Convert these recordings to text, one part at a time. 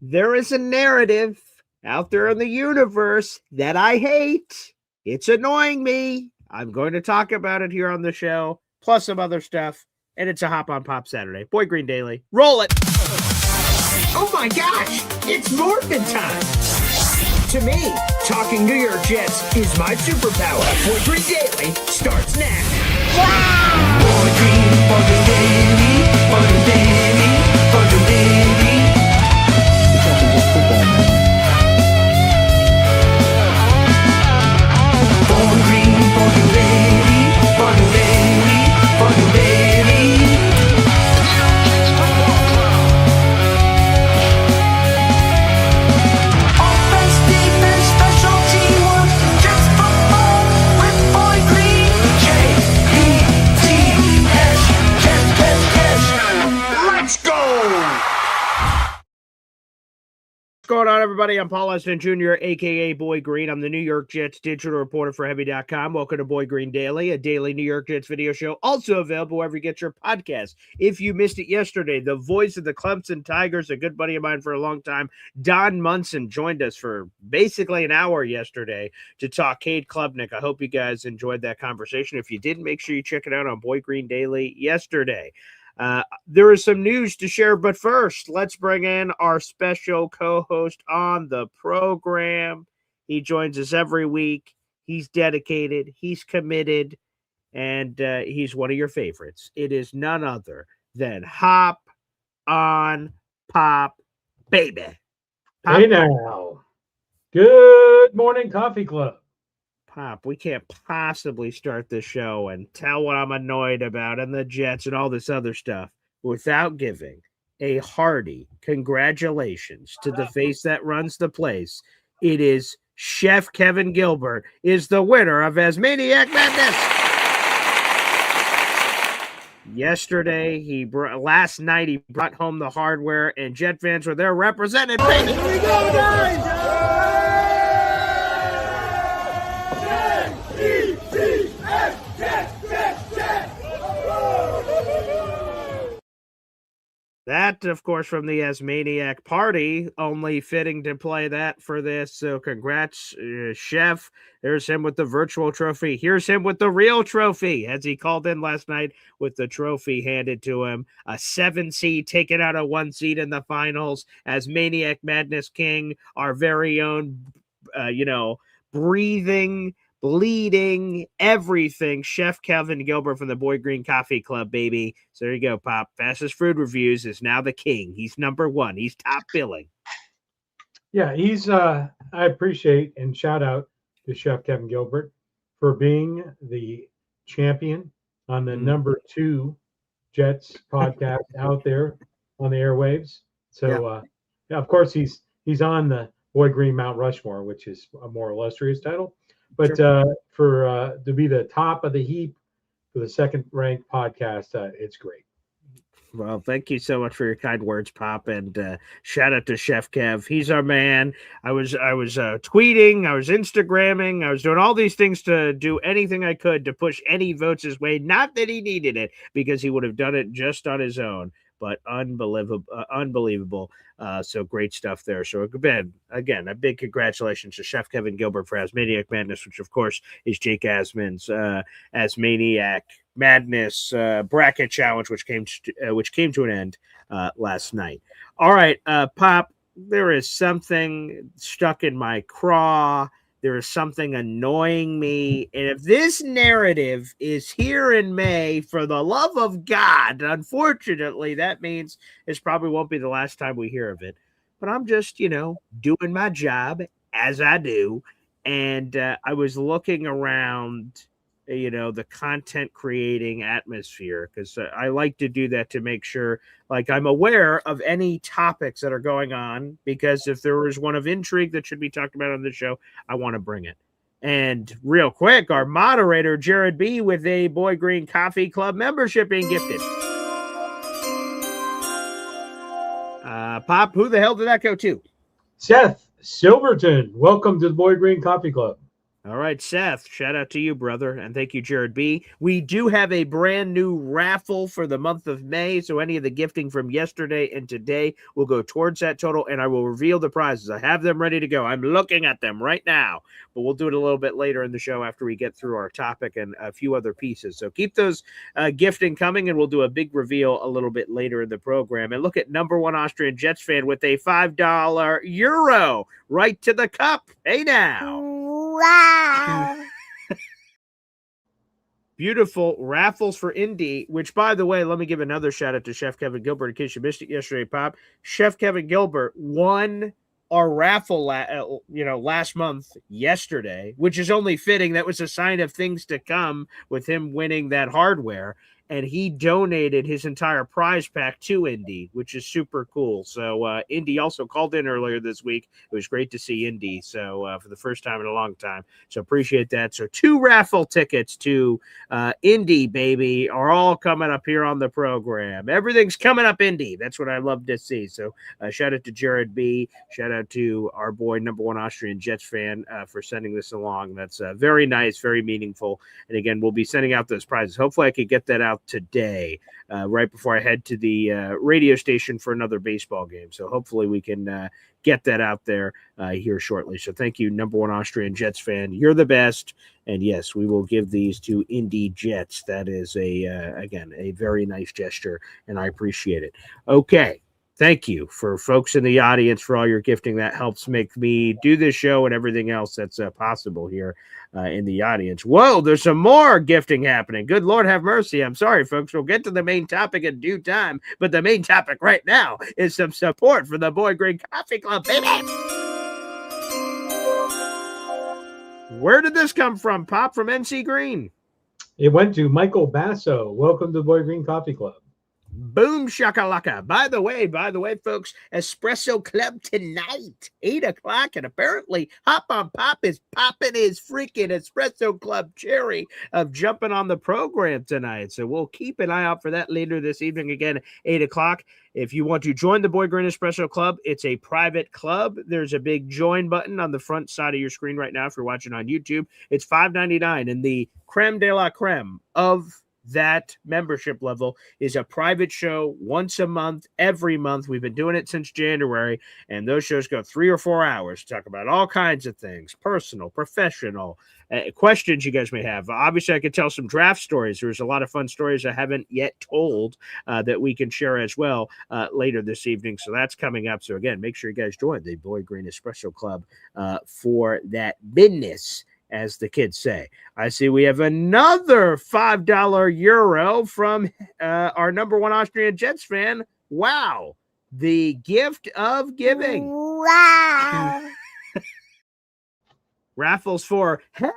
There is a narrative out there in the universe that I hate. It's annoying me. I'm going to talk about it here on the show, plus some other stuff. And it's a Hop on Pop Saturday. Boy Green Daily. Roll it. Oh my gosh, it's Morphin time. To me, talking New York Jets is my superpower. Boy Green Daily starts now. Wow! Boy Green Daily, Daily. Boy Green Daily. Offense, defense, special teamwork, Jets football with Boy Green. Jets. Let's go! What's going on, everybody? I'm Paul Eston Jr., a.k.a. Boy Green. I'm the New York Jets digital reporter for Heavy.com. Welcome to Boy Green Daily, a daily New York Jets video show, also available wherever you get your podcast. If you missed it yesterday, the voice of the Clemson Tigers, a good buddy of mine for a long time, Don Munson, joined us for basically an hour yesterday to talk Cade Klubnik. I hope you guys enjoyed that conversation. If you didn't, make sure you check it out on Boy Green Daily yesterday. There is some news to share, but first, let's bring in our special co-host on the program. He joins us every week. He's dedicated, he's committed, and he's one of your favorites. It is none other than Hop on Pop, baby. Pop. Hey now. Good morning, Coffee Club. Pop, we can't possibly start the show and tell what I'm annoyed about and the Jets and all this other stuff without giving a hearty congratulations to the face that runs the place. It is Chef Kevin Gilbert is the winner of Asmaniac Madness. Last night he brought home the hardware, and Jet fans were there represented. Baby, here we go, guys! That, of course, from the Asmaniac party, only fitting to play that for this. So congrats, Chef. There's him with the virtual trophy. Here's him with the real trophy, as he called in last night with the trophy handed to him. A 7 seed taken out of 1 seed in the finals. Asmaniac Madness King, our very own, breathing, bleeding, everything. Chef Kevin Gilbert from the Boy Green Coffee Club, baby. So there you go, Pop. Fastest Food Reviews is now the king. He's number one. He's top billing. Yeah, he's I appreciate and shout out to Chef Kevin Gilbert for being the champion on the number 2 Jets podcast out there on the airwaves. So yeah, of course he's on the Boy Green Mount Rushmore, which is a more illustrious title. But for to be the top of the heap for the second-ranked podcast, it's great. Well, thank you so much for your kind words, Pop, and shout out to Chef Kev. He's our man. I was tweeting, I was Instagramming, I was doing all these things to do anything I could to push any votes his way. Not that he needed it, because he would have done it just on his own. But unbelievable. So great stuff there. So again, a big congratulations to Chef Kevin Gilbert for Asmaniac Madness, which of course is Jake Asman's Asmaniac Madness bracket challenge, which came to an end last night. All right, Pop, there is something stuck in my craw. There is something annoying me. And if this narrative is here in May, for the love of God, unfortunately, that means this probably won't be the last time we hear of it. But I'm just, doing my job as I do. And I was looking around, the content creating atmosphere, because I like to do that to make sure, I'm aware of any topics that are going on, because if there is one of intrigue that should be talked about on the show, I want to bring it. And real quick, our moderator, Jared B., with a Boy Green Coffee Club membership being gifted. Pop, who the hell did that go to? Seth Silverton. Welcome to the Boy Green Coffee Club. All right, Seth, shout out to you, brother. And thank you, Jared B. We do have a brand new raffle for the month of May. So any of the gifting from yesterday and today will go towards that total. And I will reveal the prizes. I have them ready to go. I'm looking at them right now. But we'll do it a little bit later in the show after we get through our topic and a few other pieces. So keep those gifting coming, and we'll do a big reveal a little bit later in the program. And look at number one Austrian Jets fan with a $5 euro right to the cup. Hey now. Wow. Beautiful raffles for Indy, which, by the way, let me give another shout out to Chef Kevin Gilbert in case you missed it yesterday, Pop. Chef Kevin Gilbert won our raffle last month yesterday, which is only fitting. That was a sign of things to come with him winning that hardware. And he donated his entire prize pack to Indy, which is super cool. So Indy also called in earlier this week. It was great to see Indy. So for the first time in a long time. So appreciate that. So 2 raffle tickets to Indy, baby, are all coming up here on the program. Everything's coming up Indy. That's what I love to see. So shout out to Jared B. Shout out to our boy, number one Austrian Jets fan, for sending this along. That's very nice, very meaningful. And again, we'll be sending out those prizes. Hopefully I could get that out today, right before I head to the radio station for another baseball game. So hopefully we can get that out there here shortly. So thank you, number one Austrian Jets fan. You're the best. And yes, we will give these to Indy Jets. That is again, a very nice gesture, and I appreciate it. Okay. Thank you for folks in the audience for all your gifting. That helps make me do this show and everything else that's possible here in the audience. Whoa, there's some more gifting happening. Good Lord have mercy. I'm sorry, folks. We'll get to the main topic in due time, but the main topic right now is some support for the Boy Green Coffee Club, baby. Where did this come from, Pop? From NC Green? It went to Michael Basso. Welcome to the Boy Green Coffee Club. Boom shakalaka. By the way, folks, Espresso Club tonight, 8:00, and apparently Hop on Pop is popping his freaking Espresso Club cherry of jumping on the program tonight. So we'll keep an eye out for that later this evening, again, 8:00. If you want to join the Boy Green Espresso Club, it's a private club. There's a big join button on the front side of your screen right now if you're watching on YouTube. It's $5.99, and the creme de la creme of that membership level is a private show once a month, every month. We've been doing it since January, and those shows go 3 or 4 hours, talk about all kinds of things, personal, professional, questions you guys may have. Obviously, I could tell some draft stories. There's a lot of fun stories I haven't yet told that we can share as well later this evening. So that's coming up. So again, make sure you guys join the Boy Green Espresso Club for that business, as the kids say. I see we have another $5 euro from our number one Austrian Jets fan. Wow. The gift of giving. Wow. Raffles for HEP.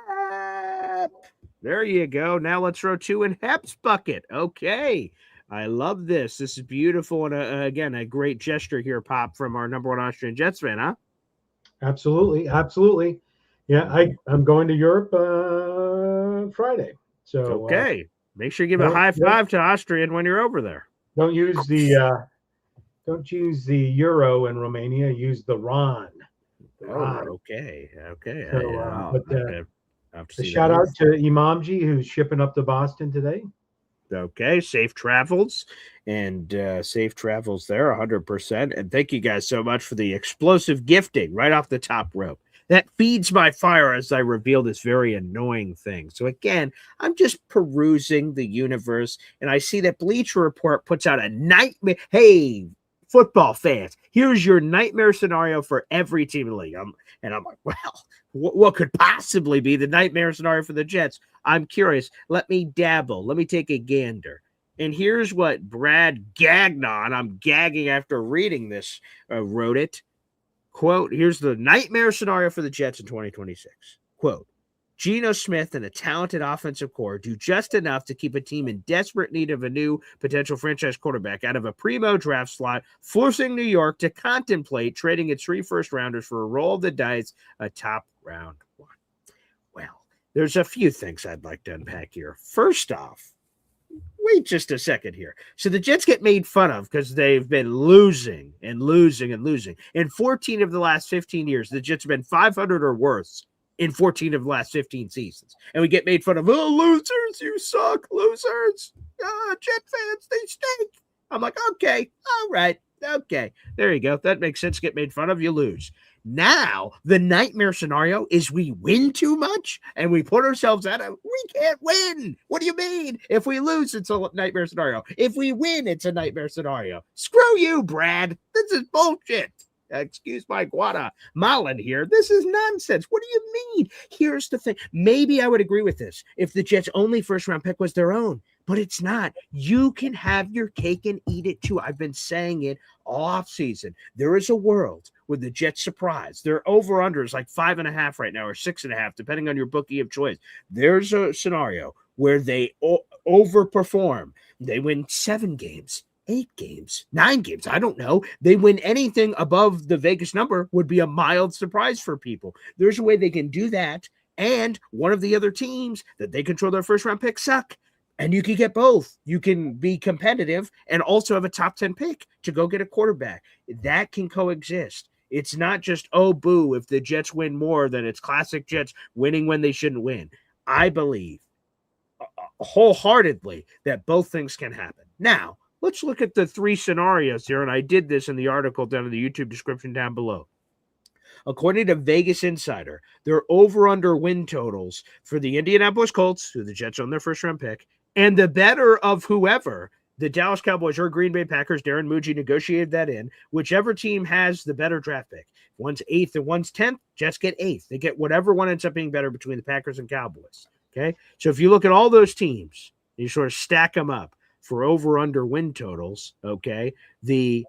There you go. Now let's throw 2 in HEP's bucket. Okay. I love this. This is beautiful. And again, a great gesture here, Pop, from our number one Austrian Jets fan, huh? Absolutely. Absolutely. Yeah, I'm going to Europe Friday. So okay, make sure you give a high five to Austrian when you're over there. Don't use the euro in Romania. Use the RON. Okay. So, a shout out to Imamji, who's shipping up to Boston today. Okay, safe travels, and safe travels there, 100%. And thank you guys so much for the explosive gifting right off the top rope. That feeds my fire as I reveal this very annoying thing. So again, I'm just perusing the universe, and I see that Bleacher Report puts out a nightmare. Hey, football fans, here's your nightmare scenario for every team in the league. And I'm like, well, what could possibly be the nightmare scenario for the Jets? I'm curious. Let me dabble. Let me take a gander. And here's what Brad Gagnon, I'm gagging after reading this, wrote it. Quote, here's the nightmare scenario for the Jets in 2026. Quote, Geno Smith and a talented offensive core do just enough to keep a team in desperate need of a new potential franchise quarterback out of a primo draft slot, forcing New York to contemplate trading its 3 first-rounders for a roll of the dice, a top round 1. Well, there's a few things I'd like to unpack here. First off, wait just a second here. So the Jets get made fun of because they've been losing and losing and losing. In 14 of the last 15 years, the Jets have been 500 or worse in 14 of the last 15 seasons. And we get made fun of, oh, losers, you suck, losers. Jet fans, they stink. I'm like, okay, all right, okay. There you go. That makes sense. Get made fun of, you lose. Now, the nightmare scenario is we win too much and we put ourselves at we can't win. What do you mean? If we lose, it's a nightmare scenario. If we win, it's a nightmare scenario. Screw you, Brad. This is bullshit. Excuse my Guatemala here. This is nonsense. What do you mean? Here's the thing. Maybe I would agree with this if the Jets' only first-round pick was their own, but it's not. You can have your cake and eat it too. I've been saying it all offseason. There is a world where the Jets surprise. Their over-under is like 5.5 right now or 6.5, depending on your bookie of choice. There's a scenario where they overperform. They win 7 games. 8 games, 9 games, I don't know. They win anything above the Vegas number would be a mild surprise for people. There's a way they can do that, and one of the other teams that they control their first round pick suck, and you can get both. You can be competitive and also have a top 10 pick to go get a quarterback. That can coexist. It's not just, oh, boo, if the Jets win more, then it's classic Jets winning when they shouldn't win. I believe wholeheartedly that both things can happen. Now, let's look at the 3 scenarios here, and I did this in the article down in the YouTube description down below. According to Vegas Insider, their over-under win totals for the Indianapolis Colts, who the Jets own their first-round pick, and the better of whoever, the Dallas Cowboys or Green Bay Packers, Darren Muji negotiated that in, whichever team has the better draft pick. One's 8th and one's 10th, Jets get 8th. They get whatever one ends up being better between the Packers and Cowboys. Okay? So if you look at all those teams, you sort of stack them up for over-under win totals, okay, the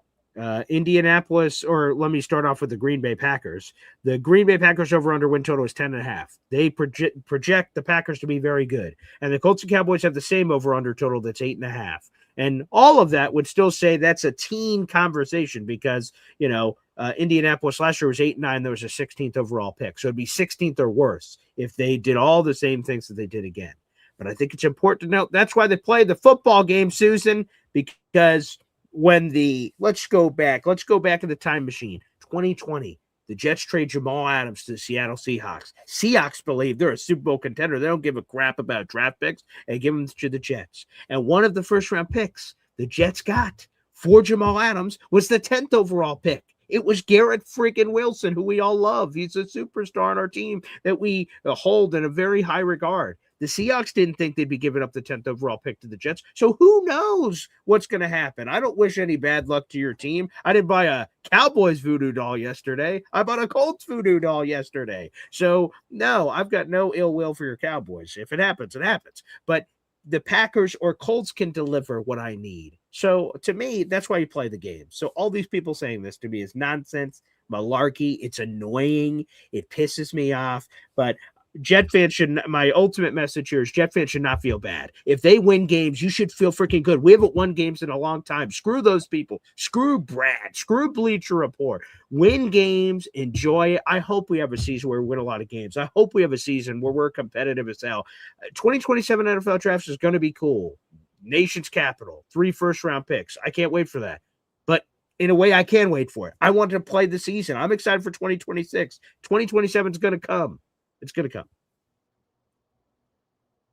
Indianapolis, or let me start off with the Green Bay Packers. The Green Bay Packers over-under win total is 10.5. They project the Packers to be very good. And the Colts and Cowboys have the same over-under total that's 8.5. And all of that would still say that's a teen conversation because, you know, Indianapolis last year was 8-9. There was a 16th overall pick. So it'd be 16th or worse if they did all the same things that they did again. But I think it's important to note that's why they play the football game, Susan, because when let's go back in the time machine, 2020, the Jets trade Jamal Adams to the Seattle Seahawks. Seahawks believe they're a Super Bowl contender. They don't give a crap about draft picks and give them to the Jets. And one of the first-round picks the Jets got for Jamal Adams was the 10th overall pick. It was Garrett freaking Wilson, who we all love. He's a superstar on our team that we hold in a very high regard. The Seahawks didn't think they'd be giving up the 10th overall pick to the Jets. So who knows what's going to happen? I don't wish any bad luck to your team. I didn't buy a Cowboys voodoo doll yesterday. I bought a Colts voodoo doll yesterday. So no, I've got no ill will for your Cowboys. If it happens, it happens. But the Packers or Colts can deliver what I need. So to me, that's why you play the game. So all these people saying this to me is nonsense, malarkey. It's annoying. It pisses me off. But Jet fans my ultimate message here is Jet fans should not feel bad. If they win games, you should feel freaking good. We haven't won games in a long time. Screw those people. Screw Brad. Screw Bleacher Report. Win games. Enjoy it. I hope we have a season where we win a lot of games. I hope we have a season where we're competitive as hell. 2027 NFL drafts is going to be cool. Nation's capital. 3 first-round picks. I can't wait for that. But in a way, I can wait for it. I want to play the season. I'm excited for 2026. 2027 is going to come. It's going to come.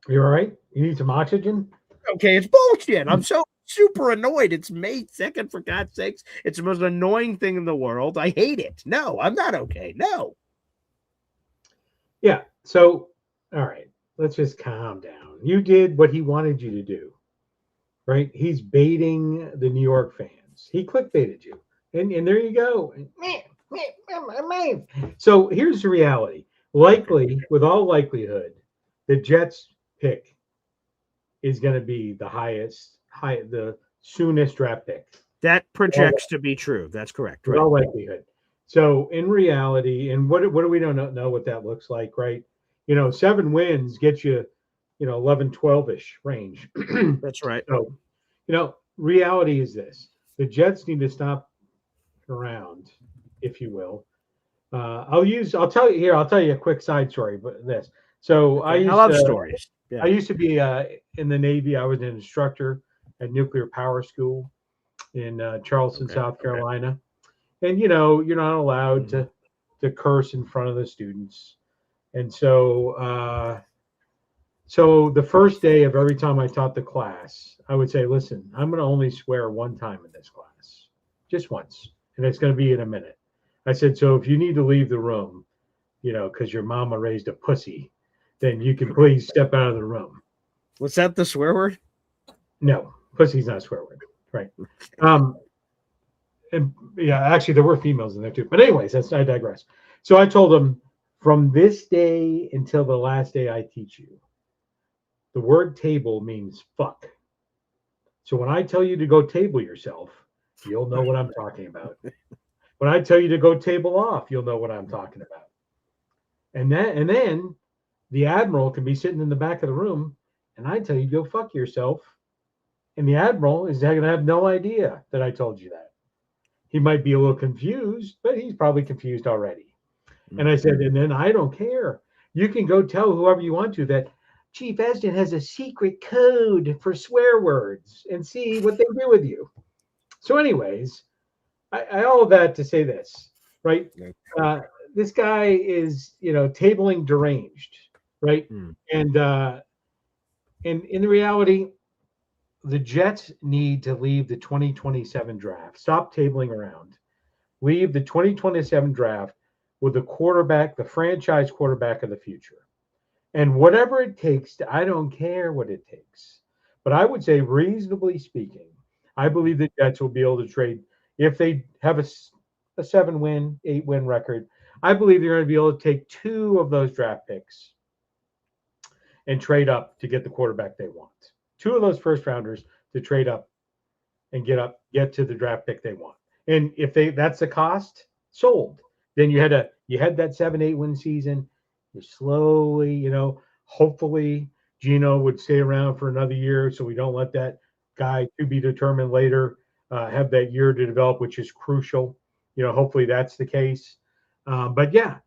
You all right? You need some oxygen? Okay, it's bullshit. I'm so super annoyed. It's May 2nd, for God's sakes. It's the most annoying thing in the world. I hate it. No, I'm not okay. No. Yeah. So, all right. Let's just calm down. You did what he wanted you to do, right? He's baiting the New York fans. He clickbaited you. And there you go. So here's the reality. Likely, with all likelihood, the Jets pick is going to be the soonest draft pick. That projects to be true. That's correct. With all likelihood. So in reality, and what do we don't know what that looks like, right? 7 wins gets you, 11, 12-ish range. That's right. So, reality is this. The Jets need to stop around, if you will. I'll tell you a quick side story, but this. So I love stories. Yeah. I used to be in the Navy. I was an instructor at Nuclear Power School in Charleston, South Carolina. And you're not allowed to curse in front of the students. And so the first day of every time I taught the class, I would say, listen, I'm going to only swear one time in this class, just once, and it's going to be in a minute. I said, so if you need to leave the room, because your mama raised a pussy, then you can please step out of the room. Was that the swear word? No, pussy's not a swear word, right? And yeah, actually, there were females in there too. But anyways, I digress. So I told them, from this day until the last day I teach you, the word table means fuck. So when I tell you to go table yourself, you'll know what I'm talking about. When I tell you to go table off, you'll know what I'm talking about. And then the admiral can be sitting in the back of the room, and I tell you to go fuck yourself, and the admiral is going to have no idea that I told you that. He might be a little confused, but he's probably confused already. And I said, and then I don't care. You can go tell whoever you want to that Chief Esden has a secret code for swear words and see what they do with you. So anyways, I all of that to say this, right? This guy is, tabling deranged, right? And in reality, the Jets need to leave the 2027 draft. Stop tabling around. Leave the 2027 draft with the quarterback, the franchise quarterback of the future. And whatever it takes, I don't care what it takes. But I would say, reasonably speaking, I believe the Jets will be able to trade if they have a 7-win, 8-win record. I believe they're going to be able to take 2 of those draft picks and trade up to get the quarterback they want. 2 of those first rounders to trade up and get to the draft pick they want. And if that's the cost, sold. Then you had that 7-8 win season. You slowly, hopefully Gino would stay around for another year, so we don't let that guy, to be determined later, have that year to develop, which is crucial. Hopefully that's the case. But yeah,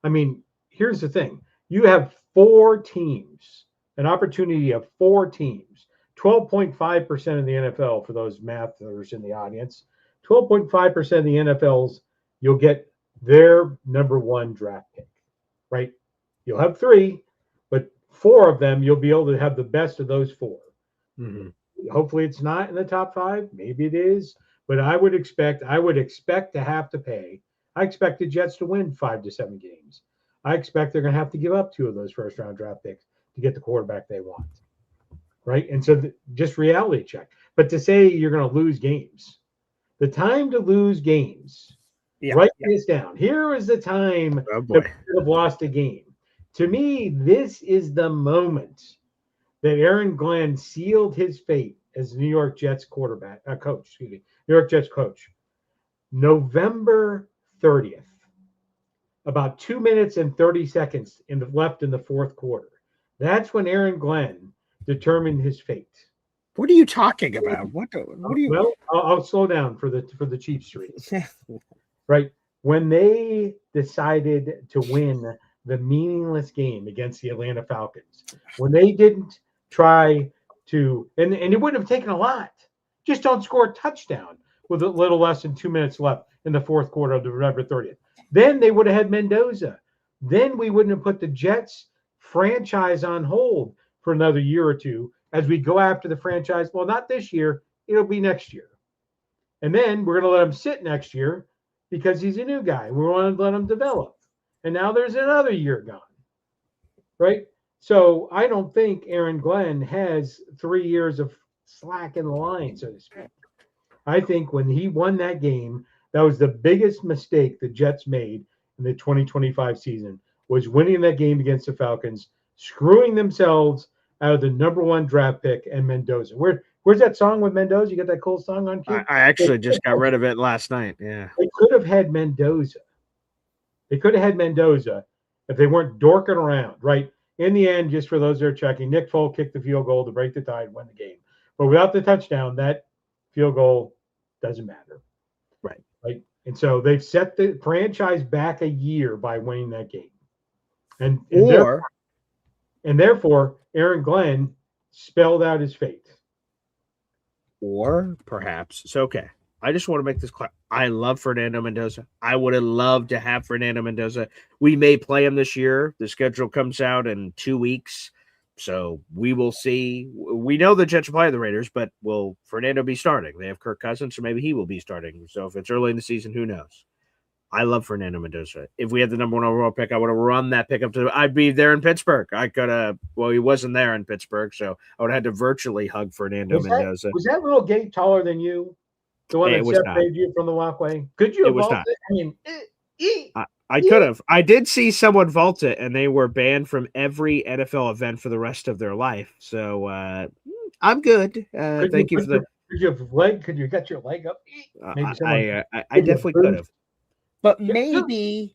I mean, here's the thing: you have 4 teams, an opportunity of 4 teams, 12.5% of the NFL for those mathers in the audience. 12.5% of the NFL's, you'll get their number 1 draft pick, right? You'll have 3, but 4 of them, you'll be able to have the best of those 4. Mm-hmm. Hopefully it's not in the top 5. Maybe it is, but I would expect to have to pay. I expect the Jets to win 5 to 7 games. I expect they're going to have to give up 2 of those first round draft picks to get the quarterback they want. Right. And so just reality check. But to say you're going to lose games, the time to lose games, write this down. Here is the time that we have lost a game. To me, this is the moment that Aaron Glenn sealed his fate as New York Jets coach. New York Jets coach. November 30th, about 2 minutes and 30 seconds left in the fourth quarter. That's when Aaron Glenn determined his fate. What are you talking about? What are you? Well, I'll slow down for the Chiefs reads. Right. When they decided to win the meaningless game against the Atlanta Falcons, when they didn't try to, and it wouldn't have taken a lot, just don't score a touchdown with a little less than 2 minutes left in the fourth quarter of November 30th. Then they would have had Mendoza. Then we wouldn't have put the Jets franchise on hold for another year or two as we go after the franchise. Well, not this year. It'll be next year. And then we're going to let him sit next year because he's a new guy. We want to let him develop. And now there's another year gone. Right? So I don't think Aaron Glenn has 3 years of slack in the line, so to speak. I think when he won that game, that was the biggest mistake the Jets made in the 2025 season, was winning that game against the Falcons, screwing themselves out of the number 1 draft pick and Mendoza. Where's that song with Mendoza? You got that cool song on cue? I actually just got rid of it last night. Yeah. They could have had Mendoza. They could have had Mendoza if they weren't dorking around, right? In the end, just for those that are checking, Nick Foles kicked the field goal to break the tie and win the game. But without the touchdown, that field goal doesn't matter. Right. Right. And so they've set the franchise back a year by winning that game. And therefore, Aaron Glenn spelled out his fate. Or perhaps, so okay. I just want to make this clear. I love Fernando Mendoza. I would have loved to have Fernando Mendoza. We may play him this year. The schedule comes out in 2 weeks. So we will see. We know the Jets will play the Raiders, but will Fernando be starting? They have Kirk Cousins, so maybe he will be starting. So if it's early in the season, who knows? I love Fernando Mendoza. If we had the number 1 overall pick, I would have run that pick up to. I'd be there in Pittsburgh. I could have. Well, he wasn't there in Pittsburgh, so I would have had to virtually hug Fernando Mendoza. Was that little gate taller than you? The one that separated you from the walkway? Could you have vaulted it? I mean, I could have. I did see someone vault it, and they were banned from every NFL event for the rest of their life. So I'm good. Thank you for the. Could you have leg? Could you get your leg up? Maybe I definitely could have. But maybe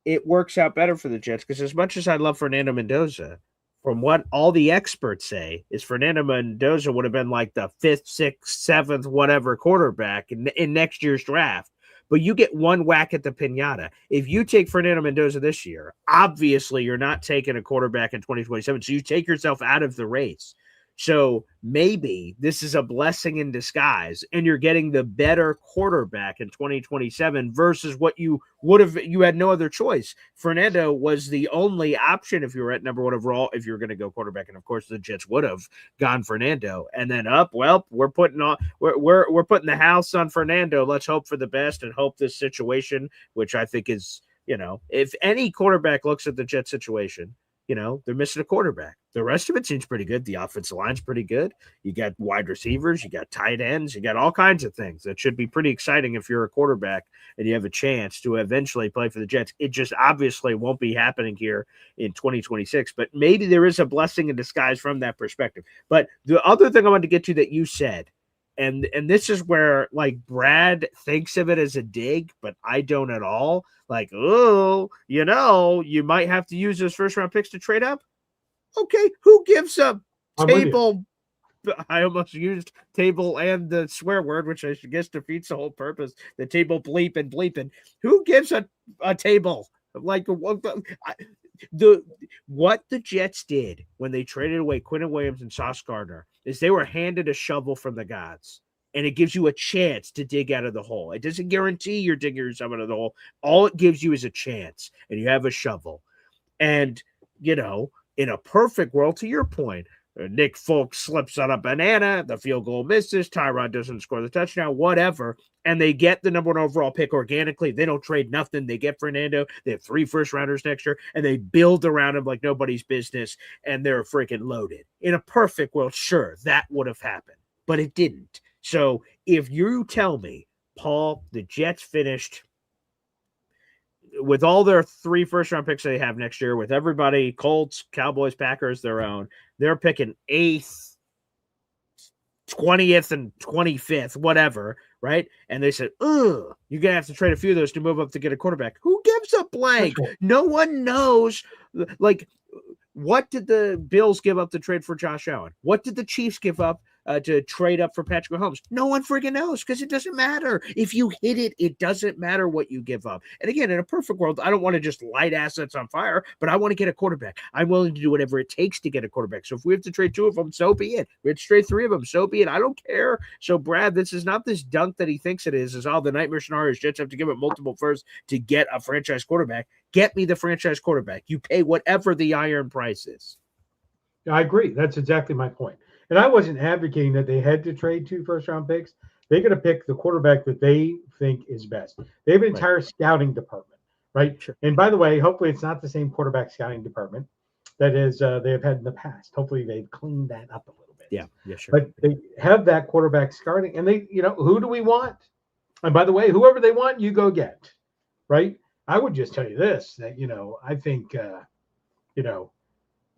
it works out better for the Jets because as much as I love Fernando Mendoza, from what all the experts say, is Fernando Mendoza would have been like the 5th, 6th, 7th, whatever quarterback in next year's draft. But you get one whack at the pinata. If you take Fernando Mendoza this year, obviously you're not taking a quarterback in 2027. So you take yourself out of the race. So maybe this is a blessing in disguise, and you're getting the better quarterback in 2027 versus what you would have. You had no other choice. Fernando was the only option if you were at number 1 overall, if you were going to go quarterback, and of course the Jets would have gone Fernando. And then we're putting the house on Fernando. Let's hope for the best and hope this situation, which I think is, if any quarterback looks at the Jets situation, they're missing a quarterback. The rest of it seems pretty good. The offensive line's pretty good. You got wide receivers, you got tight ends, you got all kinds of things that should be pretty exciting if you're a quarterback and you have a chance to eventually play for the Jets. It just obviously won't be happening here in 2026, but maybe there is a blessing in disguise from that perspective. But the other thing I wanted to get to that you said, and this is where like Brad thinks of it as a dig, but I don't at all. Like, oh, you might have to use those first round picks to trade up. Okay, who gives up table? I almost used table and the swear word, which I guess defeats the whole purpose. The table bleep and bleeping. Who gives a table? Like what the Jets did when they traded away Quinton Williams and Sauce Gardner is they were handed a shovel from the gods. And it gives you a chance to dig out of the hole. It doesn't guarantee you're digging yourself out of the hole. All it gives you is a chance, and you have a shovel. And, in a perfect world, to your point, Nick Folk slips on a banana, the field goal misses, Tyrod doesn't score the touchdown, whatever, and they get the number 1 overall pick organically. They don't trade nothing. They get Fernando. They have 3 first-rounders next year, and they build around him like nobody's business, and they're freaking loaded. In a perfect world, sure, that would have happened, but it didn't. So if you tell me, Paul, the Jets finished with all their 3 first-round picks they have next year, with everybody, Colts, Cowboys, Packers, their own, they're picking 8th, 20th, and 25th, whatever, right? And they said, you're going to have to trade a few of those to move up to get a quarterback. Who gives a blank? No one knows. Like, what did the Bills give up to trade for Josh Allen? What did the Chiefs give up to trade up for Patrick Mahomes? No one freaking knows because it doesn't matter. If you hit it, it doesn't matter what you give up. And again, in a perfect world, I don't want to just light assets on fire, but I want to get a quarterback. I'm willing to do whatever it takes to get a quarterback. So if we have to trade 2 of them, so be it. We have to trade 3 of them, so be it. I don't care. So Brad, this is not this dunk that he thinks it is all the nightmare scenarios. Jets have to give up multiple firsts to get a franchise quarterback. Get me the franchise quarterback. You pay whatever the iron price is. I agree. That's exactly my point. And I wasn't advocating that they had to trade 2 first-round picks. They got to pick the quarterback that they think is best. They have an entire scouting department, right? Sure. And by the way, hopefully it's not the same quarterback scouting department that is they have had in the past. Hopefully they've cleaned that up a little bit. Yeah, sure. But they have that quarterback scouting, and they, who do we want? And by the way, whoever they want, you go get, right? I would just tell you this, that, I think,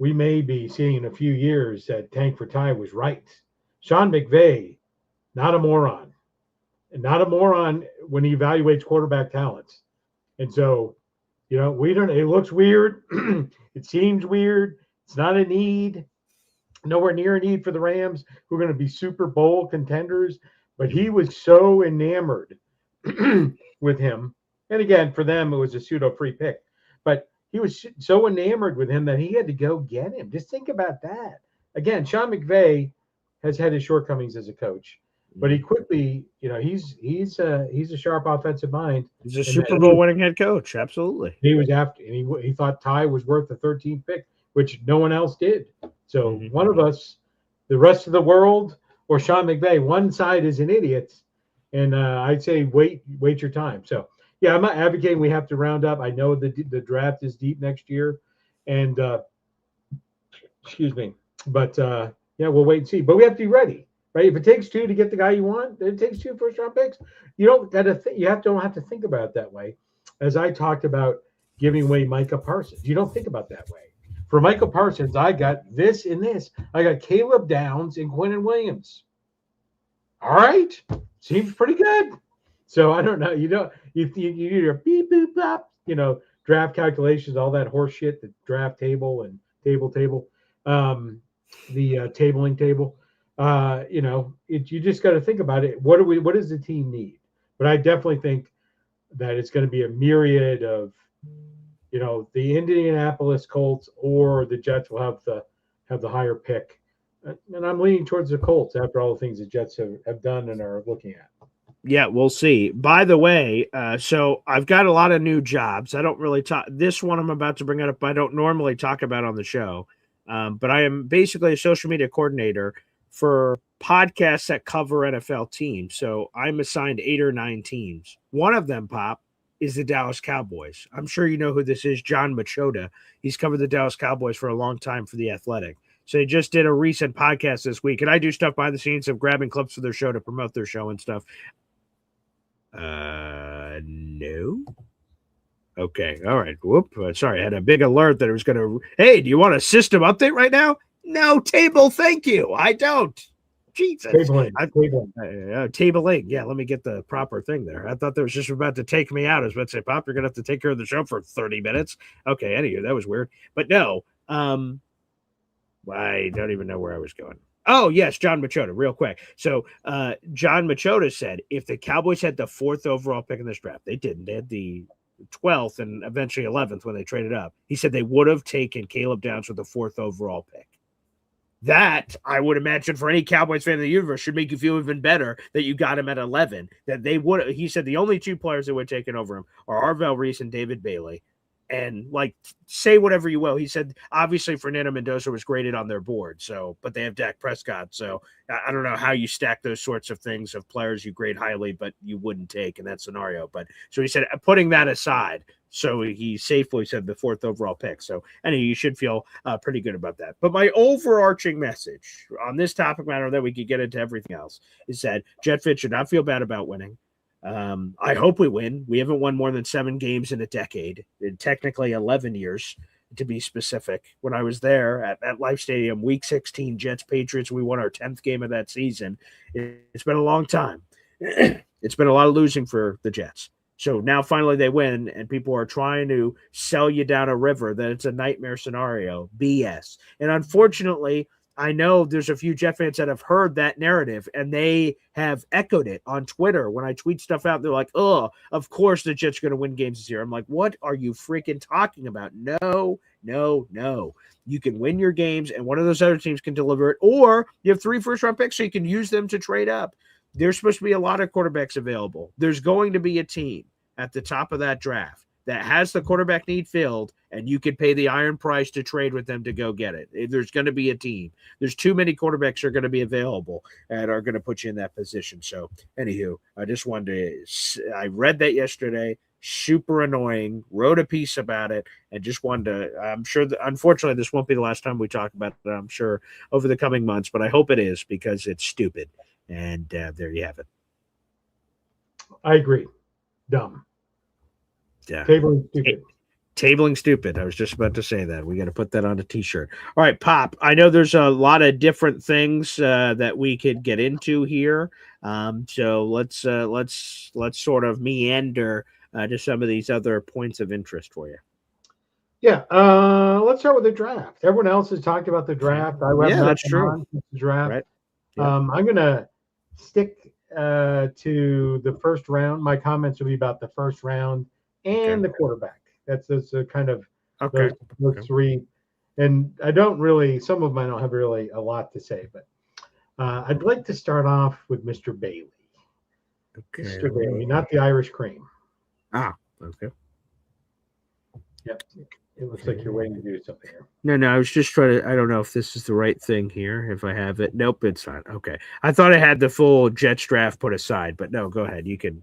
we may be seeing in a few years that Tank for Ty was right. Sean McVay, not a moron. And not a moron when he evaluates quarterback talents. And so, it looks weird. It seems weird. It's not a need. Nowhere near a need for the Rams, who are going to be Super Bowl contenders. But he was so enamored with him. And again, for them, it was a pseudo free pick. But he was so enamored with him that he had to go get him. Just think about that. Again, Sean McVay has had his shortcomings as a coach. But he quickly, he's a sharp offensive mind. He's a And Super Bowl winning head coach. Absolutely. he was after, and he thought Ty was worth the 13th pick, which no one else did. So one of us, the rest of the world, or Sean McVay, one side is an idiot, and I'd say wait your time. So yeah, I'm not advocating we have to round up. I know the draft is deep next year, and excuse me, but yeah, we'll wait and see. But we have to be ready, right? If it takes two to get the guy you want, then it takes 2 first-round picks. You don't have to think about it that way. As I talked about giving away Micah Parsons, you don't think about that way. For Micah Parsons, I got this and this. I got Caleb Downs and Quinnen Williams. All right, seems pretty good. So I don't know. You do your beep boop bop, draft calculations, all that horse shit, the draft table and table, the tabling table. You just got to think about it. What does the team need? But I definitely think that it's going to be a myriad of, the Indianapolis Colts or the Jets will have the higher pick. And I'm leaning towards the Colts after all the things the Jets have done and are looking at. Yeah, we'll see. By the way, so I've got a lot of new jobs. I don't really talk. This one I'm about to bring up, I don't normally talk about on the show. But I am basically a social media coordinator for podcasts that cover NFL teams. So I'm assigned 8 or 9 teams. One of them, Pop, is the Dallas Cowboys. I'm sure you know who this is, John Machota. He's covered the Dallas Cowboys for a long time for The Athletic. So he just did a recent podcast this week, and I do stuff behind the scenes of grabbing clips for their show to promote their show and stuff. No. Okay. All right. Whoop. Sorry. I had a big alert that it was going to, hey, do you want a system update right now? No, table. Thank you. I don't. Jesus. Tabling. Yeah. Let me get the proper thing there. I thought that was just about to take me out. I was about to say, Pop, you're going to have to take care of the show for 30 minutes. Okay. Anyway, that was weird. But no, I don't even know where I was going. Oh, yes, John Machota, real quick. So John Machota said if the Cowboys had the 4th overall pick in this draft, they didn't. They had the 12th and eventually 11th when they traded up. He said they would have taken Caleb Downs with the 4th overall pick. That, I would imagine, for any Cowboys fan in the universe should make you feel even better that you got him at 11. That they would. He said the only 2 players that would have taken over him are Arvell Reese and David Bailey. And say whatever you will. He said, obviously, Fernando Mendoza was graded on their board. So, but they have Dak Prescott. So I don't know how you stack those sorts of things of players you grade highly, but you wouldn't take in that scenario. But so he said, putting that aside, so he safely said the 4th overall pick. So anyway, you should feel pretty good about that. But my overarching message on this topic matter, that we could get into everything else, is that Jet Fit should not feel bad about winning. I hope we win. We haven't won more than 7 games in a decade, in technically 11 years to be specific. When I was there at Life Stadium, week 16, Jets Patriots, we won our 10th game of that season. It's been a long time. It's been a lot of losing for the Jets. So now finally they win, and people are trying to sell you down a river that it's a nightmare scenario. BS. And unfortunately, I know there's a few Jet fans that have heard that narrative, and they have echoed it on Twitter. When I tweet stuff out, they're like, oh, of course the Jets are going to win games this year. I'm like, what are you freaking talking about? No. You can win your games, and one of those other teams can deliver it, or you have 3 first-round picks, so you can use them to trade up. There's supposed to be a lot of quarterbacks available. There's going to be a team at the top of that draft that has the quarterback need filled, and you can pay the iron price to trade with them to go get it. There's going to be a team. There's too many quarterbacks are going to be available and are going to put you in that position. So, anywho, I just wanted to – I read that yesterday. Super annoying. Wrote a piece about it and just wanted to – I'm sure – unfortunately, this won't be the last time we talk about it, I'm sure, over the coming months, but I hope it is because it's stupid. And there you have it. I agree. Dumb. Yeah. Tabling stupid. Tabling stupid. I was just about to say that. We got to put that on a t-shirt. All right, Pop. I know there's a lot of different things that we could get into here. So let's sort of meander to some of these other points of interest for you. Yeah. Let's start with the draft. Everyone else has talked about the draft. That's true. The draft. Right. Yeah. I'm gonna stick to the first round. My comments will be about the first round and the quarterback. That's a kind of those 3. And I don't really, some of them I don't have really a lot to say, but I'd like to start off with Mr. Bailey. Okay. Mr. Bailey, not the Irish cream. Okay. Yep. It looks like you're waiting to do something here. No, I was just trying to. I don't know if this is the right thing here. If I have it, nope, it's not. Okay, I thought I had the full Jets draft put aside, but no, go ahead. You can.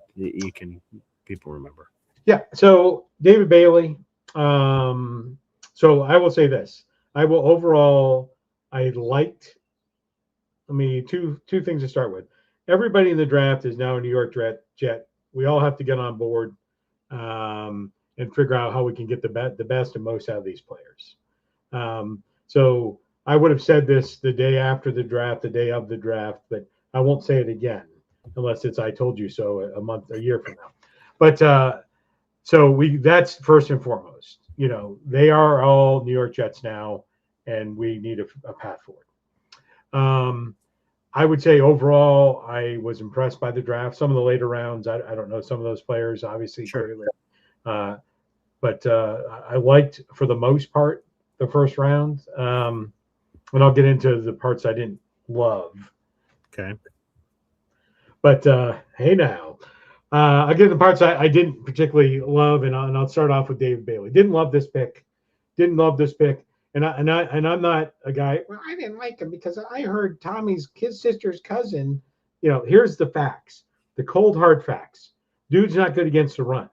People remember. Yeah. So David Bailey. So I will say this. I liked. Two things to start with. Everybody in the draft is now a New York Jet. We all have to get on board. And figure out how we can get the best and most out of these players. So I would have said this the day after the draft, the day of the draft, but I won't say it again unless it's I told you so a year from now. But that's first and foremost. They are all New York Jets now, and we need a path forward. I would say overall, I was impressed by the draft. Some of the later rounds, I don't know some of those players, obviously. Sure. But I liked, for the most part, the first round. And I'll get into the parts I didn't love. Okay. But hey now, I'll get the parts I didn't particularly love, and I'll start off with David Bailey. Didn't love this pick. And I'm not a guy. Well, I didn't like him because I heard Tommy's sister's cousin. Here's the facts, the cold hard facts. Dude's not good against the run.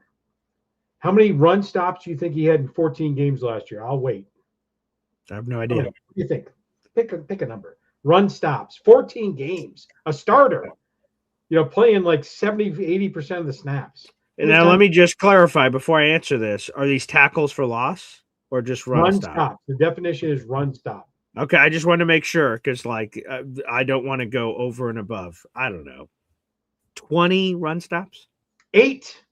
How many run stops do you think he had in 14 games last year? I'll wait. I have no idea. What do you think? Pick a number. Run stops, 14 games. A starter, playing like 70-80% of the snaps. And now let me just clarify before I answer this. Are these tackles for loss or just run stop? The definition is run stop. Okay, I just wanted to make sure because I don't want to go over and above. I don't know. 20 run stops? 8.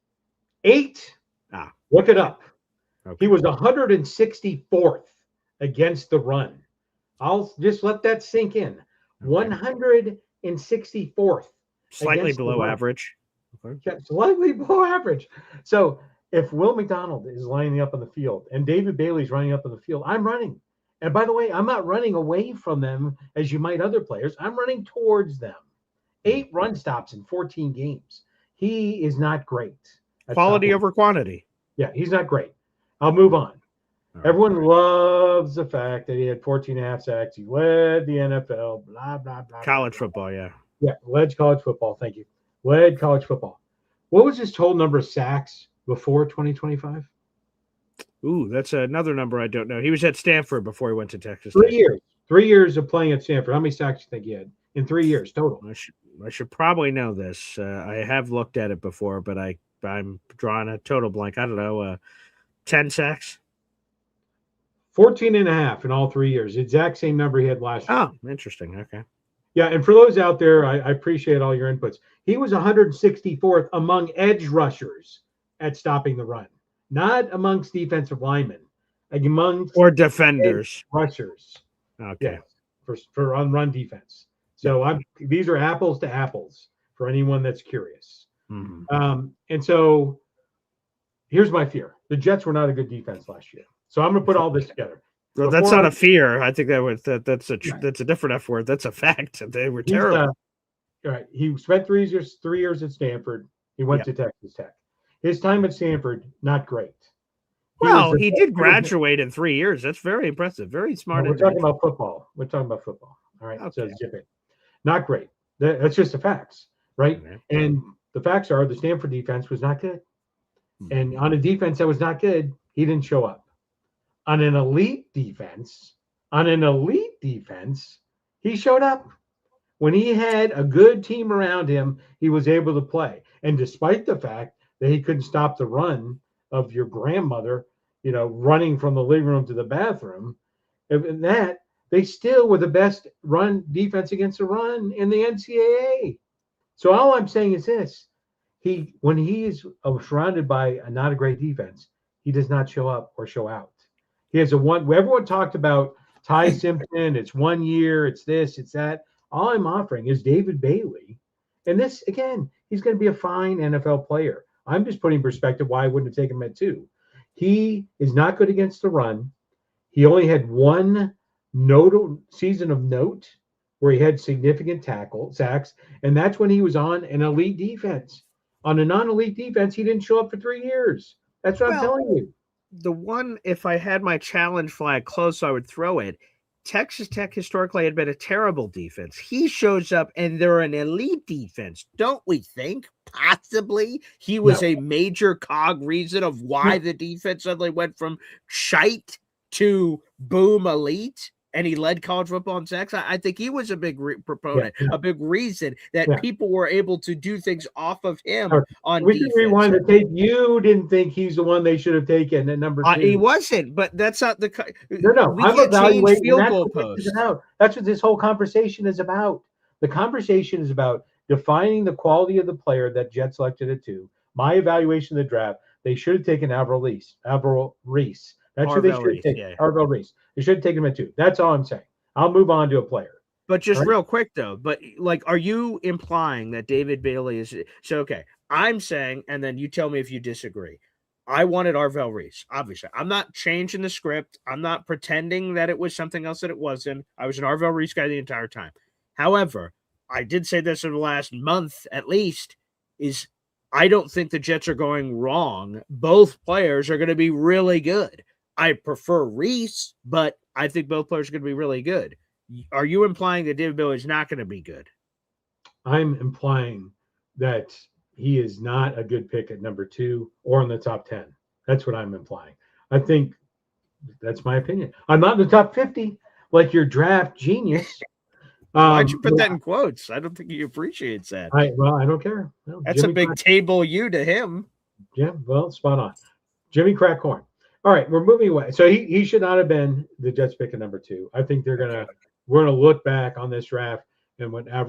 Look it up. Okay. He was 164th against the run. I'll just let that sink in. Okay. 164th. Slightly below average. Okay. Yeah, slightly below average. So if Will McDonald is lining up on the field and David Bailey's running up on the field, I'm running. And by the way, I'm not running away from them as you might other players. I'm running towards them. 8 run stops in 14 games. He is not great. Quality over quantity. Yeah, he's not great. I'll move on. Everyone loves the fact that he had 14.5 sacks. He led the NFL, blah, blah, blah. College football, yeah. Yeah, led college football. Thank you. Led college football. What was his total number of sacks before 2025? Ooh, that's another number I don't know. He was at Stanford before he went to Texas. 3 years. 3 years of playing at Stanford. How many sacks do you think he had in 3 years total? I should probably know this. I have looked at it before, but I'm drawing a total blank. I don't know. 10 sacks? 14.5 in all 3 years. Exact same number he had last year. Oh, interesting. Okay. Yeah, and for those out there, I appreciate all your inputs. He was 164th among edge rushers at stopping the run, not amongst defensive linemen, amongst or defenders, rushers. Okay, yeah, for on run defense. So these are apples to apples for anyone that's curious. Mm-hmm. And so here's my fear: the Jets were not a good defense last year. So I'm going to put all this together. Well, that's not a fear. I think that's a different F word. That's a fact. They were terrible. Right. He spent 3 years at Stanford. He went to Texas Tech. His time at Stanford, not great. He did graduate in 3 years. That's very impressive. Very smart. We're talking about football. All right. Okay. So zip it. Not great. That's just the facts, right? Okay. And the facts are the Stanford defense was not good. Mm-hmm. And on a defense that was not good, he didn't show up. On an elite defense, he showed up. When he had a good team around him, he was able to play. And despite the fact that he couldn't stop the run of your grandmother, running from the living room to the bathroom, and that they still were the best run defense against the run in the NCAA. So all I'm saying is this: when he is surrounded by not a great defense, he does not show up or show out. He has everyone talked about Ty Simpson. It's 1 year. It's this. It's that. All I'm offering is David Bailey. And this, again, he's going to be a fine NFL player. I'm just putting in perspective why I wouldn't have taken him at 2. He is not good against the run. He only had one season of note where he had significant sacks, and that's when he was on an elite defense. On a non-elite defense, he didn't show up for 3 years. That's what I'm Well, telling you. the one, if I had my challenge flag close, I would throw it. Texas Tech historically had been a terrible defense. He shows up and they're an elite defense. Don't we think possibly he was a major cog reason of why the defense suddenly went from shite to boom elite? And he led college football in sacks. I think he was a big proponent, a big reason that people were able to do things off of him on we defense. We can rewind the tape. You didn't think he's the one they should have taken at number 2. He wasn't, but that's not the. No. We I'm can't change evaluating. field That's goal what this posts. is about. That's what this whole conversation is about. The conversation is about defining the quality of the player that Jets selected at 2. My evaluation of the draft, they should have taken Alvaro Reese. That's who they should have taken. Arvell Reese. They should have taken him at 2. That's all I'm saying. I'll move on to a player. But just real quick though, are you implying that David Bailey is so? Okay, I'm saying, and then you tell me if you disagree. I wanted Arvell Reese. Obviously, I'm not changing the script. I'm not pretending that it was something else that it wasn't. I was an Arvell Reese guy the entire time. However, I did say this in the last month at least, is I don't think the Jets are going wrong. Both players are going to be really good. I prefer Reese, but I think both players are going to be really good. Are you implying that David Bailey is not going to be good? I'm implying that he is not a good pick at number 2 or in the top 10. That's what I'm implying. I think that's my opinion. I'm not in the top 50 like your draft genius. Why'd you put that in quotes? I don't think he appreciates that. I don't care. Well, that's Jimmy a big table you to him. Yeah, well, spot on. Jimmy Crackhorn. All right, we're moving away. So he should not have been the Jets pick at number 2. I think we're gonna look back on this draft and what I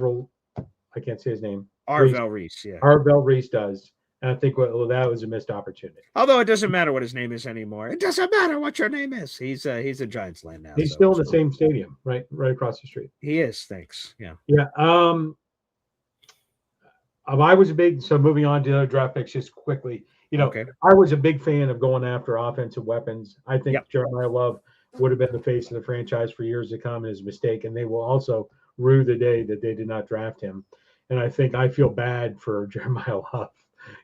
can't say his name. Arvell Reese, yeah. Arvell Reese does. And I think that was a missed opportunity. Although it doesn't matter what his name is anymore. It doesn't matter what your name is. He's a Giants land now. He's still in the same stadium, right across the street. He is, thanks. Yeah. Yeah. I was moving on to draft picks just quickly. I was a big fan of going after offensive weapons. I think Jeremiah Love would have been the face of the franchise for years to come, and his mistake. And they will also rue the day that they did not draft him. And I feel bad for Jeremiah Love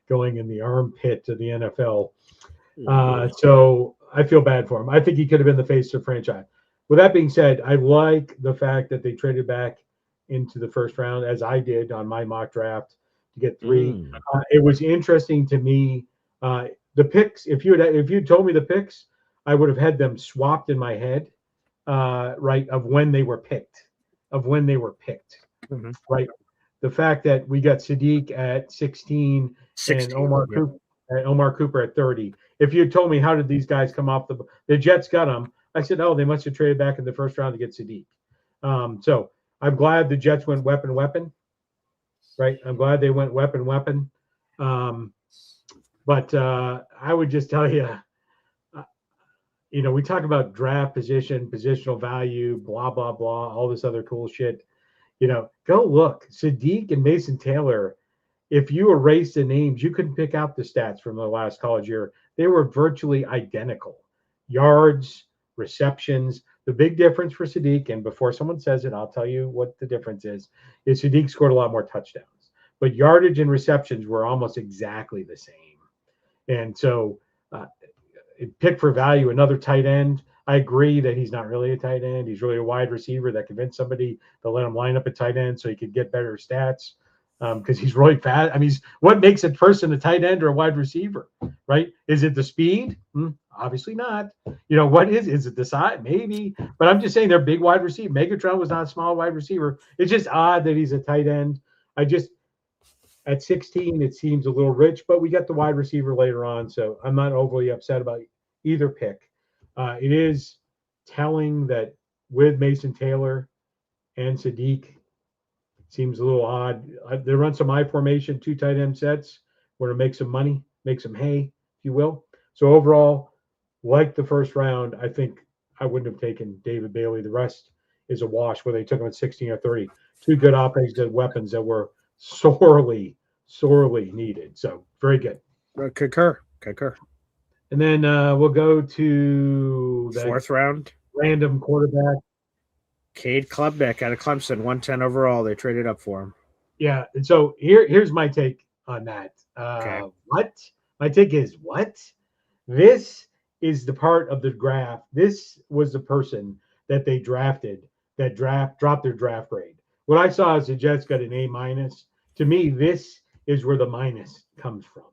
going in the armpit to the NFL. So I feel bad for him. I think he could have been the face of the franchise. With that being said, I like the fact that they traded back into the first round, as I did on my mock draft, to get 3. It was interesting to me. The picks, if you told me the picks, I would have had them swapped in my head, of when they were picked, right? The fact that we got Sadiq at 16 and Omar Cooper at 30. If you had told me how did these guys come off the Jets got them, I said, oh, they must have traded back in the first round to get Sadiq. So I'm glad the Jets went weapon, right? I'm glad they went weapon. But I would just tell you, we talk about draft position, positional value, blah, blah, blah, all this other cool shit. Go look. Sadiq and Mason Taylor, if you erase the names, you couldn't pick out the stats from the last college year. They were virtually identical. Yards, receptions. The big difference for Sadiq, and before someone says it, I'll tell you what the difference is Sadiq scored a lot more touchdowns. But yardage and receptions were almost exactly the same. And so pick for value, another tight end. I agree that he's not really a tight end. He's really a wide receiver that convinced somebody to let him line up a tight end so he could get better stats because he's really fast. I mean, what makes a person a tight end or a wide receiver, right? Is it the speed? Obviously not. What is it the size? Maybe. But I'm just saying they're big wide receiver. Megatron was not a small wide receiver. It's just odd that he's a tight end. At 16, it seems a little rich, but we got the wide receiver later on, so I'm not overly upset about either pick. It is telling that with Mason Taylor and Sadiq, it seems a little odd. They run some I formation, 2 tight end sets, where to make some money, make some hay, if you will. So overall, like the first round, I think I wouldn't have taken David Bailey. The rest is a wash, whether they took him at 16 or 30. 2 good offensive weapons that were sorely needed. So very good. Concur. And then we'll go to the 4th round. Random quarterback. Cade Klubnik out of Clemson, 110 overall. They traded up for him. Yeah, and so here's my take on that. Okay. What? My take is what? This is the part of the draft. This was the person that they drafted that dropped their draft grade. What I saw is the Jets got an A minus. To me, this is where the minus comes from,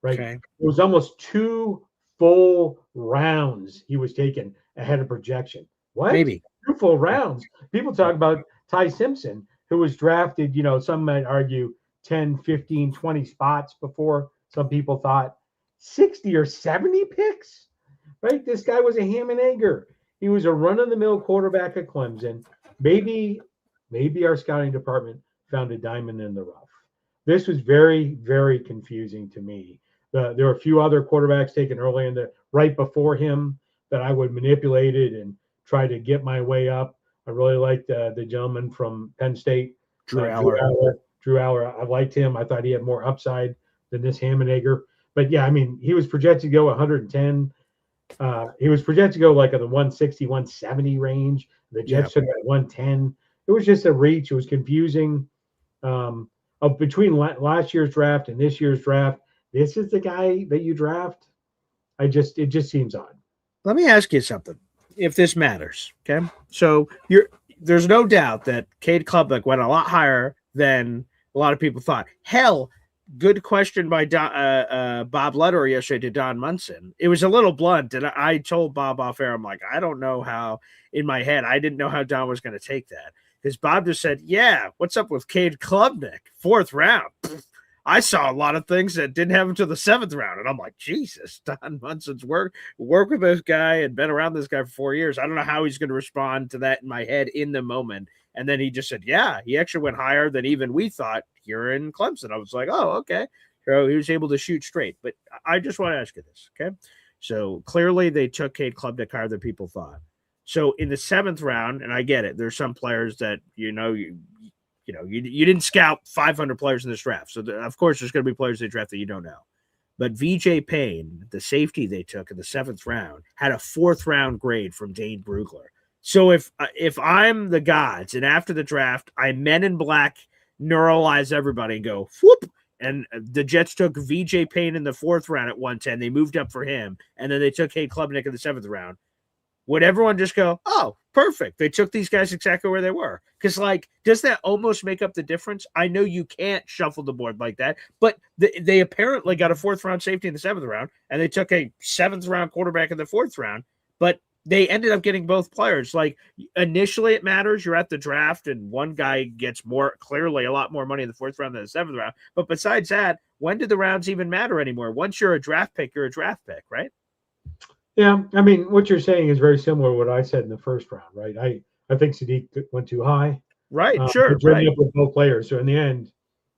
right? Okay. It was almost 2 full rounds he was taken ahead of projection. What? Maybe 2 full rounds. People talk about Ty Simpson, who was drafted, some might argue 10, 15, 20 spots before some people thought 60 or 70 picks, right? This guy was a ham and egger. He was a run-of-the-mill quarterback at Clemson. Maybe our scouting department found a diamond in the rough. This was very, very confusing to me. There were a few other quarterbacks taken early right before him that I would manipulate it and try to get my way up. I really liked the gentleman from Penn State, Drew Aller. Drew Aller. I liked him. I thought he had more upside than this ham and egger. But yeah, I mean, he was projected to go 110. He was projected to go like in the 160, 170 range. The Jets took at 110. It was just a reach. It was confusing. Between last year's draft and this year's draft, this is the guy that you draft. It just seems odd. Let me ask you something, if this matters. Okay, so there's no doubt that Cade Klubnik went a lot higher than a lot of people thought. Hell, good question by Bob Lederer yesterday to Don Munson. It was a little blunt, and I told Bob off air, I'm like, I don't know how, in my head, I didn't know how Don was going to take that. Because Bob just said, yeah, what's up with Cade Klubnik? 4th round. I saw a lot of things that didn't happen until the 7th round. And I'm like, Jesus, Don Munson's work with this guy and been around this guy for 4 years. I don't know how he's going to respond to that in my head in the moment. And then he just said, yeah, he actually went higher than even we thought here in Clemson. I was like, oh, okay. So he was able to shoot straight. But I just want to ask you this, okay? So clearly they took Cade Klubnik higher than people thought. So in the 7th round, and I get it, there's some players that, you didn't scout 500 players in this draft. So, of course, there's going to be players they draft that you don't know. But VJ Payne, the safety they took in the 7th round, had a 4th round grade from Dane Brugler. So if I'm the gods and after the draft, I Men in Black neuralize everybody and go, whoop, and the Jets took VJ Payne in the 4th round at 110. They moved up for him, and then they took Cade Klubnik in the 7th round. Would everyone just go, oh, perfect, they took these guys exactly where they were? Because, does that almost make up the difference? I know you can't shuffle the board like that, but they apparently got a 4th round safety in the 7th round, and they took a 7th round quarterback in the 4th round, but they ended up getting both players. Initially it matters. You're at the draft, and one guy gets clearly a lot more money in the 4th round than the 7th round. But besides that, when do the rounds even matter anymore? Once you're a draft pick, you're a draft pick, right? Yeah, I mean, what you're saying is very similar to what I said in the 1st round, right? I think Sadiq went too high. Right, sure. Right. Up with both players. So in the end,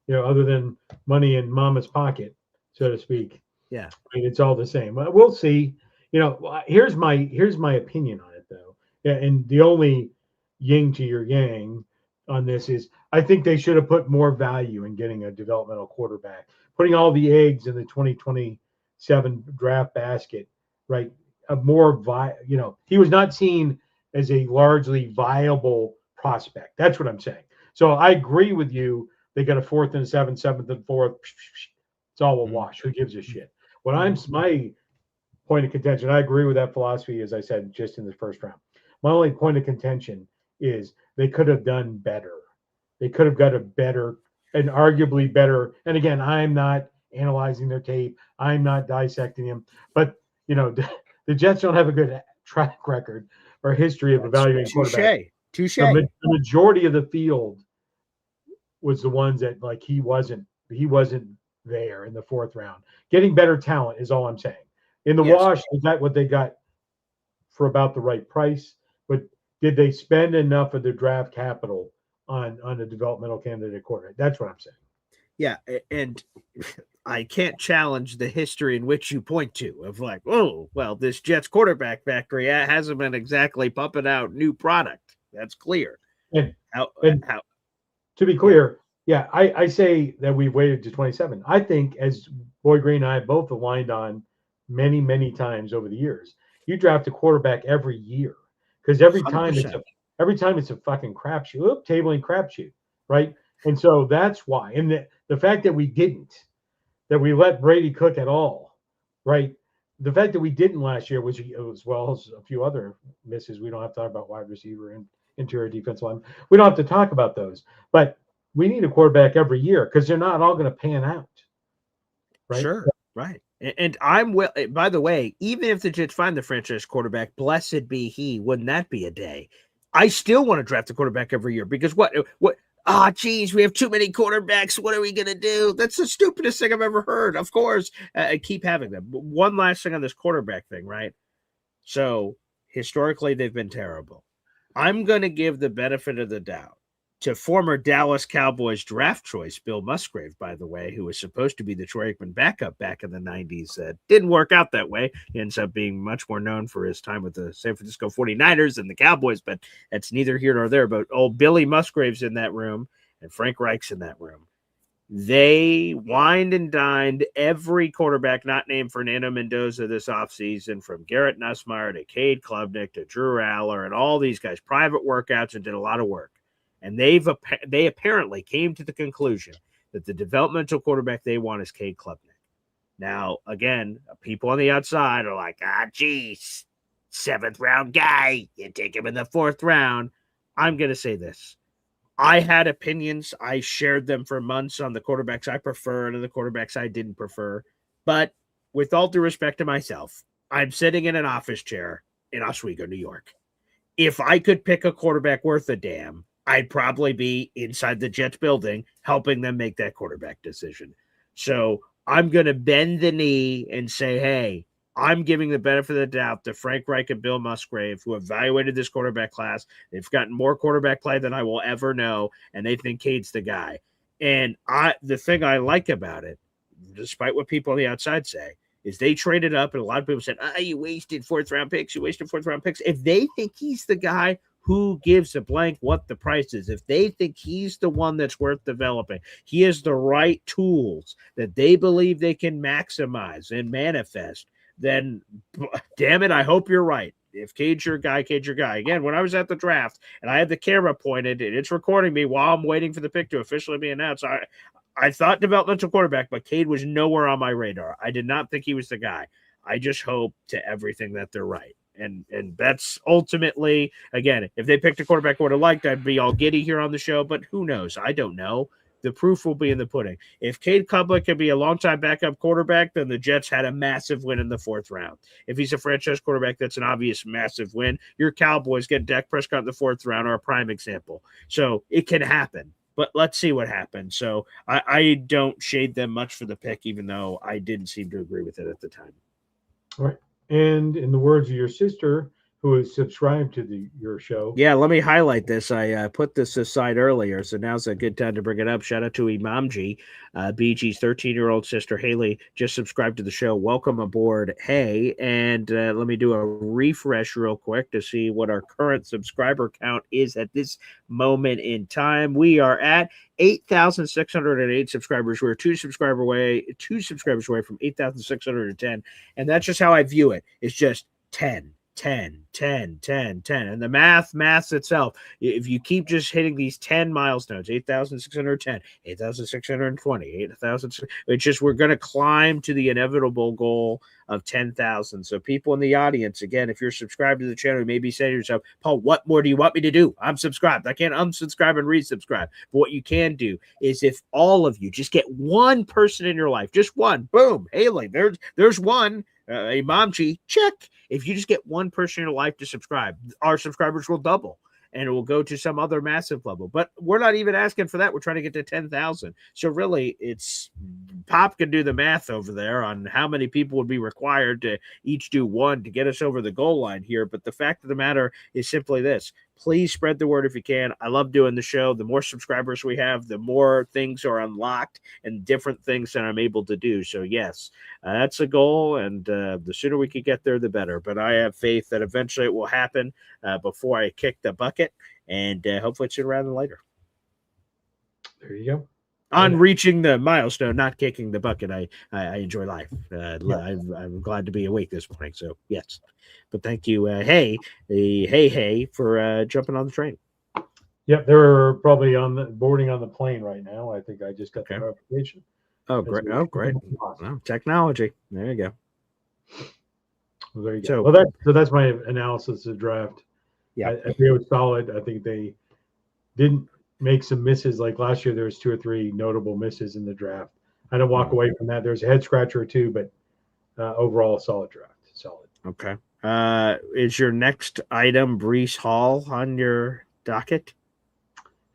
other than money in mama's pocket, so to speak, yeah, I mean, it's all the same. We'll see. Here's my opinion on it, though. Yeah, and the only yin to your yang on this is I think they should have put more value in getting a developmental quarterback, putting all the eggs in the 2027 draft basket, right? He was not seen as a largely viable prospect. That's what I'm saying. So I agree with you. They got a 4th and a 7th, 7th and 4th. It's all a wash. Who gives a shit? My point of contention, I agree with that philosophy, as I said, just in the 1st round. My only point of contention is they could have done better. They could have got a better and arguably better. And again, I'm not analyzing their tape. I'm not dissecting them. But, the Jets don't have a good track record or history of evaluating quarterbacks. Touche. The majority of the field was the ones that he wasn't there in the 4th round. Getting better talent is all I'm saying. In the wash, is that what they got for about the right price? But did they spend enough of their draft capital on a developmental candidate quarterback? That's what I'm saying. Yeah, and I can't challenge the history in which you point to of oh, well, this Jets quarterback factory hasn't been exactly pumping out new product. That's clear. And to be clear, yeah, I say that we've waited to 27. I think, as Boyd Green and I both aligned on many, many times over the years, you draft a quarterback every year because every time Every time it's a fucking crapshoot. Tabling crapshoot, right? And so that's why. And the fact that we didn't, that we let Brady cook at all, right? The fact that we didn't last year was as well as a few other misses. We don't have to talk about wide receiver and interior defense line. We don't have to talk about those, but we need a quarterback every year because they're not all going to pan out, right? Sure, right. And I'm well. By the way, even if the Jets find the franchise quarterback, blessed be he. Wouldn't that be a day? I still want to draft a quarterback every year because what? Ah, geez, we have too many quarterbacks. What are we gonna do? That's the stupidest thing I've ever heard. Of course, I keep having them. But one last thing on this quarterback thing, right? So historically, they've been terrible. I'm gonna give the benefit of the doubt to former Dallas Cowboys draft choice Bill Musgrave, by the way, who was supposed to be the Troy Aikman backup back in the 90s. Didn't work out that way. He ends up being much more known for his time with the San Francisco 49ers and the Cowboys, but that's neither here nor there. But old Billy Musgrave's in that room, and Frank Reich's in that room. They wined and dined every quarterback not named Fernando Mendoza this offseason, from Garrett Nussmeier to Cade Klubnik to Drew Aller and all these guys, private workouts, and did a lot of work. And they apparently came to the conclusion that the developmental quarterback they want is Cade Klubnik. Now, again, people on the outside are like, geez, 7th round guy. You take him in the 4th round. I'm going to say this. I had opinions. I shared them for months on the quarterbacks I preferred and the quarterbacks I didn't prefer. But with all due respect to myself, I'm sitting in an office chair in Oswego, New York. If I could pick a quarterback worth a damn, I'd probably be inside the Jets building helping them make that quarterback decision. So I'm going to bend the knee and say, hey, I'm giving the benefit of the doubt to Frank Reich and Bill Musgrave, who evaluated this quarterback class. They've gotten more quarterback play than I will ever know, and they think Cade's the guy. And the thing I like about it, despite what people on the outside say, is they traded up, and a lot of people said, you wasted 4th round picks. You wasted 4th round picks. If they think he's the guy, who gives a blank what the price is? If they think he's the one that's worth developing, he has the right tools that they believe they can maximize and manifest, then damn it, I hope you're right. If Cade's your guy, Cade's your guy. Again, when I was at the draft and I had the camera pointed and it's recording me while I'm waiting for the pick to officially be announced, I thought developmental quarterback, but Cade was nowhere on my radar. I did not think he was the guy. I just hope to everything that they're right. And that's ultimately, again, if they picked a quarterback I would have liked, I'd be all giddy here on the show, but who knows? I don't know. The proof will be in the pudding. If Cade Klubnik can be a longtime backup quarterback, then the Jets had a massive win in the 4th round. If he's a franchise quarterback, that's an obvious massive win. Your Cowboys get Dak Prescott in the 4th round are a prime example. So it can happen. But let's see what happens. So I don't shade them much for the pick, even though I didn't seem to agree with it at the time. All right. And in the words of your sister, who is subscribed to your show. Yeah, let me highlight this. I put this aside earlier, so now's a good time to bring it up. Shout out to Imamji, BG's 13-year-old sister, Haley, just subscribed to the show. Welcome aboard. Hey, and let me do a refresh real quick to see what our current subscriber count is at this moment in time. We are at 8,608 subscribers. We're two subscribers away from 8,610, and that's just how I view it. It's just 10. 10. And the math itself, if you keep just hitting these 10 milestones, 8,610, 8,620, 8,000, it's just, we're going to climb to the inevitable goal of 10,000. So people in the audience, again, if you're subscribed to the channel, you may be saying to yourself, Paul, what more do you want me to do? I'm subscribed. I can't unsubscribe and resubscribe. But what you can do is, if all of you just get one person in your life, just one, boom, Haley, there's one, Imamji, check. If you just get one person in your life to subscribe, our subscribers will double and it will go to some other massive level. But we're not even asking for that. We're trying to get to 10,000. So really, it's Pop can do the math over there on how many people would be required to each do one to get us over the goal line here. But the fact of the matter is simply this. Please spread the word if you can. I love doing the show. The more subscribers we have, the more things are unlocked and different things that I'm able to do. So, yes, that's a goal, and the sooner we can get there, the better. But I have faith that eventually it will happen before I kick the bucket, and hopefully it's sooner rather than later. There you go. On reaching the milestone, not kicking the bucket, I enjoy life. I'm glad to be awake this morning. So yes, but thank you, hey, for jumping on the train. Yep, they're probably boarding on the plane right now. I think I just got the notification. Oh, great! Oh, great! Well, technology. There you go. Well, there you go. So that's my analysis of the draft. Yeah, I think it was solid. I think they didn't make some misses like last year. There was 2 or 3 notable misses in the draft. I don't walk away from that. There's a head scratcher or 2, but overall, a solid draft. Solid. Okay. Is your next item Breece Hall on your docket?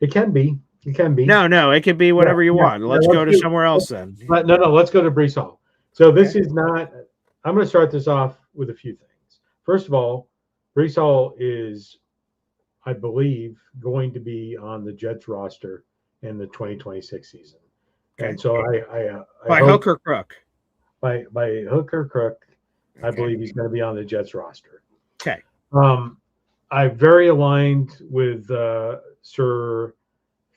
It can be. It can be. No, it can be whatever you want. Let's go to somewhere else then. No, let's go to Breece Hall. So this is not. I'm going to start this off with a few things. First of all, Breece Hall is, I believe, going to be on the Jets roster in the 2026 season. Okay. And so I by hook or crook. By hook or crook, okay. I believe he's going to be on the Jets roster. Okay. I'm very aligned with Sir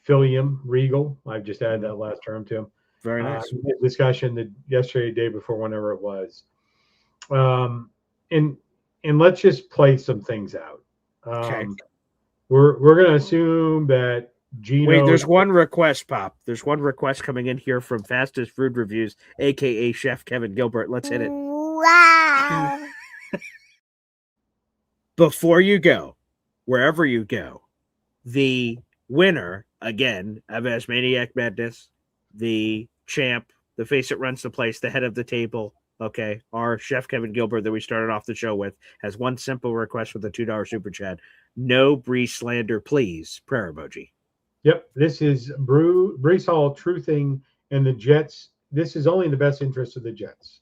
Philium Regal. I've just added that last term to him. Very nice. Discussion yesterday, day before, whenever it was. And let's just play some things out. Okay. We're going to assume that Gino. Wait, there's one request, Pop. There's one request coming in here from Fastest Food Reviews, aka Chef Kevin Gilbert. Let's hit it. Wow. Before you go, wherever you go, the winner again of Asmaniac Madness, the champ, the face that runs the place, the head of the table. Okay, our Chef Kevin Gilbert that we started off the show with has one simple request with a $2 super chat. No Breece slander, please. Prayer emoji. Yep, this is Breece Hall truthing and the Jets. This is only in the best interest of the Jets.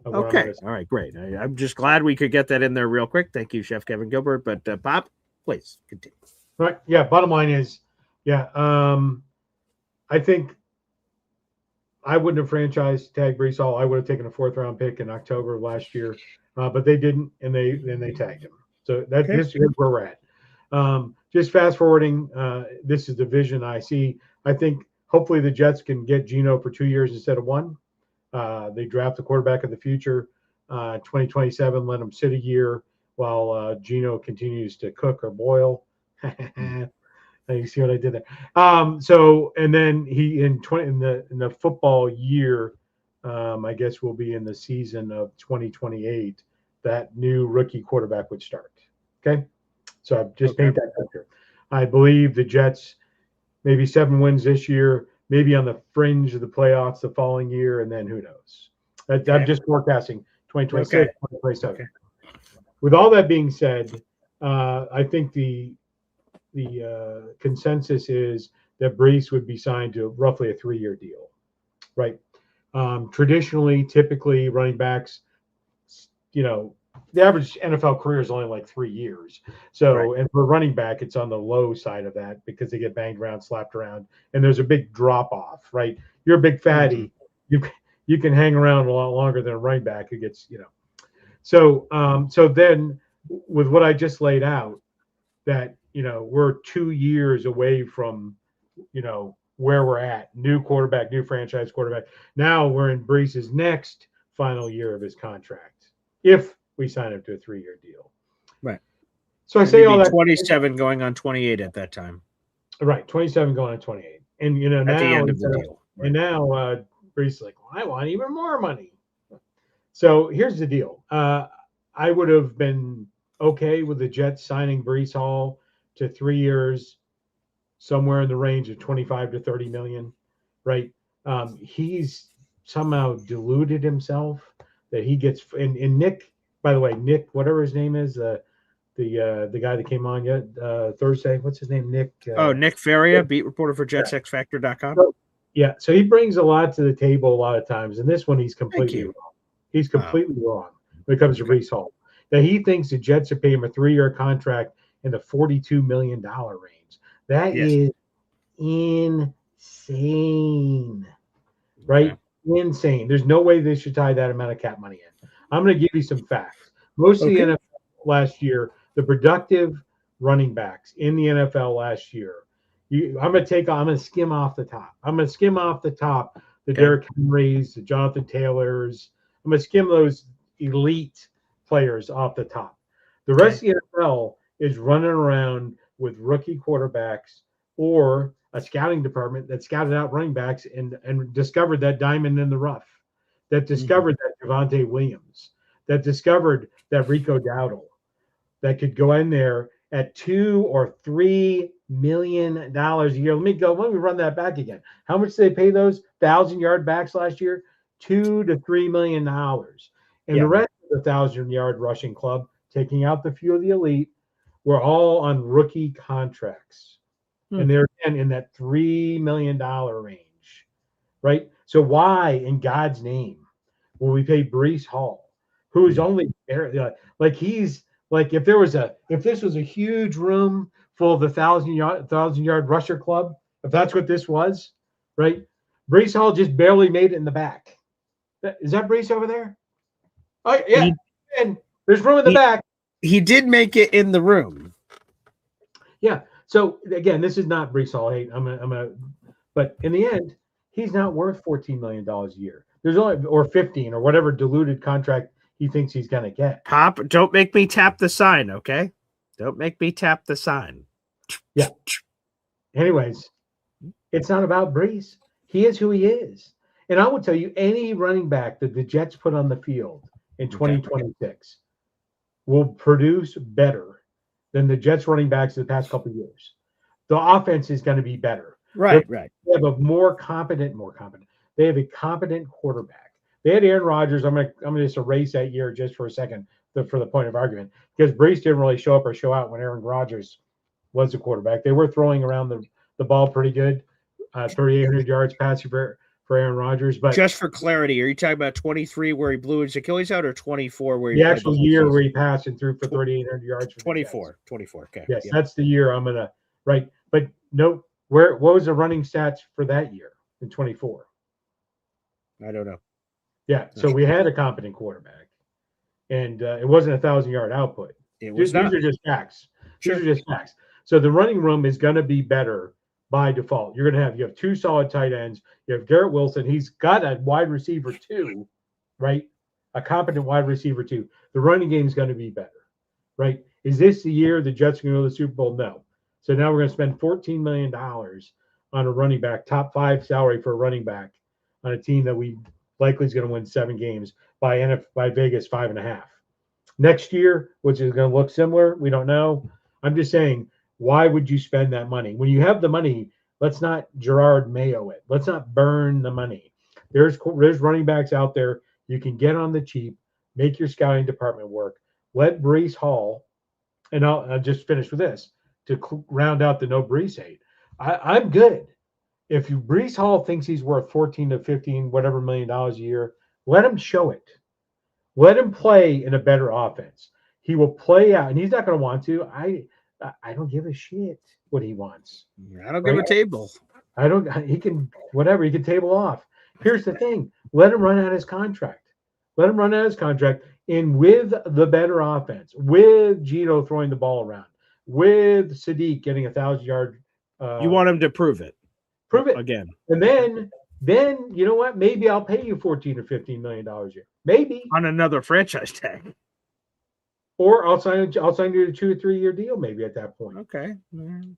Okay, all right, great. I'm just glad we could get that in there real quick. Thank you, Chef Kevin Gilbert. But Pop, please continue. All right, yeah. Bottom line is, I think I wouldn't have franchised tag Breece Hall. I would have taken a 4th round pick in October of last year, but they didn't, and they tagged him. So this is where we're at. Just fast forwarding, this is the vision I see. I think hopefully the Jets can get Gino for 2 years instead of 1. They draft the quarterback of the future, 2027. Let him sit a year while Gino continues to cook or boil. You see what I did there. So and then he in the football year, I guess will be in the season of 2028. That new rookie quarterback would start. Okay, so I've just paint that picture. I believe the Jets maybe 7 wins this year, maybe on the fringe of the playoffs the following year, and then who knows? I'm just forecasting 2026, 2027. Okay. With all that being said, I think the consensus is that Breece would be signed to roughly a 3-year deal, right? Traditionally, typically, running backs, the average NFL career is only like 3 years. So, and for a running back, it's on the low side of that because they get banged around, slapped around, and there's a big drop off, right? You're a big fatty. Mm-hmm. You can hang around a lot longer than a running back who gets, So, so then with what I just laid out, that, we're 2 years away from, where we're at. New quarterback, new franchise quarterback. Now we're in Breece's next final year of his contract. If we sign him to a 3-year deal. Right. So I say all that 27 going on 28 at that time. Right. 27 going on 28. And now at the end of the deal. Right. And now Breece is like, well, I want even more money. So here's the deal. I would have been okay with the Jets signing Breece Hall to 3 years, somewhere in the range of 25 to 30 million, right? He's somehow deluded himself that he gets, and Nick, by the way, Nick, whatever his name is, the guy that came on Thursday, what's his name? Nick. Nick Faria, beat reporter for JetsXFactor.com. So he brings a lot to the table a lot of times, and this one he's completely wrong. He's completely wrong when it comes to Breece Hall. That he thinks the Jets are paying him a 3-year contract in the $42 million range. That is insane, right? Okay. Insane. There's no way they should tie that amount of cap money in. I'm going to give you some facts. Most of the NFL last year, the productive running backs in the NFL last year I'm going to skim off the top. I'm going to skim off the top the Okay. Derrick Henrys, the Jonathan Taylors. I'm going to skim those elite players off the top. The rest of the NFL is running around with rookie quarterbacks or a scouting department that scouted out running backs and discovered that diamond in the rough, that discovered that Javonte Williams, that discovered that Rico Dowdle, that could go in there at $2 or $3 million a year. Let me run that back again. How much did they pay those 1,000-yard backs last year? $2 to $3 million. And the rest of the 1,000-yard rushing club, taking out the few of the elite, were all on rookie contracts. And they're in that $3 million range, right? So why, in God's name, will we pay Breece Hall, who's only like he's like if this was a huge room full of the 1,000-yard rusher club, if that's what this was, right? Breece Hall just barely made it in the back. Is that Breece over there? Oh yeah, and there's room in the back. He did make it in the room. Yeah. So again, this is not Breece Hall hate. But in the end, he's not worth $14 million a year. There's only or 15 or whatever diluted contract he thinks he's gonna get. Pop, don't make me tap the sign, okay? Don't make me tap the sign. Yeah. Anyways, it's not about Breece. He is who he is. And I will tell you, any running back that the Jets put on the field in 2026 will produce better than the Jets running backs of the past couple of years. The offense is going to be better. Right. They have a more competent. They have a competent quarterback. They had Aaron Rodgers. I'm gonna just erase that year just for a second for the point of argument, because Breece didn't really show up or show out when Aaron Rodgers was the quarterback. They were throwing around the ball pretty good, 3,800 yards passing for Aaron Rodgers. But just for clarity, are you talking about 23 where he blew his Achilles out, or 24 where he the actual year where he passed and threw for 3,800 yards? 24. Okay. Yes, that's the year I'm gonna right. But no, what was the running stats for that year in 24? I don't know. Yeah, so we had a competent quarterback, and it wasn't 1,000-yard output. These are just facts. These are just facts. So the running room is going to be better by default. You have two solid tight ends. You have Garrett Wilson. He's got a wide receiver too, right? A competent wide receiver too. The running game is going to be better, right? Is this the year the Jets are going to go to the Super Bowl? No. So now we're going to spend $14 million on a running back, top 5 salary for a running back on a team that we likely is going to win 7 games by Vegas 5.5. Next year, which is going to look similar, we don't know. I'm just saying, why would you spend that money? When you have the money, let's not Gerard Mayo it. Let's not burn the money. There's running backs out there you can get on the cheap, make your scouting department work. Let Breece Hall, and I'll just finish with this to round out the no Breece hate. I'm good. If Breece Hall thinks he's worth 14 to 15, whatever $1 million a year, let him show it. Let him play in a better offense. He will play out, and he's not going to want to. I don't give a shit what he wants. I don't give a table. He can table off. Here's the thing. Let him run out his contract. And with the better offense, with Gino throwing the ball around, with Sadiq getting 1,000-yard. You want him to prove it. Prove it again. And then you know what? Maybe I'll pay you $14 or $15 million a year. Maybe on another franchise tag. Or I'll sign you to a 2 or 3 year deal maybe at that point. Okay.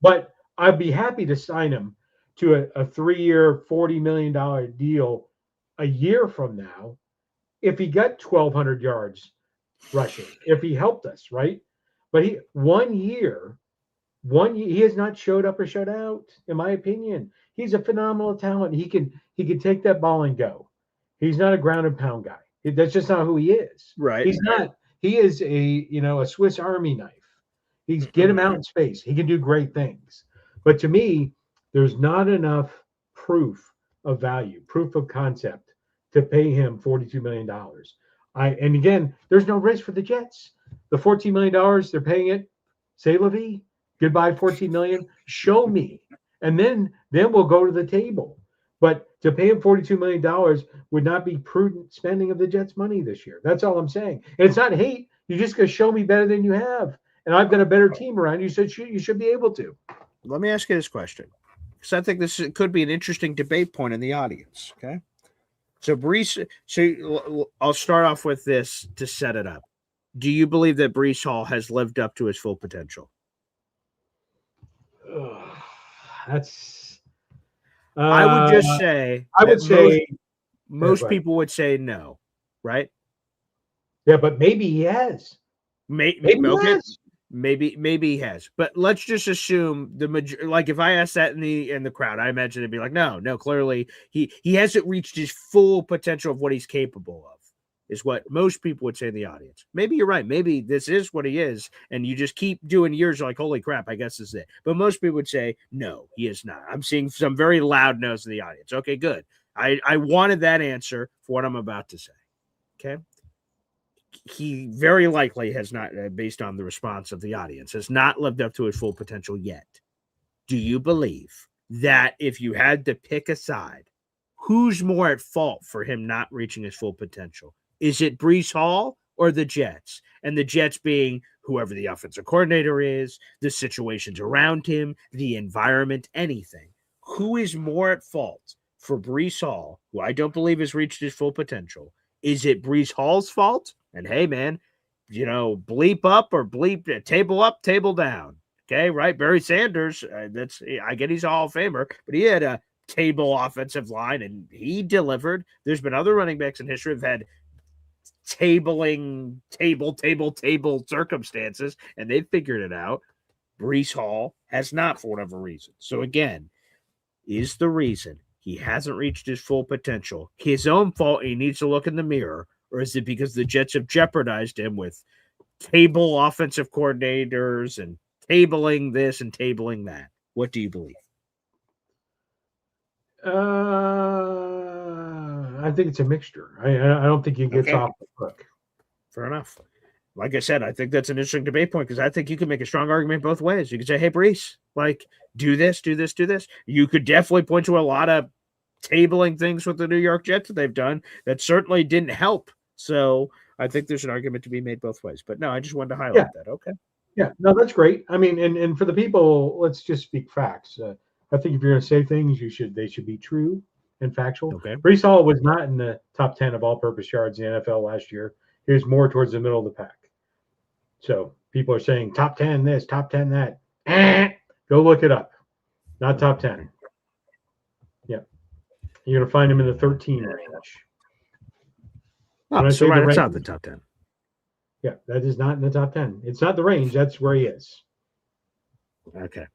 But I'd be happy to sign him to a 3-year, $40 million deal a year from now if he got 1,200 yards rushing, if he helped us, right? But one year, he has not showed up or showed out, in my opinion. He's a phenomenal talent. He can take that ball and go. He's not a ground and pound guy. That's just not who he is. Right. He's not. He is a Swiss Army knife. Get him out in space. He can do great things. But to me, there's not enough proof of value, proof of concept to pay him $42 million. And again, there's no risk for the Jets. The $14 million, they're paying it. Say la vie. Goodbye, $14 million. Show me. And then we'll go to the table. But to pay him $42 million would not be prudent spending of the Jets' money this year. That's all I'm saying. And it's not hate. You just got to show me better than you have. And I've got a better team around you, so you should be able to. let me ask you this question, because I think this could be an interesting debate point in the audience. Okay. So Breece, I'll start off with this to set it up. Do you believe that Breece Hall has lived up to his full potential? That's. I would just say I would that say most people would say no, right? Yeah, but maybe he has. Maybe okay. He has. Maybe he has, but let's just assume like if I asked that in the crowd, I imagine it'd be like, no, clearly he hasn't reached his full potential of what he's capable of, is what most people would say in the audience. Maybe you're right. Maybe this is what he is, and you just keep doing years like, holy crap, I guess this is it. But most people would say, no, he is not. I'm seeing some very loud no's in the audience. Okay, good. I wanted that answer for what I'm about to say. Okay. He very likely has not, based on the response of the audience, has not lived up to his full potential yet. Do you believe that if you had to pick a side, who's more at fault for him not reaching his full potential? Is it Breece Hall or the Jets? And the Jets being whoever the offensive coordinator is, the situations around him, the environment, anything. Who is more at fault for Breece Hall, who I don't believe has reached his full potential? Is it Breece Hall's fault? And hey, man, bleep up or bleep table up, table down. Okay, right? Barry Sanders, I get he's a Hall of Famer, but he had a table offensive line and he delivered. There's been other running backs in history who've had table circumstances, and they've figured it out. Breece Hall has not, for whatever reason. So again, is the reason he hasn't reached his full potential his own fault? He needs to look in the mirror, or is it because the Jets have jeopardized him with table offensive coordinators and tabling this and tabling that? What do you believe? I think it's a mixture. I don't think he gets off the hook. Fair enough. Like I said, I think that's an interesting debate point because I think you can make a strong argument both ways. You could say, hey, Breece, like, do this, do this, do this. You could definitely point to a lot of tabling things with the New York Jets that they've done that certainly didn't help. So I think there's an argument to be made both ways. But no, I just wanted to highlight that. Okay. Yeah, no, that's great. I mean, and for the people, let's just speak facts. I think if you're going to say things, they should be true and factual. Okay. Breece Hall was not in the top 10 of all-purpose yards in the NFL last year. He was more towards the middle of the pack. So people are saying top 10 this, top 10 that. Go look it up. Not top 10. Yeah. You're going to find him in the 13 range. Oh, so right outside the top 10. Yeah, that is not in the top 10. It's not the range. That's where he is. Okay.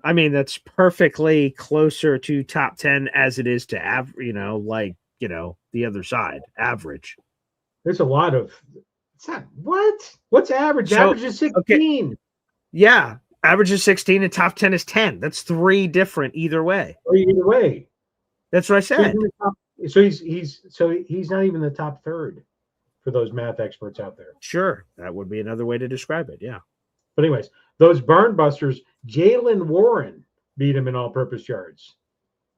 I mean, that's perfectly closer to top 10 as it is to the other side, average. There's a lot of what's average? Average is 16. Okay. Yeah, average is 16 and top 10 is 10. That's 3 different either way. Either way. That's what I said. So he's not even the top third for those math experts out there. Sure, that would be another way to describe it. Yeah. But anyways, those burn busters, Jaylen Warren beat him in all-purpose yards.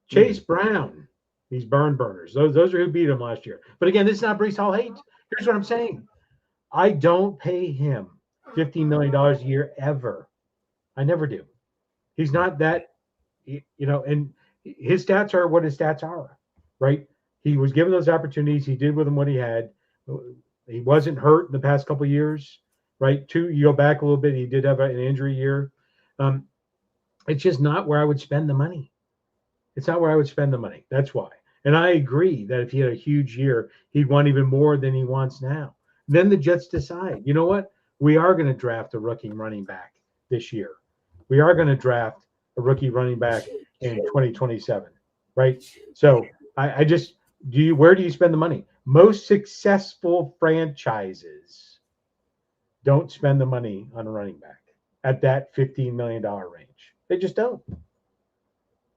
Chase Brown, these burn burners. Those are who beat him last year. But again, this is not Breece Hall hate. Here's what I'm saying. I don't pay him $15 million a year ever. I never do. He's not that, and his stats are what his stats are, right? He was given those opportunities. He did with them what he had. He wasn't hurt in the past couple of years, right? You go back a little bit. He did have an injury year. It's just not where I would spend the money. It's not where I would spend the money. That's why. And I agree that if he had a huge year, he'd want even more than he wants now. Then the Jets decide, you know what? We are going to draft a rookie running back this year. We are going to draft a rookie running back in 2027, right? So I just where do you spend the money? Most successful franchises don't spend the money on a running back at that $15 million range. They just don't.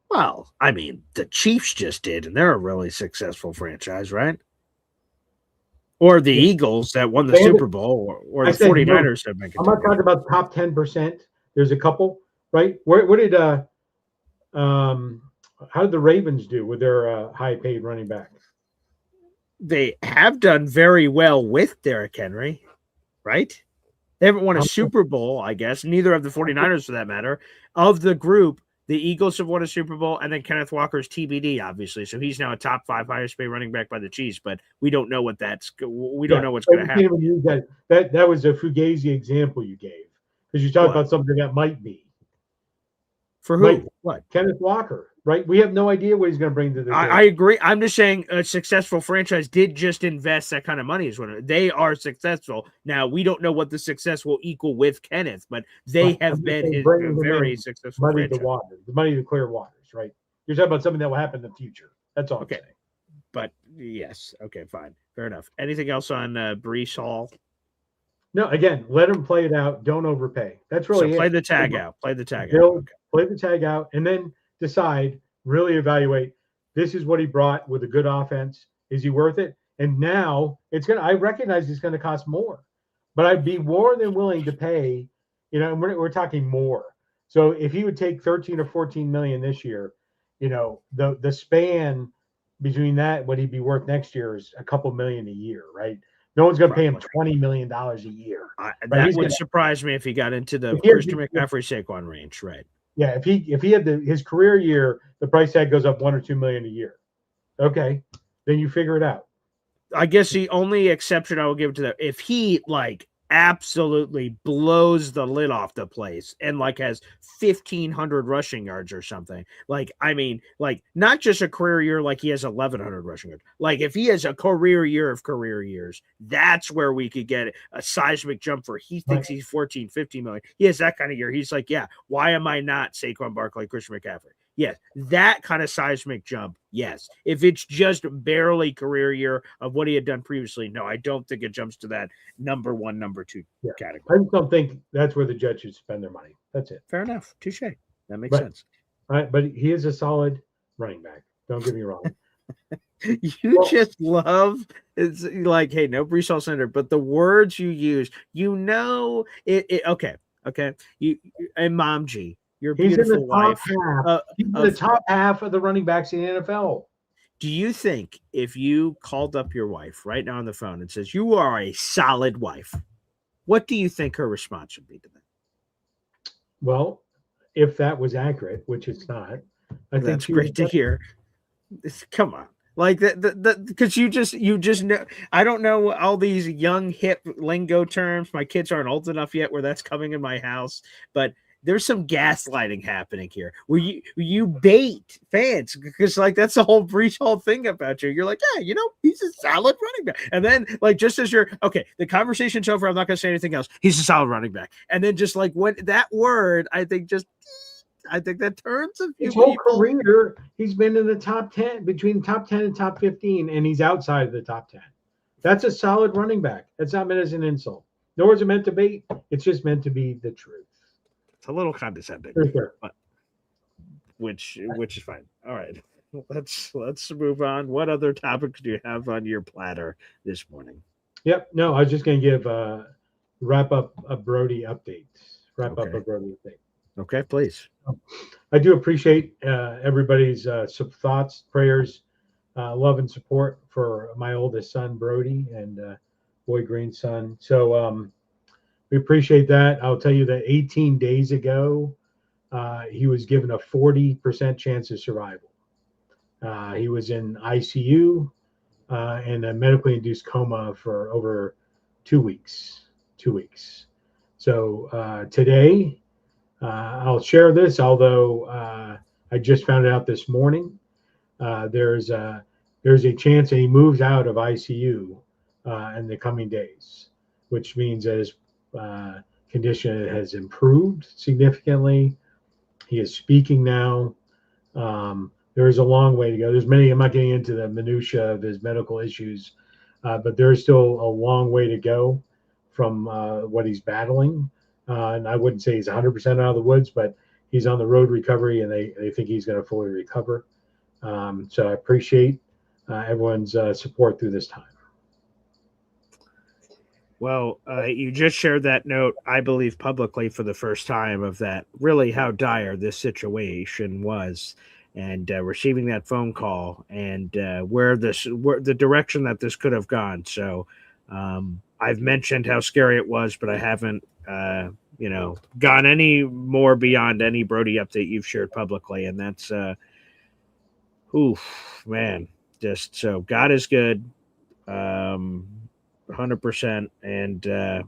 Well, I mean, the Chiefs just did, and they're a really successful franchise, right? Or the Eagles that won the Super Bowl, or the 49ers that make it. I'm not talking about the top 10%. There's a couple, right? What did how did the Ravens do with their high-paid running back? They have done very well with Derrick Henry, right? They haven't won a Super Bowl, I guess. Neither have the 49ers for that matter. Of the group, the Eagles have won a Super Bowl, and then Kenneth Walker's TBD, obviously. So he's now a top 5 highest paid running back by the Chiefs, but we don't know what we don't know what's going to happen. That was a Fugazi example you gave, because you talked about something that might be. For who? What? Kenneth Walker, right? We have no idea what he's going to bring to the table. I agree. I'm just saying a successful franchise did just invest that kind of money. They are successful. Now, we don't know what the success will equal with Kenneth, but they have been a very successful franchise. The money to clear waters, right? You're talking about something that will happen in the future. That's all I'm saying. But yes. Okay, fine. Fair enough. Anything else on Breece Hall? No, again, let him play it out. Don't overpay. That's really play the tag out. Play the tag out. Okay. Play the tag out, and then decide, really evaluate, this is what he brought with a good offense. Is he worth it? And now I recognize it's going to cost more, but I'd be more than willing to pay, and we're talking more. So if he would take 13 or 14 million this year, the span between that, what he'd be worth next year is a couple million a year, right? No one's going to pay him $20 million a year. That would surprise me if he got into the Christian McCaffrey Saquon range, right? Yeah, if he had his career year, the price tag goes up $1 or $2 million a year. Okay, then you figure it out. I guess the only exception I will give to that, if he absolutely blows the lid off the place and has 1,500 rushing yards or something, not just a career year, he has 1,100 rushing yards. If he has a career year of career years, that's where we could get a seismic jump for he thinks he's 14, 15 million. He has that kind of year. He's yeah, why am I not Saquon Barkley, Christian McCaffrey? Yes, that kind of seismic jump, yes. If it's just barely career year of what he had done previously, no, I don't think it jumps to that number 1, number 2 category. I just don't think that's where the Jets should spend their money. That's it. Fair enough. Touche. That makes sense. But he is a solid running back. Don't get me wrong. Just love it's hey, no Breece Hall Center, but the words you use, it okay. You and Mom G. Your beautiful wife. He's in the top half of the running backs in the NFL. Do you think if you called up your wife right now on the phone and says you are a solid wife, what do you think her response would be to that? Well, if that was accurate, which it's not, I think that's great to hear. Come on. Because you just know, I don't know all these young hip lingo terms. My kids aren't old enough yet where that's coming in my house, but there's some gaslighting happening here where you bait fans because that's the whole Breece Hall thing about you. You're yeah, he's a solid running back. And then just as you're okay, the conversation's over. I'm not going to say anything else. He's a solid running back. And then just when that word, I think that turns a few his whole career, he's been in the top 10, between top 10 and top 15, and he's outside of the top 10. That's a solid running back. That's not meant as an insult. Nor is it meant to bait. It's just meant to be the truth. It's a little condescending, sure. But which is fine. All right, let's move on. What other topics do you have on your platter this morning? Yep. No, I was just going to give wrap up a Brody update. Okay, please. I do appreciate everybody's thoughts, prayers, love, and support for my oldest son, Brody, and Boy Green's son. So we appreciate that. I'll tell you that 18 days ago, he was given a 40% chance of survival. He was in ICU and a medically induced coma for over 2 weeks. So today, I'll share this, although I just found it out this morning. There's a chance that he moves out of ICU in the coming days, which means that his condition has improved significantly. He is speaking now. There is a long way to go. I'm not getting into the minutia of his medical issues, but there is still a long way to go from what he's battling. And I wouldn't say he's 100% out of the woods, but he's on the road recovery, and they think he's going to fully recover. So I appreciate everyone's support through this time. Well, you just shared that note, I believe, publicly for the first time of that, really how dire this situation was, and receiving that phone call and where the direction that this could have gone. So I've mentioned how scary it was, but I haven't, gone any more beyond any Brody update you've shared publicly. And that's, man, just so God is good, 100%. And,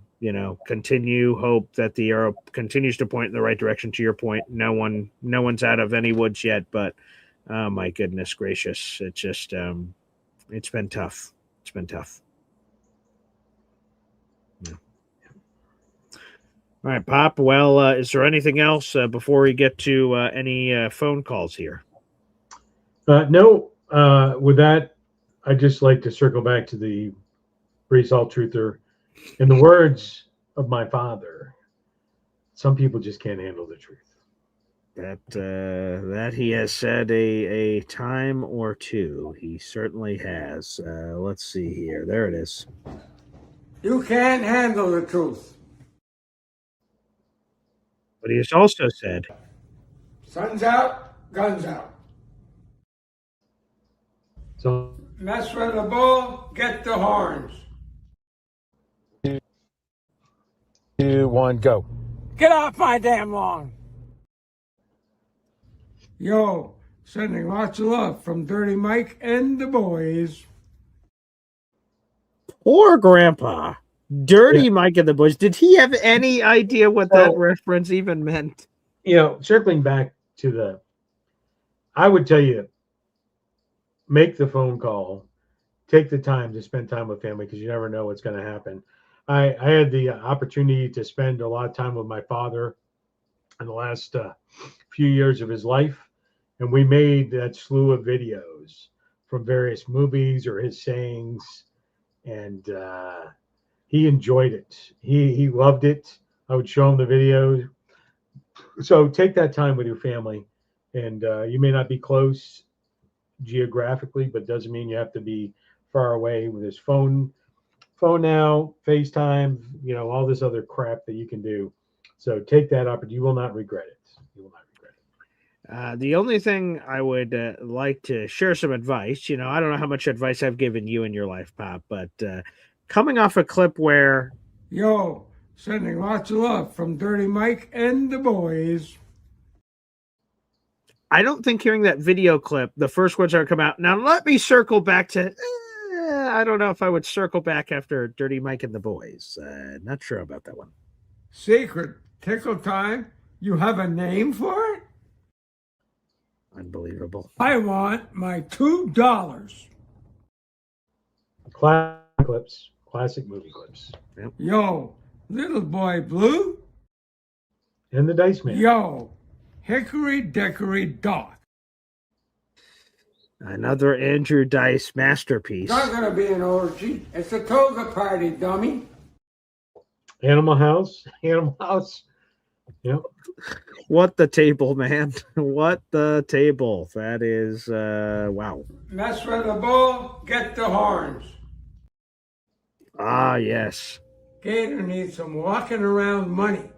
continue hope that the arrow continues to point in the right direction. To your point, no one's out of any woods yet, but oh my goodness gracious. It's just, it's been tough. It's been tough. Yeah. All right, Pop. Well, is there anything else before we get to any phone calls here? No. With that, I'd just like to circle back to the Breece Hall truther. In the words of my father, some people just can't handle the truth. That he has said a time or two. He certainly has. Let's see here. There it is. You can't handle the truth. But he has also said, Sun's out, guns out. So Mess with the bull, get the horns. 2, 1, go. Get off my damn lawn. Yo, sending lots of love from Dirty Mike and the boys. poor Grandpa. Dirty Mike and the boys. Did he have any idea what that reference even meant? Circling back to I would tell you, make the phone call, take the time to spend time with family, because you never know what's going to happen. I had the opportunity to spend a lot of time with my father in the last few years of his life, and we made that slew of videos from various movies or his sayings, and he enjoyed it. He loved it. I would show him the videos. So take that time with your family, and you may not be close geographically, but doesn't mean you have to be far away with his phone now, FaceTime, all this other crap that you can do. So take that up, and you will not regret it. You will not regret it. The only thing I would like to share some advice, I don't know how much advice I've given you in your life, Pop, but coming off a clip where... Yo, sending lots of love from Dirty Mike and the boys. I don't think hearing that video clip, the first words that come out. Now, let me circle back to... I don't know if I would circle back after Dirty Mike and the boys. Not sure about that one. Secret tickle time? You have a name for it? Unbelievable. I want my $2. Classic movie clips. Yep. Yo, Little Boy Blue. And the Dice Man. Yo, Hickory Dickory Dock. Another Andrew Dice masterpiece. Not gonna be an orgy. It's a toga party, dummy. Animal House. Yep. What the table, man. What the table. That is, wow. Mess with the bull, get the horns. Ah, yes. Gator needs some walking around money.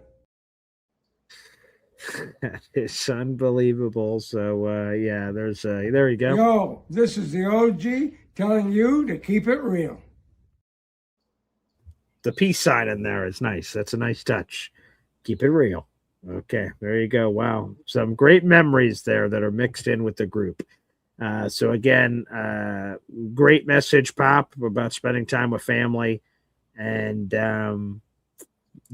That is unbelievable. So, yeah, there you go. Yo, this is the OG telling you to keep it real. The peace sign in there is nice. That's a nice touch. Keep it real. Okay, there you go. Wow. Some great memories there that are mixed in with the group. So again, great message, Pop, about spending time with family. And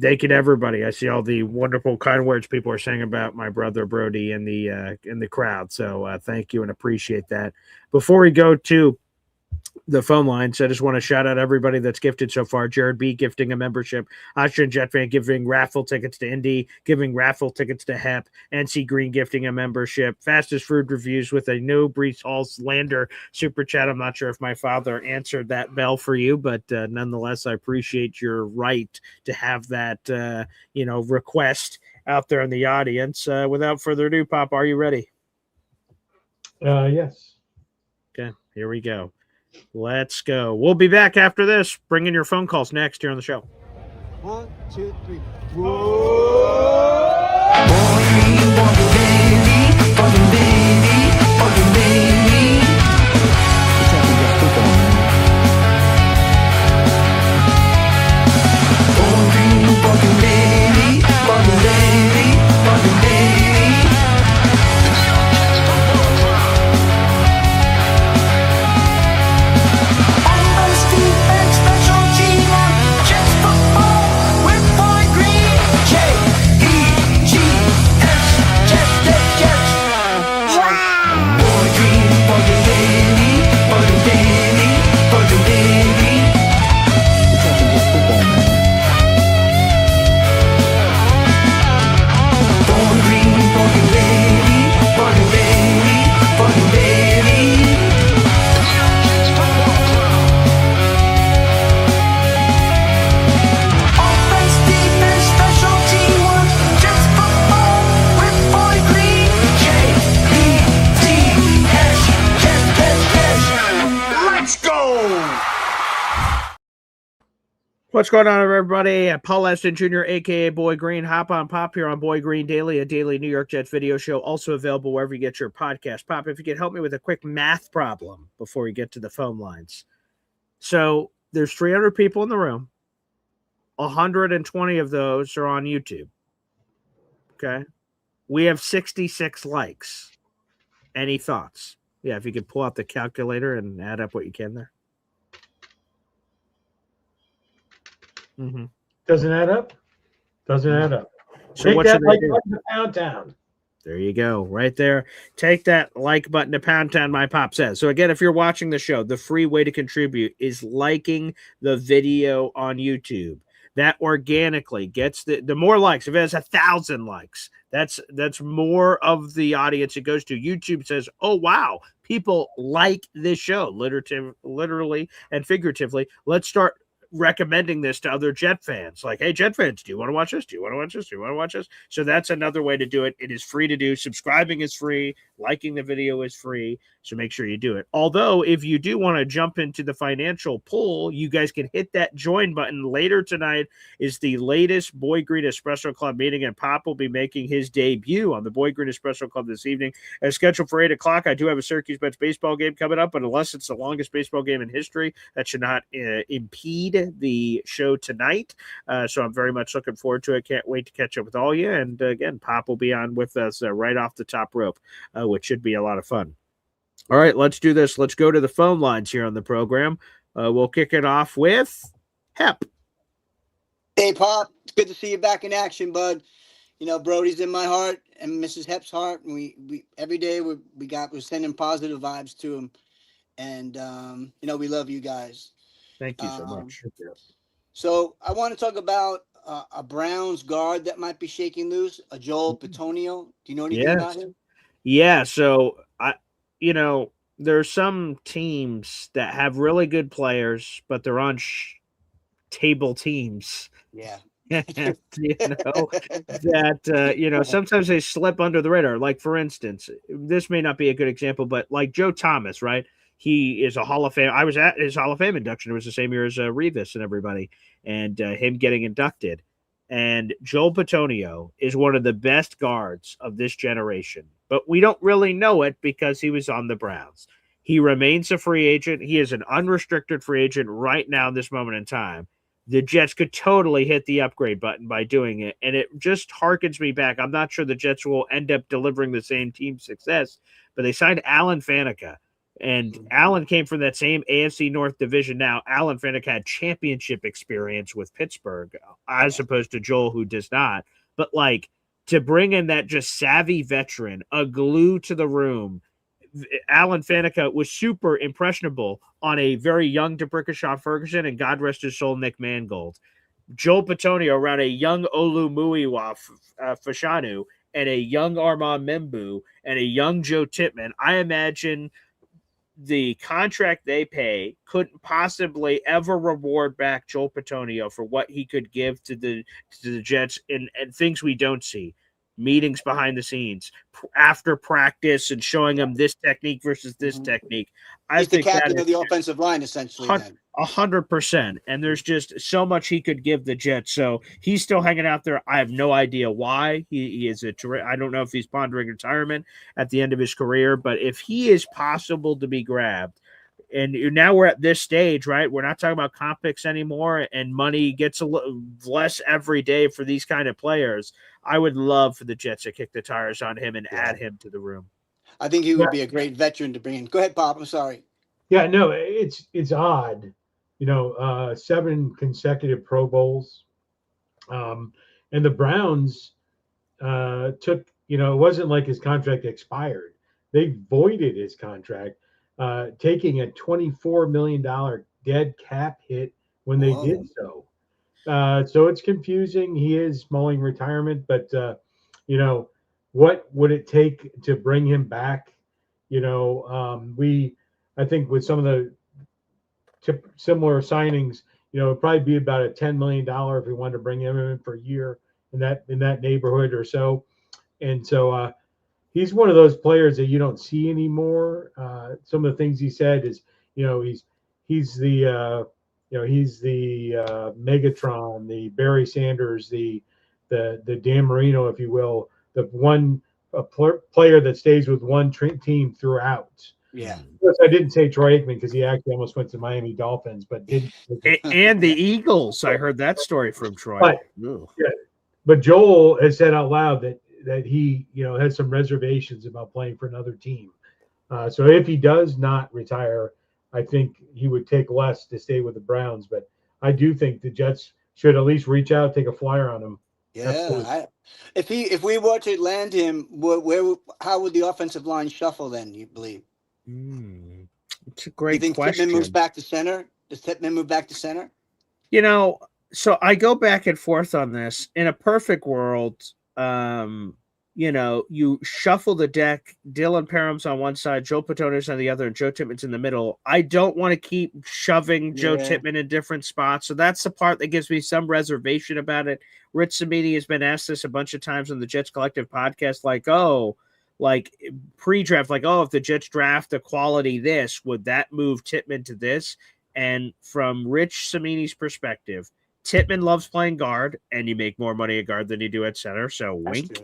thank you to everybody. I see all the wonderful kind words people are saying about my brother Brody in the crowd. So thank you and appreciate that. Before we go to the phone lines, I just want to shout out everybody that's gifted so far. Jared B gifting a membership, Austrian Jet Fan giving raffle tickets to Indy, giving raffle tickets to HEP, NC Green gifting a membership, Fastest Food Reviews with a new Breece Hall Lander super chat. I'm not sure if my father answered that bell for you, but nonetheless, I appreciate your right to have that request out there in the audience. Without further ado, Pop, are you ready? Yes. Okay, here we go. Let's go. We'll be back after this. Bring in your phone calls next here on the show. 1, 2, 3. What's going on, everybody? Paul Aston Jr., a.k.a. Boy Green. Hop on Pop here on Boy Green Daily, a daily New York Jets video show, also available wherever you get your podcast. Pop, if you could help me with a quick math problem before we get to the phone lines. So there's 300 people in the room. 120 of those are on YouTube. Okay? We have 66 likes. Any thoughts? Yeah, if you could pull out the calculator and add up what you can there. Mm-hmm. Doesn't add up. Doesn't add up. So Take what that should like they do? button to Pound Town. There you go, right there. Take that like button to Pound Town, my pop says. So again, if you're watching the show, the free way to contribute is liking the video on YouTube. That organically gets the more likes. If it has 1,000 likes, that's more of the audience it goes to. YouTube says, "Oh wow, people like this show," literally and figuratively. Let's start recommending this to other Jet fans. Like, hey, Jet fans, do you want to watch this? Do you want to watch this? Do you want to watch this? So that's another way to do it. It is free to do. Subscribing is free. Liking the video is free. So make sure you do it. Although, if you do want to jump into the financial pool, you guys can hit that join button. Later tonight is the latest Boy Green Espresso Club meeting, and Pop will be making his debut on the Boy Green Espresso Club this evening. As scheduled for 8 o'clock, I do have a Syracuse Mets baseball game coming up, but unless it's the longest baseball game in history, that should not impede the show tonight. So I'm very much looking forward to it. Can't wait to catch up with all you. And again, Pop will be on with us right off the top rope, which should be a lot of fun. All right, let's do this. Let's go to the phone lines here on the program. We'll kick it off with Hep. Hey, Pop. It's good to see you back in action, bud. You know, Brody's in my heart and Mrs. Hep's heart. And we every day we're sending positive vibes to him. And, you know, we love you guys. Thank you so much. So I want to talk about a Browns guard that might be shaking loose, a Joel Bitonio. Do you know anything about him? Yeah, so there's some teams that have really good players, but they're on table teams. Yeah. And, sometimes they slip under the radar. Like, for instance, this may not be a good example, but like Joe Thomas, right? He is a Hall of Fame. I was at his Hall of Fame induction. It was the same year as Revis and everybody, and him getting inducted. And Joel Bitonio is one of the best guards of this generation, but we don't really know it because he was on the Browns. He remains a free agent. He is an unrestricted free agent right now in this moment in time. The Jets could totally hit the upgrade button by doing it, and it just harkens me back. I'm not sure the Jets will end up delivering the same team success, but they signed Alan Faneca. And Allen came from that same AFC North division. Now, Alan Faneca had championship experience with Pittsburgh, as opposed to Joel, who does not. But, like, to bring in that just savvy veteran, a glue to the room, Alan Faneca was super impressionable on a very young DeBrickashaw Ferguson, and God rest his soul, Nick Mangold. Joel Bitonio around a young Olu Muiwa Fashanu and a young Armand Membu and a young Joe Tippmann. I imagine the contract they pay couldn't possibly ever reward back Joel Bitonio for what he could give to the Jets and things we don't see. Meetings behind the scenes, after practice, and showing them this technique versus this technique. He's the captain of the offensive line, essentially. 100%. And there's just so much he could give the Jets. So he's still hanging out there. I have no idea why. He is I don't know if he's pondering retirement at the end of his career, but if he is possible to be grabbed, and now we're at this stage, right? We're not talking about comp picks anymore, and money gets a little less every day for these kind of players. I would love for the Jets to kick the tires on him and add him to the room. I think he would be a great veteran to bring in. Go ahead, Pop. I'm sorry. Yeah, no, it's odd. 7 consecutive Pro Bowls. And the Browns took, it wasn't like his contract expired. They voided his contract, taking a $24 million dead cap hit when they did so. So it's confusing. He is mulling retirement, but, what would it take to bring him back? I think with some of the similar signings, it'd probably be about a $10 million if we wanted to bring him in for a year in that neighborhood or so. And so he's one of those players that you don't see anymore. Some of the things he said is, he he's the Megatron, the Barry Sanders, the Dan Marino, if you will, the one player that stays with one team throughout. Yeah. Plus, I didn't say Troy Aikman because he actually almost went to Miami Dolphins, but didn't. And the Eagles. I heard that story from Troy. But Joel has said out loud that he has some reservations about playing for another team. So if he does not retire, I think he would take less to stay with the Browns. But I do think the Jets should at least reach out, take a flyer on him. Yeah. If we were to land him, how would the offensive line shuffle then, you believe? It's a great question. You think Tippmann moves back to center? Does Tippmann move back to center? So I go back and forth on this. In a perfect world, you shuffle the deck. Dylan Parham's on one side, Joe Patonio's on the other, and Joe Tippmann's in the middle. I don't want to keep shoving Joe Tippmann in different spots. So that's the part that gives me some reservation about it. Rich Cimini has been asked this a bunch of times on the Jets Collective podcast, like pre-draft, if the Jets draft a quality this, would that move Tippmann to this? And from Rich Cimini's perspective, Tippmann loves playing guard, and you make more money at guard than you do at center. So wink.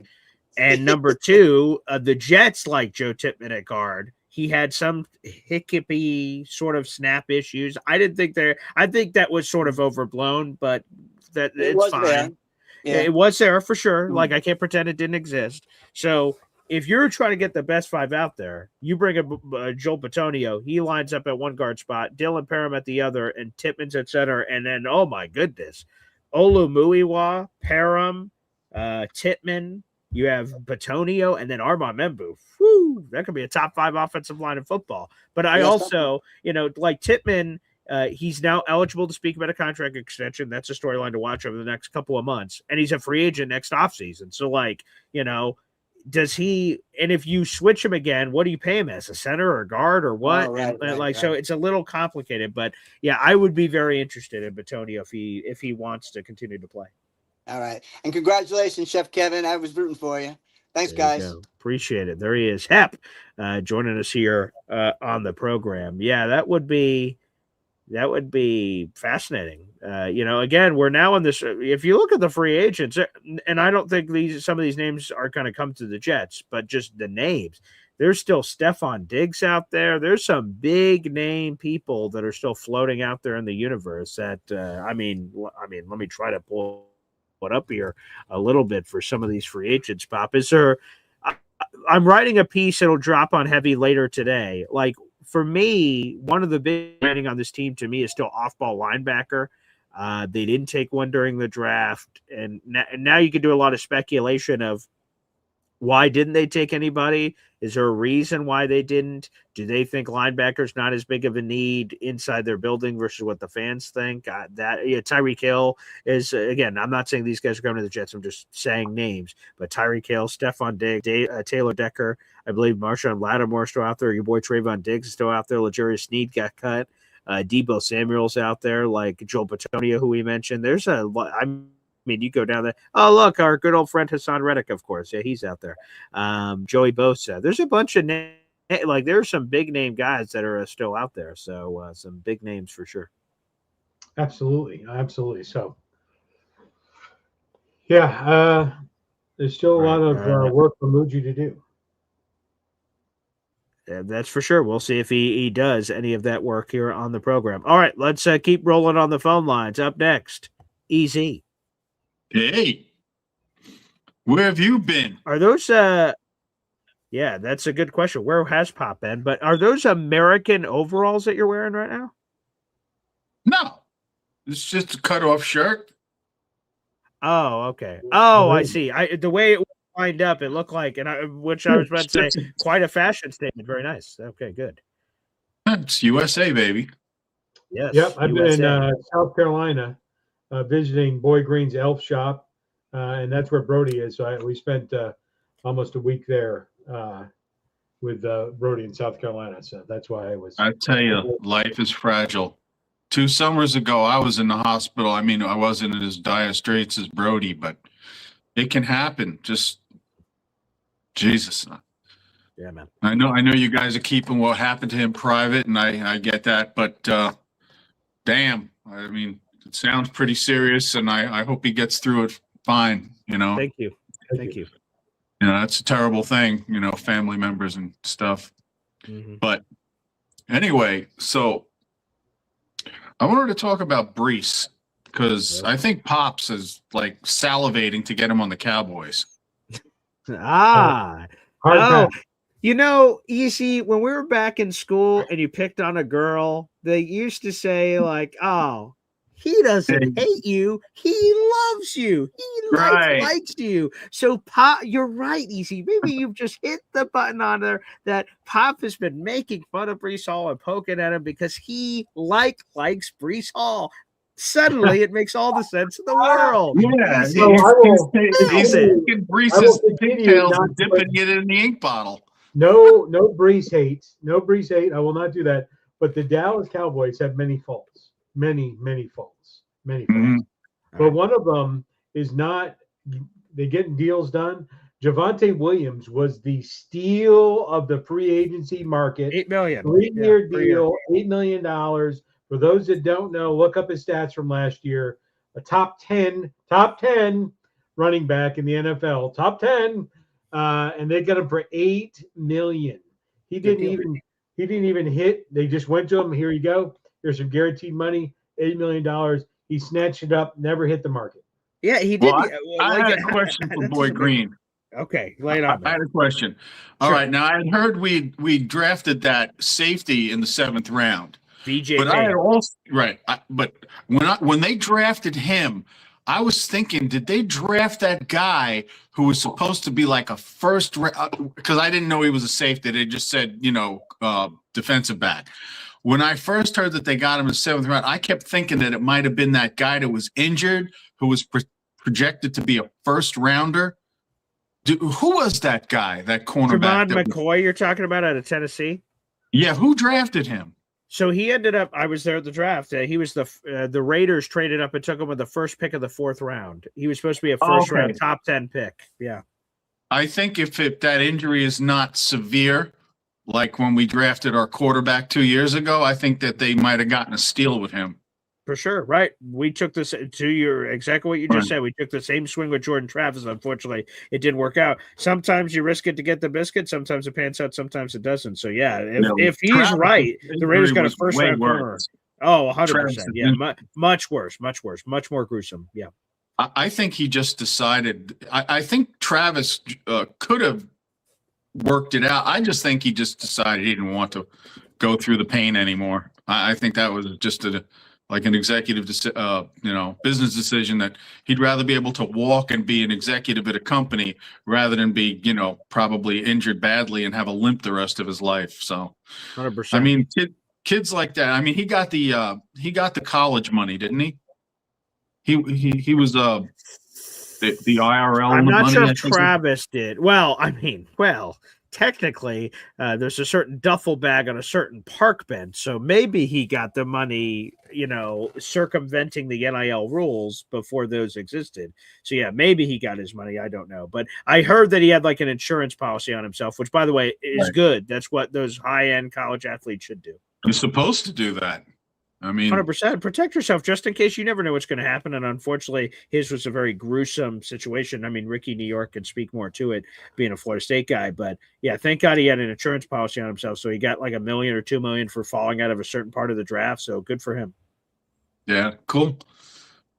And number two, the Jets like Joe Tippmann at guard. He had some hiccupy sort of snap issues. I think that was sort of overblown, but it's fine. There. Yeah. It was there for sure. Like, I can't pretend it didn't exist. So if you're trying to get the best five out there, you bring a Joel Patonio. He lines up at one guard spot, Dylan Parham at the other, and Tippmann's at center. And then, oh my goodness, Olumuyiwa, Parham, Tippmann. You have Patonio, and then Armand Membu. Whew, that could be a top 5 offensive line in football. But I also, like Tippmann, he's now eligible to speak about a contract extension. That's a storyline to watch over the next couple of months. And he's a free agent next offseason. So, does he, and if you switch him again, what do you pay him as, a center or a guard or what? So it's a little complicated, but yeah, I would be very interested in Patonio if he wants to continue to play. All right. And congratulations, Chef Kevin. I was rooting for you. Thanks, guys. Appreciate it. There he is. Hep joining us here on the program. Yeah, that would be fascinating. Again, we're now in this. If you look at the free agents, and I don't think some of these names are going to come to the Jets, but just the names. There's still Stephon Diggs out there. There's some big name people that are still floating out there in the universe. That let me try to pull it up here a little bit for some of these free agents. Pop, I'm writing a piece. It'll drop on Heavy later today. Like, for me, one of the big rating on this team to me is still off-ball linebacker. They didn't take one during the draft, and now you can do a lot of speculation of why didn't they take anybody? Is there a reason why they didn't? Do they think linebacker's not as big of a need inside their building versus what the fans think? Tyreek Hill is, again, I'm not saying these guys are going to the Jets. I'm just saying names. But Tyreek Hill, Stephon Diggs, Taylor Decker, I believe Marshawn Lattimore still out there. Your boy Trayvon Diggs is still out there. L'Jarius Sneed got cut. Deebo Samuel's out there, like Joel Patonio, who we mentioned. There's you go down there. Oh, look, our good old friend Hassan Reddick, of course. Yeah, he's out there. Joey Bosa. There's a bunch of there's some big name guys that are still out there. So some big names for sure. Absolutely. So, yeah, there's still a lot of work for Muji to do. That's for sure. We'll see if he does any of that work here on the program. All right, let's keep rolling on the phone lines. Up next, EZ. Hey, where have you been? Are those yeah, that's a good question. Where has Pop been? But are those American overalls that you're wearing right now? No, it's just a cut-off shirt. Oh, okay. Oh, I see. The way it lined up, it looked like, which I was about to say, quite a fashion statement. Very nice. Okay, good. It's USA, baby. Yes. Yep, I've been in South Carolina. Visiting Boy Green's elf shop, and that's where Brody is. So we spent almost a week there with Brody in South Carolina. So that's why I was. I tell you, life is fragile. 2 summers ago, I was in the hospital. I mean, I wasn't in as dire straits as Brody, but it can happen. Just Jesus. Yeah, man. I know you guys are keeping what happened to him private, and I get that, but damn. I mean, it sounds pretty serious, and I hope he gets through it fine. Thank you. Thank you. That's a terrible thing. Family members and stuff. Mm-hmm. But anyway, so I wanted to talk about Breece because I think Pops is like salivating to get him on the Cowboys. Hard Oh, pass. Easy, when we were back in school and you picked on a girl, they used to say, like, oh, he doesn't hate you. He loves you. He likes you. So, Pop, you're right, Easy. Maybe you've just hit the button on there that Pop has been making fun of Breece Hall and poking at him because he likes Breece Hall. Suddenly, it makes all the sense in the world. Yeah, Easy. So he's taking Breece's pigtails and dipping it in the ink bottle. No Breece hate. No Breece hate. I will not do that. But the Dallas Cowboys have many faults. Many faults. Mm-hmm. But one of them is not they getting deals done. Javonte Williams was the steal of the free agency market. $8 million. 3-year deal, $8 million. For those that don't know, look up his stats from last year. A top 10 running back in the NFL. Top 10. And they got him for $8 million. He didn't even hit. They just went to him. Here you go. Here's some guaranteed money, $8 million. He snatched it up, never hit the market. Yeah, he did. I had a question for Boy Green. Okay, lay it on. I had a question. All right, now I had heard we drafted that safety in the 7th round. VJ, but I had also but when they drafted him, I was thinking, did they draft that guy who was supposed to be like a first? Because I didn't know he was a safety. They just said defensive back. When I first heard that they got him in the 7th round, I kept thinking that it might have been that guy that was injured who was projected to be a first rounder. Who was that guy? That cornerback? Javon McCoy, you're talking about out of Tennessee? Yeah, who drafted him? So he ended up. I was there at the draft. He was the Raiders traded up and took him with the first pick of the 4th round. He was supposed to be a first round top 10 pick. Yeah, I think if that injury is not severe, like when we drafted our quarterback 2 years ago, I think that they might have gotten a steal with him. For sure, right? We took this to your exactly what you just said. We took the same swing with Jordan Travis. Unfortunately, it didn't work out. Sometimes you risk it to get the biscuit. Sometimes it pans out. Sometimes it doesn't. So yeah, if he's Travis right, the Raiders got a first round corner. Oh, 100%. Yeah, much worse, much more gruesome. Yeah, I think he just decided. I think Travis could have worked it out. I just think he just decided he didn't want to go through the pain anymore. I think that was just like an executive, business decision that he'd rather be able to walk and be an executive at a company rather than be, probably injured badly and have a limp the rest of his life. So, 100%. I mean, kids like that. I mean, he got the college money, didn't he? He was the IRL. I'm not sure if Travis did. Well, technically, there's a certain duffel bag on a certain park bench, so maybe he got the money, circumventing the NIL rules before those existed. So yeah, maybe he got his money. I don't know, but I heard that he had like an insurance policy on himself, which, by the way, is good. That's what those high-end college athletes should do. You're supposed to do that. I mean, 100%. Protect yourself just in case. You never know what's going to happen. And unfortunately, his was a very gruesome situation. I mean, Ricky New York can speak more to it, being a Florida State guy. But yeah, thank God he had an insurance policy on himself. So he got like $1 million or $2 million for falling out of a certain part of the draft. So good for him. Yeah, cool.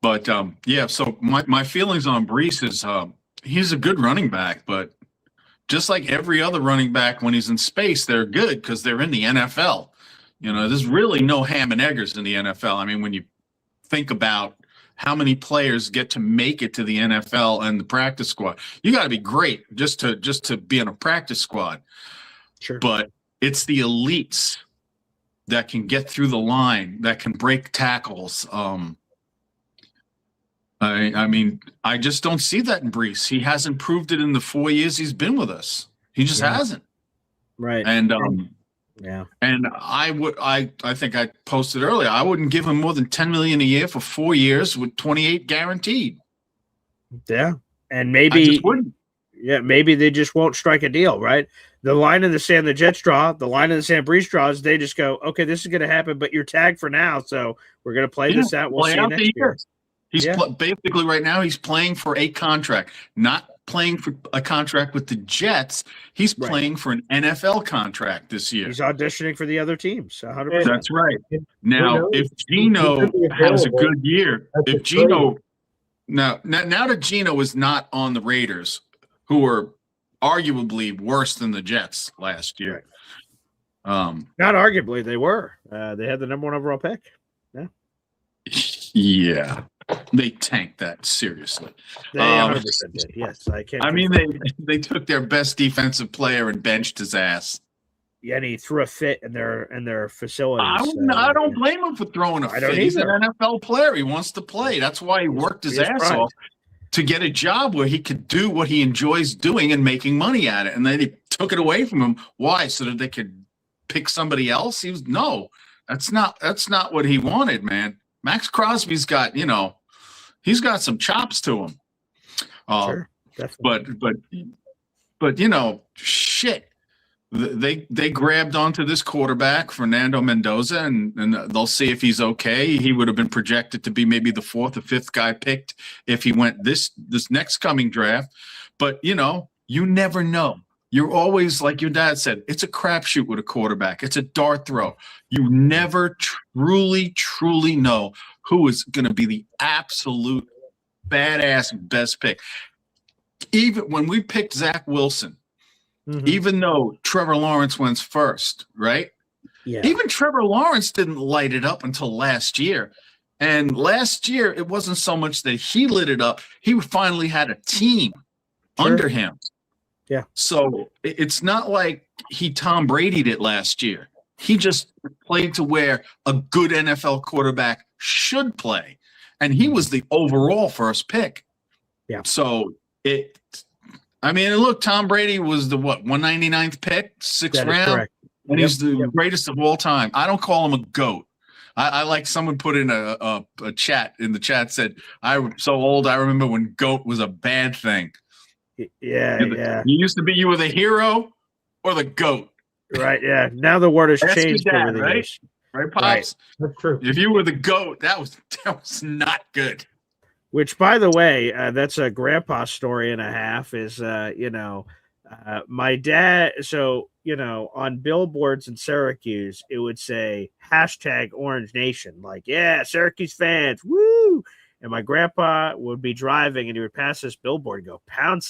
But yeah, so my feelings on Breece is he's a good running back, but just like every other running back, when he's in space, they're good because they're in the NFL. There's really no ham and eggers in the NFL. I mean, when you think about how many players get to make it to the NFL and the practice squad, you got to be great just to be in a practice squad. Sure. But it's the elites that can get through the line, that can break tackles. I mean, I just don't see that in Breece. He hasn't proved it in the 4 years he's been with us. He just hasn't. Right. And yeah. And I think I posted earlier, I wouldn't give him more than $10 million a year for 4 years with 28 guaranteed. Yeah. And maybe Yeah, maybe they just won't strike a deal, right? The line in the sand the Jets draw, the line in the sand Breece draws, they just go, okay, this is going to happen, but you're tagged for now, so we're going to play this out. We'll play see you out next the year. year. He's basically right now he's playing for a contract, not playing for a contract with the Jets. He's playing for an NFL contract this year. He's auditioning for the other teams. 100%. That's right. Now, if Geno has a good year, if Geno now that Geno is not on the Raiders, who are arguably worse than the Jets last year. Not arguably, they were. They had the number 1 overall pick. Yeah. Yeah. They tanked that seriously. They 100% did. Yes, I can't. I mean, they took their best defensive player and benched his ass. Yeah, and he threw a fit in their facilities. I don't blame him for throwing a fit. He's an NFL player. He wants to play. That's why he worked his ass off to get a job where he could do what he enjoys doing and making money at it. And then they took it away from him. Why? So that they could pick somebody else? That's not what he wanted, man. Max Crosby's got, he's got some chops to him. Sure, definitely. But shit. They grabbed onto this quarterback, Fernando Mendoza, and they'll see if he's okay. He would have been projected to be maybe the 4th or 5th guy picked if he went this next coming draft. But, you never know. You're always, like your dad said, it's a crapshoot with a quarterback. It's a dart throw. You never truly, truly know who is going to be the absolute badass best pick. Even when we picked Zach Wilson, even though Trevor Lawrence went first, right? Yeah. Even Trevor Lawrence didn't light it up until last year. And last year, it wasn't so much that he lit it up. He finally had a team under him. Yeah. So it's not like he Tom Brady'd it last year. He just played to where a good NFL quarterback should play. And he was the overall first pick. Yeah. So look, Tom Brady was the 199th pick, 6th round. Correct. And he's the greatest of all time. I don't call him a GOAT. I like someone put in a chat in the chat said, I'm so old, I remember when GOAT was a bad thing. Yeah. You used to be, you were the hero or the GOAT. Right, yeah. Now the word has changed over the years. Right, Pops? Right. That's true. If you were the GOAT, that was not good. Which, by the way, that's a grandpa story and a half is, my dad. So, on billboards in Syracuse, it would say #Orange Nation. Like, yeah, Syracuse fans. Woo. And my grandpa would be driving and he would pass this billboard and go,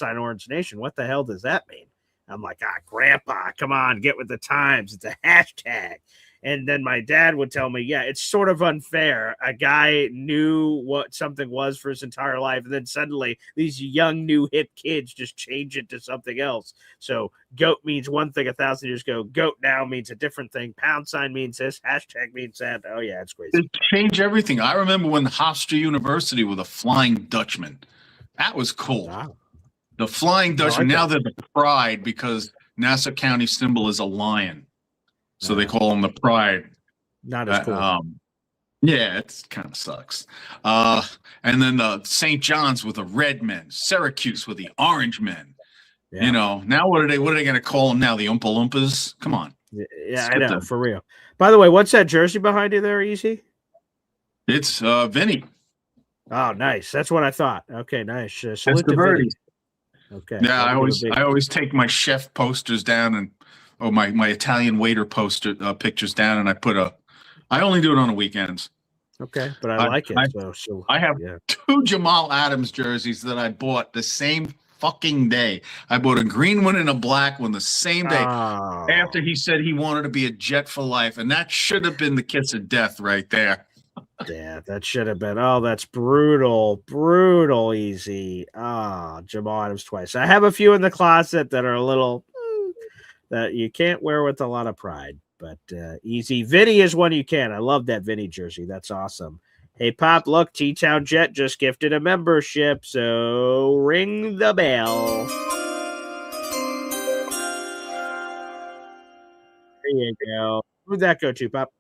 #Orange Nation. What the hell does that mean? I'm like, grandpa, come on, get with the times. It's a hashtag. And then my dad would tell me, yeah, it's sort of unfair. A guy knew what something was for his entire life. And then suddenly these young, new, hip kids just change it to something else. So GOAT means one thing 1,000 years ago. GOAT now means a different thing. # means this. # means that. Oh, yeah, it's crazy. It changed everything. I remember when Hofstra University with a Flying Dutchman. That was cool. Wow. The Flying Dutchman. Now they're the Pride because Nassau County symbol is a lion. So they call them the Pride. Not as cool. Yeah, it kind of sucks. And then the St. John's with the red men, Syracuse with the orange men. Yeah. Now what are they going to call them now? The Oompa Loompas? Come on. Yeah, I know, for real. By the way, what's that jersey behind you there, Easy? It's Vinny. Oh, nice. That's what I thought. Okay, nice. Salute to Vinny. Okay. Yeah, I always take my chef posters down and my Italian waiter poster pictures down, and I only do it on the weekends. Okay, but I like it. I have 2 Jamal Adams jerseys that I bought the same fucking day. I bought a green one and a black one the same day after he said he wanted to be a Jet for life, and that should have been the kiss of death right there. Yeah, that should have been. Oh, that's brutal, Easy. Jamal Adams twice. I have a few in the closet that are a little that you can't wear with a lot of pride, but Easy. Vinny is one you can. I love that Vinny jersey. That's awesome. Hey, Pop, look, T-Town Jet just gifted a membership, so ring the bell. There you go. Who'd that go to, Pop?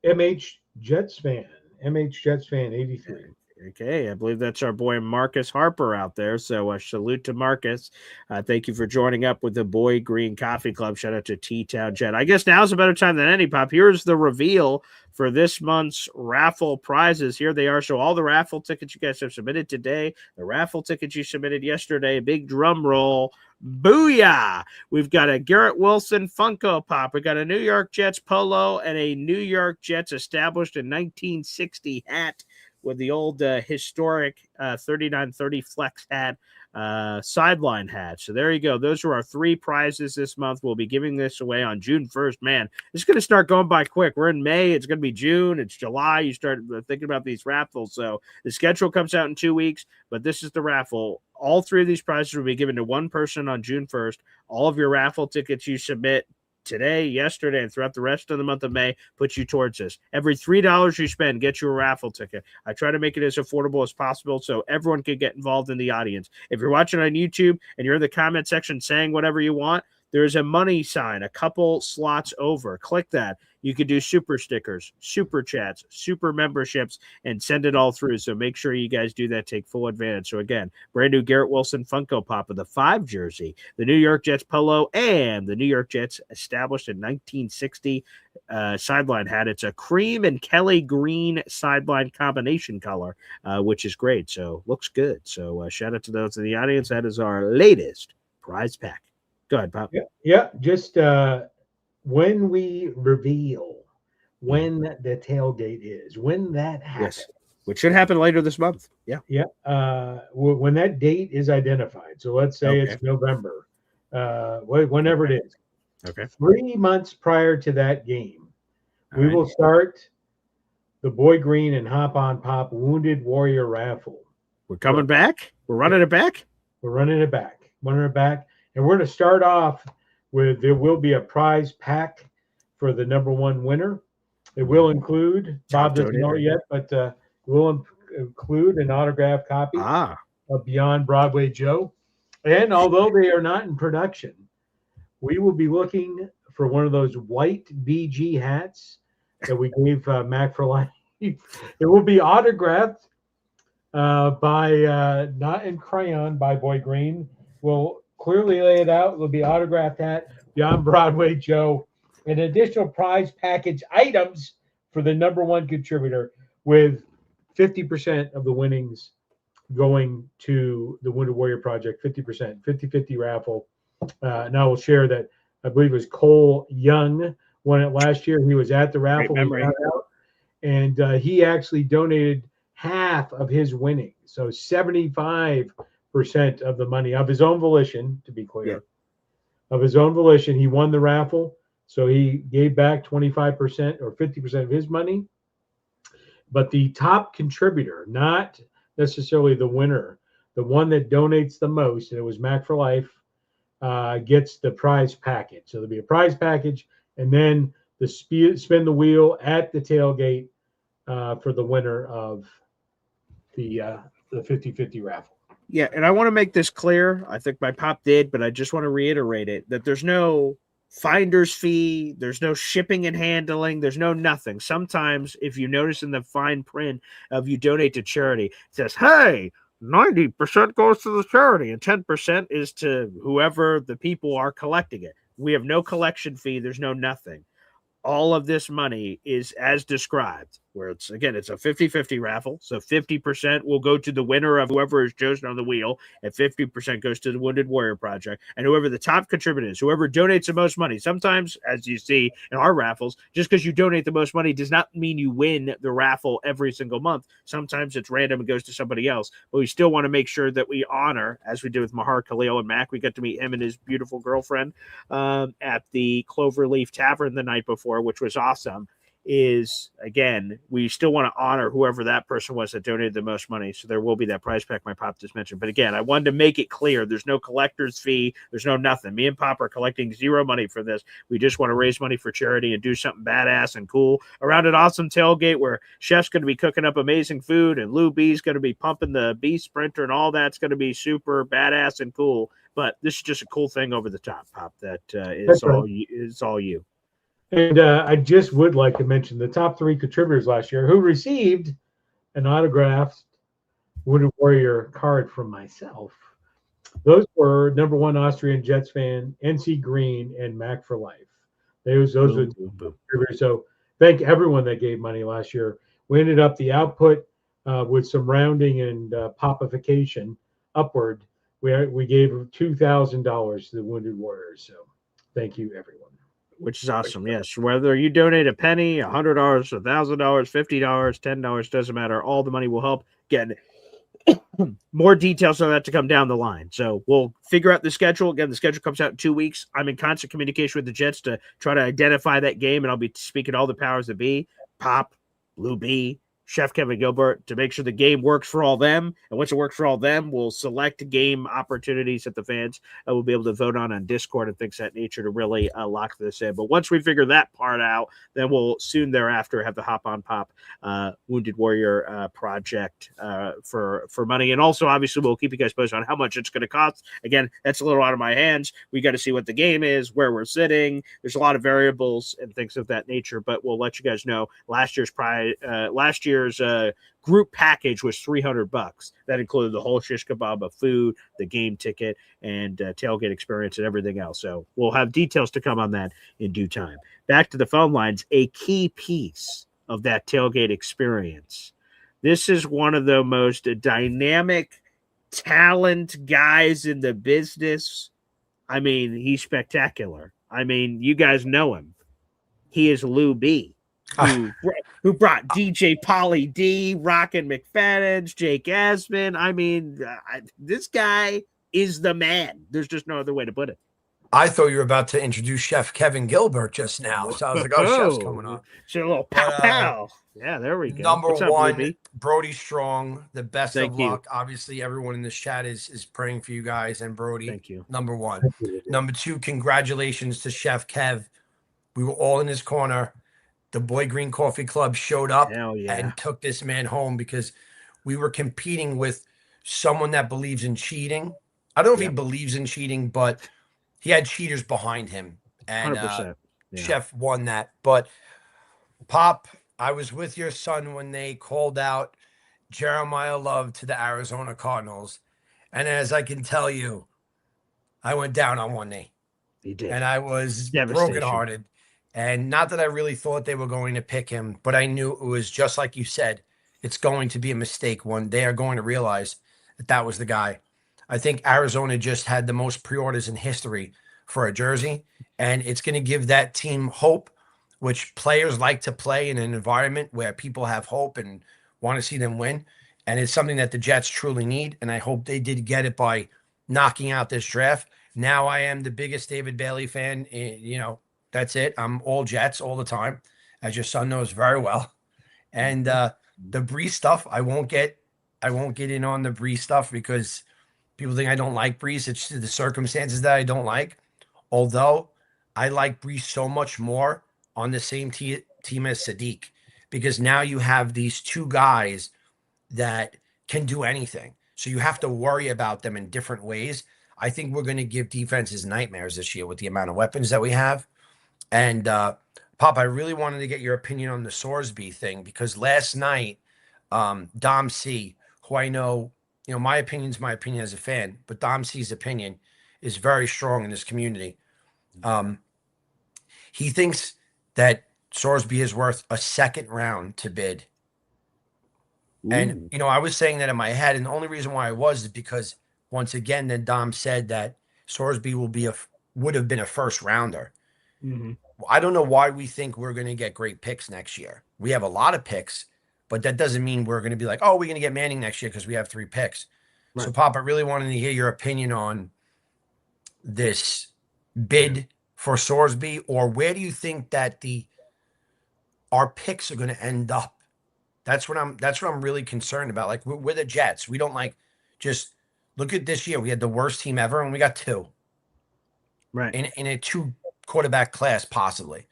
MH Jets fan 83. Okay, I believe that's our boy Marcus Harper out there. So salute to Marcus. Thank you for joining up with the Boy Green Coffee Club. Shout out to T-Town Jet. I guess now's a better time than any, Pop. Here's the reveal for this month's raffle prizes. Here they are. So all the raffle tickets you guys have submitted today, the raffle tickets you submitted yesterday, big drum roll. Booyah! We've got a Garrett Wilson Funko Pop. We got a New York Jets polo and a New York Jets established in 1960 hat with the old historic 3930 flex hat, sideline hat. So there you go. Those are our 3 prizes this month. We'll be giving this away on June 1st. Man, it's going to start going by quick. We're in May. It's going to be June. It's July. You start thinking about these raffles. So the schedule comes out in 2 weeks, but this is the raffle. All 3 of these prizes will be given to one person on June 1st. All of your raffle tickets you submit today, yesterday, and throughout the rest of the month of May puts you towards this. Every $3 you spend gets you a raffle ticket. I try to make it as affordable as possible so everyone can get involved in the audience. If you're watching on YouTube and you're in the comment section saying whatever you want, there's a money sign a couple slots over. Click that. You could do super stickers, super chats, super memberships, and send it all through. So make sure you guys do that. Take full advantage. So again, brand new Garrett Wilson Funko Pop of the 5 jersey, the New York Jets polo, and the New York Jets established in 1960 sideline hat. It's a cream and Kelly green sideline combination color, which is great. So looks good. So shout out to those in the audience. That is our latest prize pack. Go ahead, Pop. Yeah. Just when we reveal when the tailgate is, when that happens. Yes. Which should happen later this month. Yeah. Yeah. When that date is identified. So let's say it's November, whenever it is. Okay. 3 months prior to that game, we will start the Boy Green and Hop on Pop Wounded Warrior raffle. We're coming back. We're running it back. We're running it back. And we're going to start off with, there will be a prize pack for the number 1 winner. It will include, Bob doesn't know it yet, but it will include an autographed copy of Beyond Broadway Joe. And although they are not in production, we will be looking for one of those white BG hats that we gave Mac for Life. It will be autographed by, not in crayon, by Boy Green. We'll clearly lay it out. It will be autographed hat, Beyond Broadway Joe, and additional prize package items for the number 1 contributor, with 50% of the winnings going to the Wounded Warrior Project, 50%, 50-50 raffle. And I will share that I believe it was Cole Young won it last year. He was at the raffle. And he actually donated half of his winnings. So 75% of the money of his own volition, to be clear, of his own volition. He won the raffle. So he gave back 25% or 50% of his money. But the top contributor, not necessarily the winner, the one that donates the most, and it was Mac for Life, gets the prize package. So there'll be a prize package, and then the spin the wheel at the tailgate for the winner of the 50-50 raffle. Yeah, and I want to make this clear. I think my pop did, but I just want to reiterate it, that there's no finder's fee, there's no shipping and handling, there's no nothing. Sometimes, if you notice in the fine print of you donate to charity, it says, hey, 90% goes to the charity and 10% is to whoever the people are collecting it. We have no collection fee. There's no nothing. All of this money is as described, where it's, again, it's a 50-50 raffle. So 50% will go to the winner of whoever is chosen on the wheel, and 50% goes to the Wounded Warrior Project. And whoever the top contributor is, whoever donates the most money. Sometimes, as you see in our raffles, just because you donate the most money does not mean you win the raffle every single month. Sometimes it's random and goes to somebody else. But we still want to make sure that we honor, as we did with Mahar Khalil and Mac. We got to meet him and his beautiful girlfriend at the Cloverleaf Tavern the night before, which was awesome. Is, again, we still want to honor whoever that person was that donated the most money. So there will be that prize pack my Pop just mentioned. But again, I wanted to make it clear there's no collector's fee. There's no nothing. Me and Pop are collecting zero money for this. We just want to raise money for charity and do something badass and cool around an awesome tailgate where Chef's going to be cooking up amazing food and Lou B's going to be pumping the B Sprinter, and all that's going to be super badass and cool. But this is just a cool thing over the top, Pop, that is all you. And I just would like to mention the top 3 contributors last year who received an autographed Wounded Warrior card from myself. Those were number one Austrian Jets fan, NC Green, and Mac for Life. Those were Boom, boom, boom. so thank everyone that gave money last year. We ended up the output with some rounding and popification upward. We gave $2,000 to the Wounded Warriors. So thank you, everyone. Which is awesome. Yes, whether you donate a penny, $100, $1,000, $50, $10, doesn't matter. All the money will help. Again, more details on that to come down the line. So we'll figure out the schedule. Again, the schedule comes out in 2 weeks. I'm in constant communication with the Jets to try to identify that game, and I'll be speaking to all the powers that be, Pop, Blue B, Chef Kevin Gilbert, to make sure the game works for all them. And once it works for all them, we'll select game opportunities that the fans will be able to vote on Discord and things of that nature to really lock this in. But once we figure that part out, then we'll soon thereafter have the Hop on Pop Wounded Warrior project for money. And also, obviously, we'll keep you guys posted on how much it's going to cost. Again, that's a little out of my hands. We got to see what the game is, where we're sitting. There's a lot of variables and things of that nature, but we'll let you guys know. Last year's group package was $300. That included the whole shish kebab of food, the game ticket, and tailgate experience and everything else. So we'll have details to come on that in due time. Back to the phone lines, a key piece of that tailgate experience. This is one of the most dynamic talent guys in the business. I mean, he's spectacular. I mean, you guys know him. He is Lou B, who brought DJ Polly D, Rockin' McFadden's, Jake Asman. I mean, this guy is the man. There's just no other way to put it. I thought you were about to introduce Chef Kevin Gilbert just now. So I was like, oh, Chef's coming on. So a little pow. Yeah, there we go. Number What's up, one, Ruby? Brody Strong, the best Thank of you. luck. Obviously, everyone in this chat is praying for you guys and Brody. Thank you. Number one. Number two, congratulations to Chef Kev. We were all in his corner. The Boy Green Coffee Club showed up and took this man home because we were competing with someone that believes in cheating. I don't know if he believes in cheating, but he had cheaters behind him. And 100%. Chef won that. But Pop, I was with your son when they called out Jeremiah Love to the Arizona Cardinals. And as I can tell you, I went down on one knee. He did. And I was Devastation. brokenhearted. And not that I really thought they were going to pick him, but I knew it was just like you said, it's going to be a mistake one. They are going to realize that was the guy. I think Arizona just had the most pre-orders in history for a jersey, and it's going to give that team hope, which players like to play in an environment where people have hope and want to see them win. And it's something that the Jets truly need, and I hope they did get it by knocking out this draft. Now I am the biggest David Bailey fan. That's it. I'm all Jets all the time, as your son knows very well. And the Breece stuff, I won't get in on the Breece stuff because people think I don't like Breece. It's the circumstances that I don't like. Although I like Breece so much more on the same team as Sadiq, because now you have these two guys that can do anything. So you have to worry about them in different ways. I think we're going to give defenses nightmares this year with the amount of weapons that we have. And Pop, I really wanted to get your opinion on the Sorsby thing, because last night, Dom C, who I know, my opinion's my opinion as a fan, but Dom C's opinion is very strong in this community. He thinks that Sorsby is worth a second round to bid. Ooh. And, I was saying that in my head, and the only reason why I was is because, once again, then Dom said that Sorsby would have been a first rounder. Mm-hmm. I don't know why we think we're going to get great picks next year. We have a lot of picks, but that doesn't mean we're going to be like, oh, we're going to get Manning next year because we have 3 picks. Right. So, Pop, I really wanted to hear your opinion on this bid for Sorsby, or where do you think that our picks are going to end up? That's what I'm really concerned about. Like, we're the Jets. We don't just look at this year. We had the worst team ever, and we got 2. Right. In a 2 quarterback class, possibly.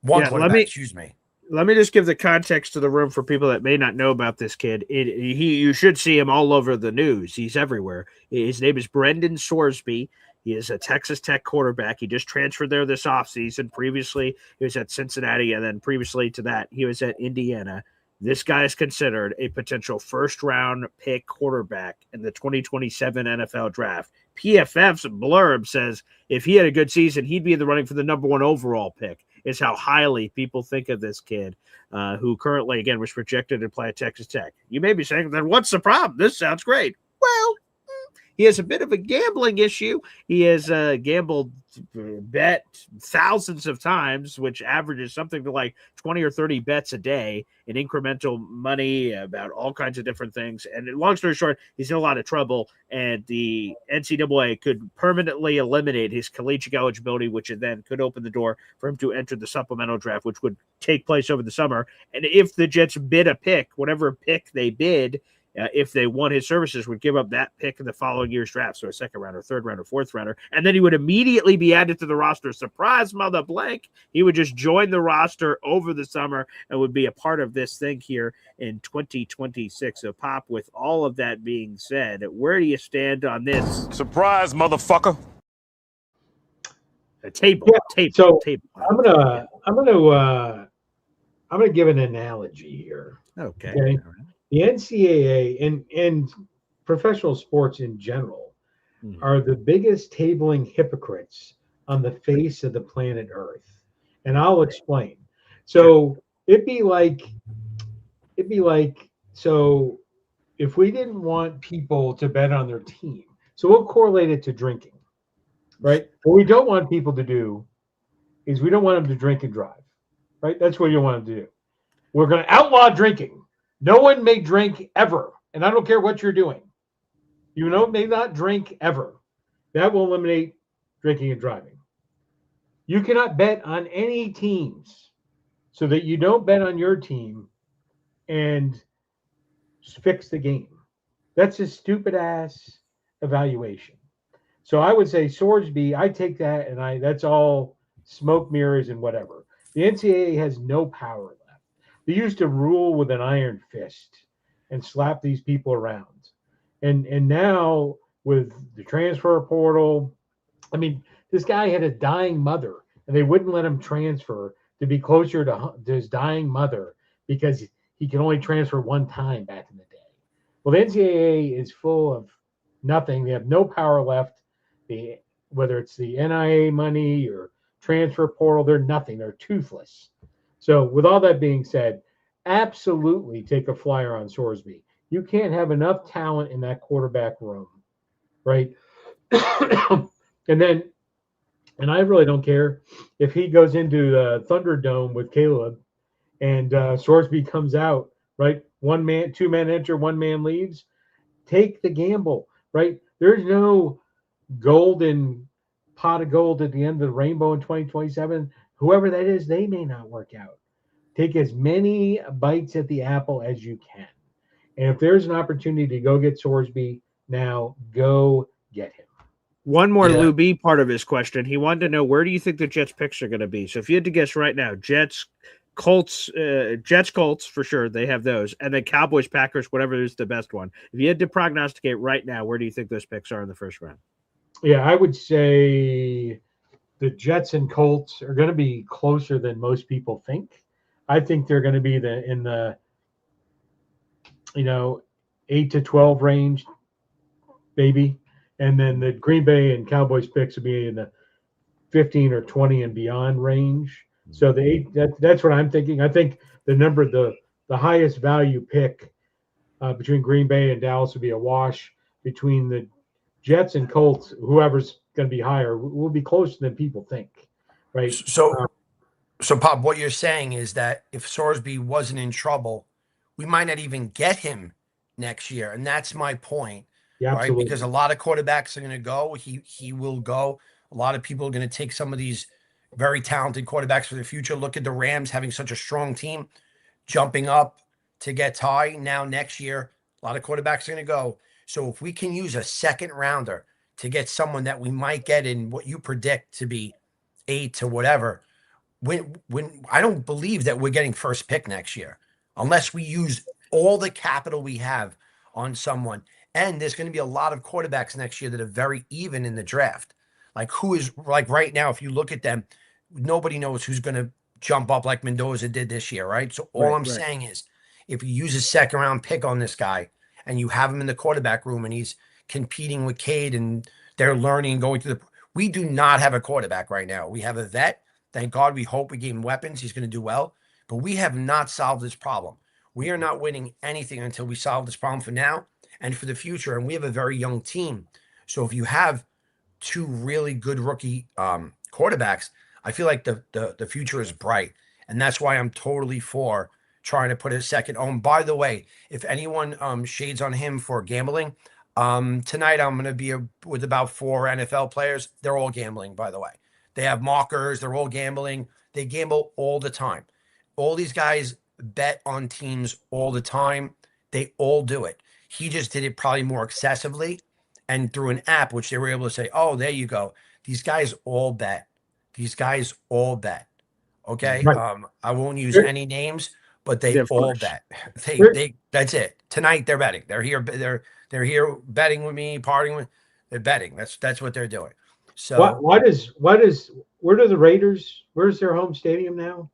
One quarterback, excuse me. Let me just give the context to the room for people that may not know about this kid. You should see him all over the news. He's everywhere. His name is Brendan Sorsby. He is a Texas Tech quarterback. He just transferred there this offseason. Previously, he was at Cincinnati, and then previously to that, he was at Indiana. This guy is considered a potential first-round pick quarterback in the 2027 NFL draft. PFF's blurb says if he had a good season, he'd be in the running for the number 1 overall pick, is how highly people think of this kid, who currently, again, was projected to play at Texas Tech. You may be saying, then what's the problem? This sounds great. Well, he has a bit of a gambling issue. He has gambled, bet thousands of times, which averages something to like 20 or 30 bets a day in incremental money about all kinds of different things. And long story short, he's in a lot of trouble. And the NCAA could permanently eliminate his collegiate eligibility, which then could open the door for him to enter the supplemental draft, which would take place over the summer. And if the Jets bid a pick, whatever pick they bid, if they won his services, would give up that pick in the following year's draft. So a second rounder, third rounder, fourth rounder. And then he would immediately be added to the roster. Surprise, mother blank. He would just join the roster over the summer and would be a part of this thing here in 2026. So, Pop, with all of that being said, where do you stand on this? Surprise, motherfucker. Table. So table. I'm gonna give an analogy here. Okay. The NCAA and professional sports in general are the biggest tabling hypocrites on the face of the planet Earth. And I'll explain. So it'd be like, so if we didn't want people to bet on their team, so we'll correlate it to drinking, right? What we don't want people to do is we don't want them to drink and drive, right? That's what you want them to do. We're going to outlaw drinking. No one may drink ever. And I don't care what you're doing. You may not drink ever. That will eliminate drinking and driving. You cannot bet on any teams so that you don't bet on your team and fix the game. That's a stupid ass evaluation. So I would say Sorsby, I take that and that's all smoke mirrors and whatever. The NCAA has no power left. They used to rule with an iron fist and slap these people around. And now with the transfer portal, I mean, this guy had a dying mother and they wouldn't let him transfer to be closer to his dying mother because he can only transfer one time back in the day. Well, the NCAA is full of nothing. They have no power left. Whether it's the NIA money or transfer portal, they're nothing. They're toothless. So with all that being said, absolutely take a flyer on Sorsby. You can't have enough talent in that quarterback room, right? And I really don't care if he goes into the Thunderdome with Caleb and Sorsby comes out, right? 1 man, 2 men enter, 1 man leaves. Take the gamble, right? There's no golden pot of gold at the end of the rainbow in 2027. Whoever that is, they may not work out. Take as many bites at the apple as you can. And if there's an opportunity to go get Sorsby now, go get him. One more Lou B part of his question. He wanted to know, where do you think the Jets picks are going to be? So if you had to guess right now, Jets, Colts for sure. They have those. And then Cowboys, Packers, whatever is the best one. If you had to prognosticate right now, where do you think those picks are in the first round? Yeah, I would say the Jets and Colts are going to be closer than most people think. I think they're going to be in the 8 to 12 range, maybe. And then the Green Bay and Cowboys picks will be in the 15 or 20 and beyond range. So that's what I'm thinking. I think the highest value pick between Green Bay and Dallas would be a wash. Between the Jets and Colts, whoever's going to be higher will be closer than people think, right? So Pop, what you're saying is that if Sorsby wasn't in trouble, we might not even get him next year, and that's my point, yeah, right? absolutely. Because a lot of quarterbacks are going to go. He will go. A lot of people are going to take some of these very talented quarterbacks for the future. Look at the Rams having such a strong team, jumping up to get Ty. Now next year, a lot of quarterbacks are going to go. So if we can use a second rounder to get someone that we might get in what you predict to be 8 to whatever, when I don't believe that we're getting first pick next year unless we use all the capital we have on someone. And there's going to be a lot of quarterbacks next year that are very even in the draft. Like right now, if you look at them, nobody knows who's going to jump up like Mendoza did this year, right? So all I'm saying is if you use a second round pick on this guy and you have him in the quarterback room and he's competing with Cade and they're learning and going through we do not have a quarterback right now. We have a vet. Thank God. We hope we gave him weapons. He's going to do well, but we have not solved this problem. We are not winning anything until we solve this problem for now and for the future. And we have a very young team. So if you have two really good rookie quarterbacks, I feel like the future is bright. And that's why I'm totally for trying to put a second. Oh, and by the way, if anyone shades on him for gambling, tonight I'm going to be with about 4 NFL players. They're all gambling, by the way. They have markers. They're all gambling. They gamble all the time. All these guys bet on teams all the time. They all do it. He just did it probably more excessively and through an app, which they were able to say, oh, there you go. These guys all bet. These guys all bet. Okay. Right. I won't use any names, but they all bet. That's it. Tonight they're betting. They're here. They're here betting with me, partying with. They're betting. That's what they're doing. So where do the Raiders? Where's their home stadium now?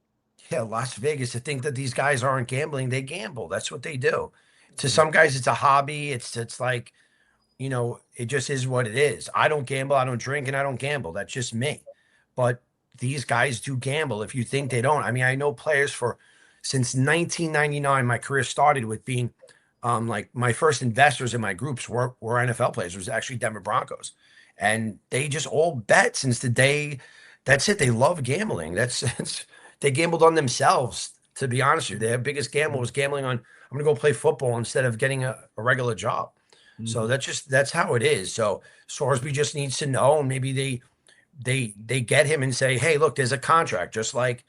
Yeah, Las Vegas. To think that these guys aren't gambling, they gamble. That's what they do. To some guys, it's a hobby. It's like, it just is what it is. I don't gamble. I don't drink, and I don't gamble. That's just me. But these guys do gamble. If you think they don't, I mean, I know players since 1999. My career started with being, like my first investors in my groups were NFL players. It was actually Denver Broncos, and they just all bet since the day. That's it. They love gambling. They gambled on themselves. To be honest with you, their biggest gamble was gambling on, I'm going to go play football instead of getting a regular job. Mm-hmm. So that's how it is. So Sorsby just needs to know, and maybe they get him and say, hey, look, there's a contract, just like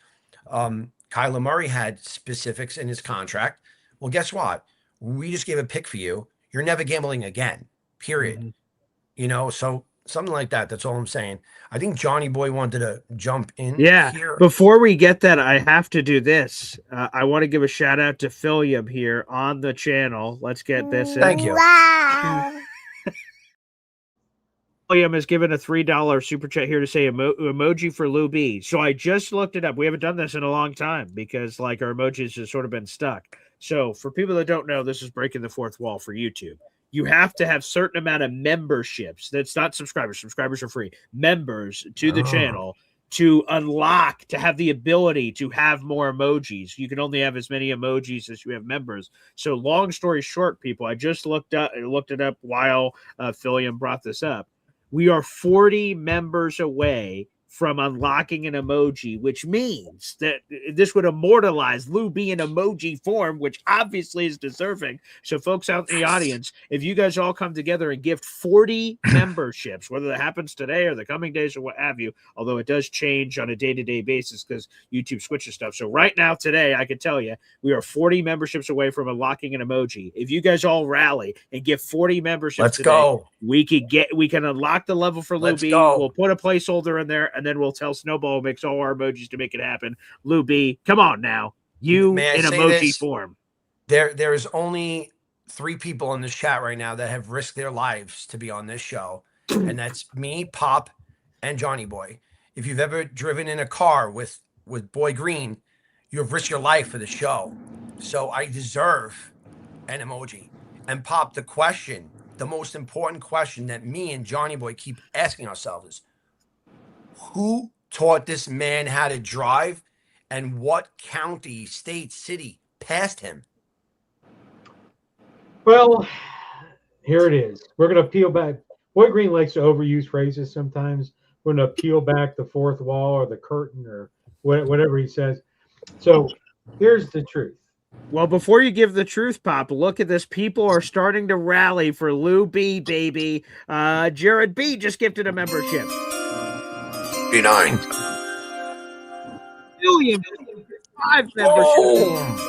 Kyler Murray had specifics in his contract. Well, guess what? We just gave a pick for you. You're never gambling again, period. Mm-hmm. So something like that. That's all I'm saying. I think Johnny Boy wanted to jump in. Yeah. Here. Before we get that, I have to do this. I want to give a shout out to Philium here on the channel. Let's get this. Thank you. Wow. Philium has given a $3 super chat here to say emoji for Lou B. So I just looked it up. We haven't done this in a long time because like our emojis have sort of been stuck. So for people that don't know, this is breaking the fourth wall for YouTube. You have to have certain amount of memberships. That's not subscribers. Subscribers are free. Members to the channel to unlock, to have the ability to have more emojis. You can only have as many emojis as you have members. So long story short, people, I just looked it up while Philium brought this up. We are 40 members away from unlocking an emoji, which means that this would immortalize Lou B in emoji form, which obviously is deserving. So folks out in the audience, if you guys all come together and gift 40 memberships, whether that happens today or the coming days or what have you, although it does change on a day-to-day basis because YouTube switches stuff. So right now, today, I can tell you, we are 40 memberships away from unlocking an emoji. If you guys all rally and give 40 memberships today, go. We can unlock the level for Lou B. We'll put a placeholder in there, and then we'll tell Snowball makes all our emojis to make it happen. Lou B, come on now. You in emoji form. There is only 3 people in this chat right now that have risked their lives to be on this show, and that's me, Pop, and Johnny Boy. If you've ever driven in a car with Boy Green, you have risked your life for the show. So I deserve an emoji. And Pop, the most important question that me and Johnny Boy keep asking ourselves is, who taught this man how to drive, and what county, state, city passed him? Well, here it is. We're going to peel back. Boy Green likes to overuse phrases sometimes. We're going to peel back the fourth wall or the curtain or whatever he says. So here's the truth. Well, before you give the truth, Pop, look at this. People are starting to rally for Lou B, baby. Jared B just gifted a membership. 9. William, 5 memberships.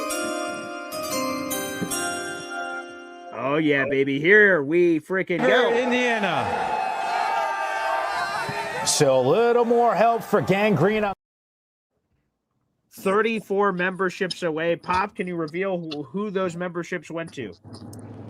Oh, yeah, baby. Here we freaking go. Indiana. So a little more help for Gangrene. 34 memberships away. Pop, can you reveal who those memberships went to?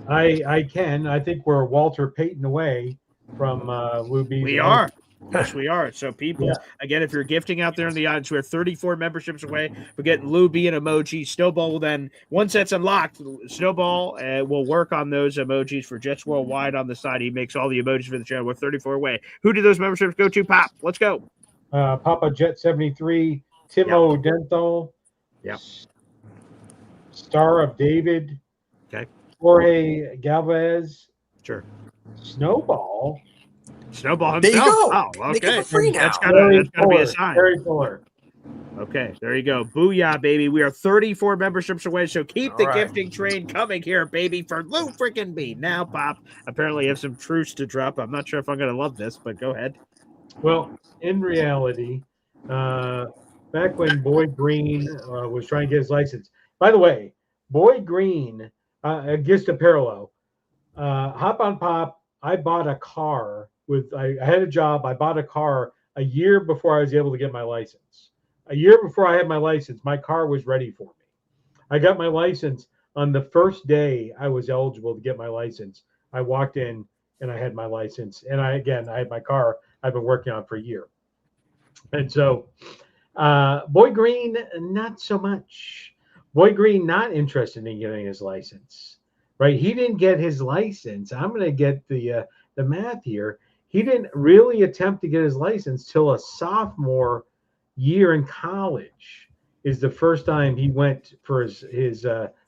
I can. I think we're Walter Payton away from Lou B. We are. Yes, we are. So people, again, if you're gifting out there in the audience, we're 34 memberships away. We're getting Lou B an emoji. Snowball will then, once that's unlocked, Snowball will work on those emojis for Jets Worldwide on the side. He makes all the emojis for the channel. We're 34 away. Who do those memberships go to, Pop? Let's go. Papa Jet 73, Timo Denthal, Star of David, Jorge Galvez, sure, Snowball himself. There you go. Oh, They give okay. it free now. That's gotta be a sign. Very Fuller. Okay, there you go. Booyah, baby. We are 34 memberships away, so keep the gifting train coming here, baby, for Lou freaking B. Now, Pop, apparently you have some truths to drop. I'm not sure if I'm going to love this, but go ahead. Well, in reality, back when Boyd Green was trying to get his license, by the way, Boyd Green, just a parallel, Hop on Pop, I bought a car I had a job. I bought a car a year before I was able to get my license. A year before I had my license, my car was ready for me. I got my license on the first day I was eligible to get my license. I walked in and I had my license. And I had my car I've been working on for a year. And so Boyd Green, not so much. Boyd Green, not interested in getting his license, right? He didn't get his license. I'm going to get the math here. He didn't really attempt to get his license till a sophomore year in college is the first time he went for his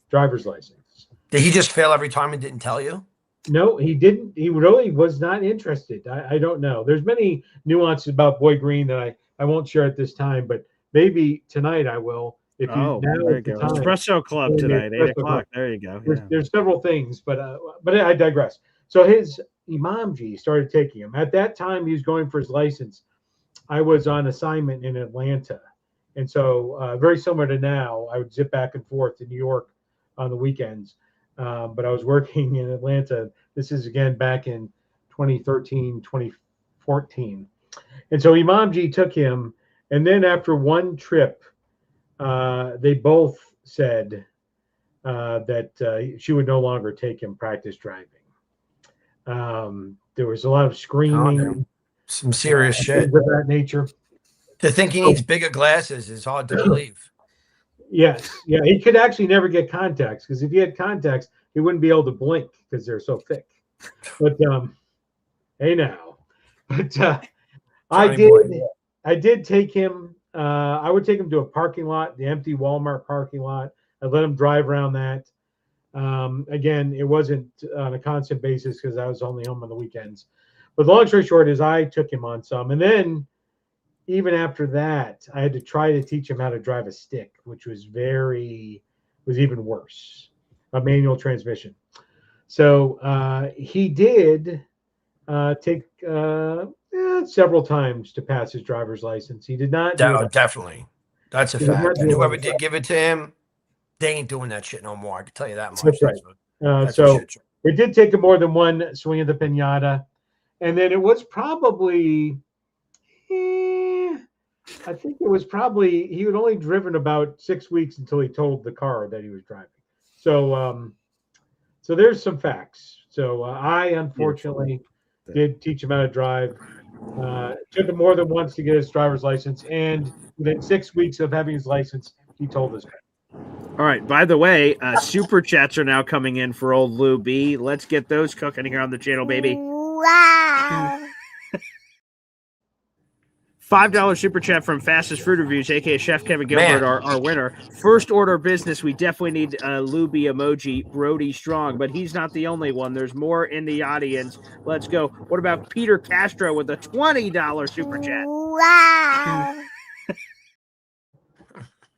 driver's license. Did he just fail every time and didn't tell you? No, he didn't. He really was not interested. I don't know. There's many nuances about Boyd Green that I won't share at this time, but maybe tonight I will. If you there you go. Espresso Club tonight, 8 o'clock. There you go. There's several things, but I digress. So his Imamji started taking him. At that time, he was going for his license. I was on assignment in Atlanta. And so very similar to now, I would zip back and forth to New York on the weekends. But I was working in Atlanta. This is, again, back in 2013, 2014. And so Imamji took him. And then after one trip, they both said that she would no longer take him practice driving. There was a lot of screaming. Some serious shit of that nature. To think he needs bigger glasses is hard to believe. Yes. Yeah. He could actually never get contacts because if he had contacts, he wouldn't be able to blink because they're so thick. But hey now. But I did take him. I would take him to a parking lot, the empty Walmart parking lot. I'd let him drive around that. Again, it wasn't on a constant basis because I was only home on the weekends. But the long story short is I took him on some. And then even after that, I had to try to teach him how to drive a stick, which was even worse, a manual transmission. So he did take several times to pass his driver's license. He did not. Definitely. That's a fact. And whoever did give it to him, they ain't doing that shit no more. I can tell you that much. That's right. So it did take him more than one swing of the pinata. And then it was probably, I think it was probably, he had only driven about 6 weeks until he told the car that he was driving. So, so there's some facts. So I, unfortunately, did teach him how to drive. Took him more than once to get his driver's license. And within 6 weeks of having his license, he told us. All right. By the way, super chats are now coming in for old Lou B. Let's get those cooking here on the channel, baby. Wow. $5 super chat from Fastest Food Reviews, aka Chef Kevin Gilbert, our winner. First order of business, we definitely need Lou B emoji, Brody Strong, but he's not the only one. There's more in the audience. Let's go. What about Peter Castro with a $20 super chat? Wow.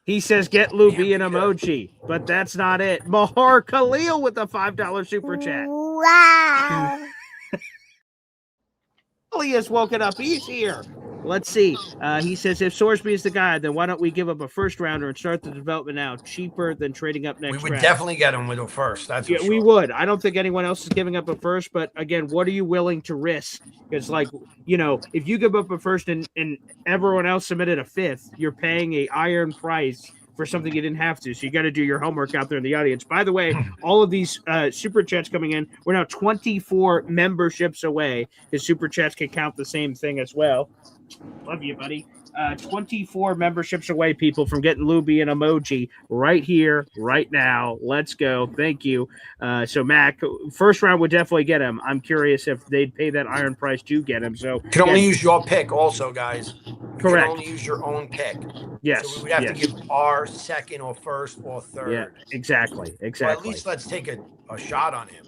He says, get Lou B an emoji, but that's not it. Mahar Khalil with a $5 super chat. Wow. He has woken up. He's here. Let's see. He says, if Sorsby is the guy, then why don't we give up a first rounder and start the development now? Cheaper than trading up next round. We would definitely get him with a first. That's yeah, we would. I don't think anyone else is giving up a first, but again, what are you willing to risk? Because, like, you know, if you give up a first and everyone else submitted a fifth, you're paying a iron price for something you didn't have to. So you got to do your homework out there in the audience. By the way, all of these super chats coming in, we're now 24 memberships away because super chats can count the same thing as well. Love you, buddy. 24 memberships away, people, from getting Luby an emoji right here, right now. Let's go. Thank you. So, Mac, first round would definitely get him. I'm curious if they'd pay that iron price to get him. So, You can only use your pick also, guys. You correct. can only use your own pick. Yes. So we would have yes. to give our second or first or third. Yeah, exactly. Well, at least let's take a shot on him.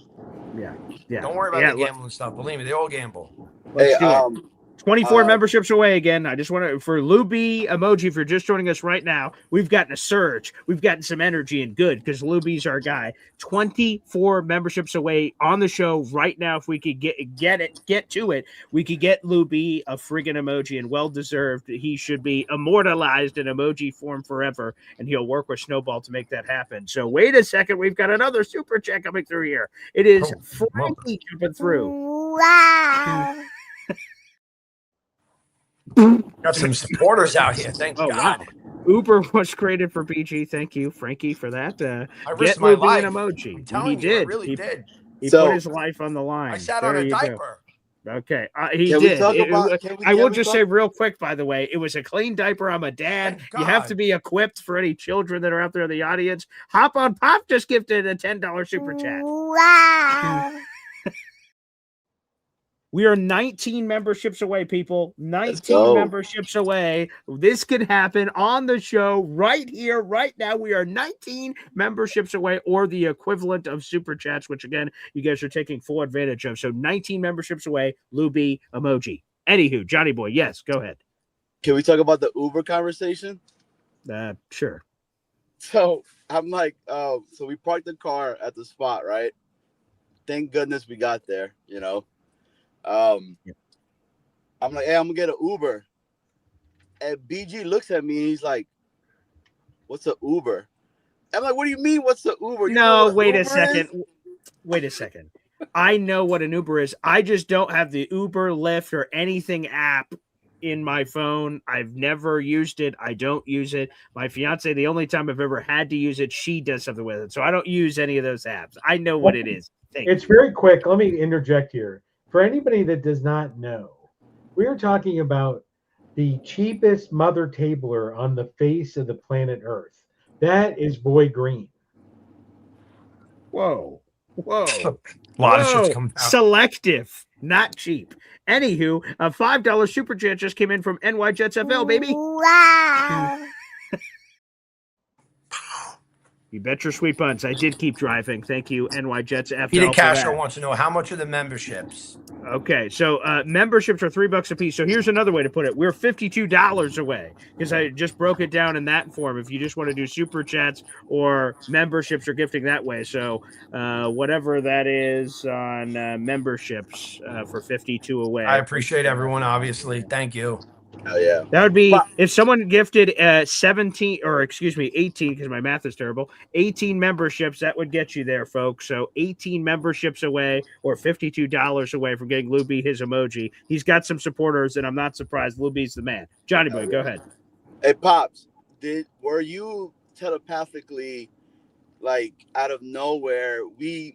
Yeah. Yeah. Don't worry about the gambling stuff. Believe me, they all gamble. Let's do it. 24 memberships away again. I just want to, for Luby emoji, if you're just joining us right now, we've gotten a surge. We've gotten some energy and good because Luby's our guy. 24 memberships away on the show right now. If we could get to it, we could get Luby a friggin' emoji, and well deserved. He should be immortalized in emoji form forever, and he'll work with Snowball to make that happen. So wait a second. We've got another super chat coming through here. It is Frankie jumping through. Wow. Got some supporters out here. Thank God. Wow. Uber was created for BG. Thank you, Frankie, for that. I risked my life. An emoji. I'm telling he you, did. I really did. He put his life on the line. I sat on a diaper. Go. Okay, he did. I will just say real quick, by the way, it was a clean diaper. I'm a dad. You have to be equipped for any children that are out there in the audience. Hop on Pop just gifted a $10 super chat. Wow. We are 19 memberships away, people. 19 memberships away. This could happen on the show right here, right now. We are 19 memberships away, or the equivalent of super chats, which, again, you guys are taking full advantage of. So 19 memberships away, Luby emoji. Anywho, Johnny Boy, yes, go ahead. Can we talk about the Uber conversation? Sure. So I'm like, so we parked the car at the spot, right? Thank goodness we got there, you know. I'm like, hey, I'm gonna get an Uber, and BG looks at me and he's like, what's an Uber? I'm like, what do you mean what's an Uber? You know what wait Uber a second is? Wait a second. I know what an Uber is. I just don't have the Uber, Lyft, or anything app in my phone. I've never used it. I don't use it. My fiance, the only time I've ever had to use it, she does something with it. So I don't use any of those apps. I know what it is. It's very quick. Let me interject here. For anybody that does not know, we are talking about the cheapest mother tabler on the face of the planet Earth. That is Boy Green. Whoa. A lot of shit's coming out. Selective, not cheap. Anywho, a $5 super chat just came in from NY Jets FL, baby. Wow. You bet your sweet buns. I did keep driving. Thank you, NY Jets FL. Peter Castro wants to know how much are the memberships? Okay, so memberships are $3 a piece. So here's another way to put it. We're $52 away because I just broke it down in that form. If you just want to do super chats or memberships or gifting that way. So whatever that is on memberships for 52 away. I appreciate everyone, obviously. Thank you. Oh, yeah. That would be if someone gifted 18, because my math is terrible, 18 memberships, that would get you there, folks. So 18 memberships away or $52 away from getting Luby his emoji. He's got some supporters, and I'm not surprised. Luby's the man. Johnny Boy, go ahead. Hey, Pops, were you telepathically, like, out of nowhere,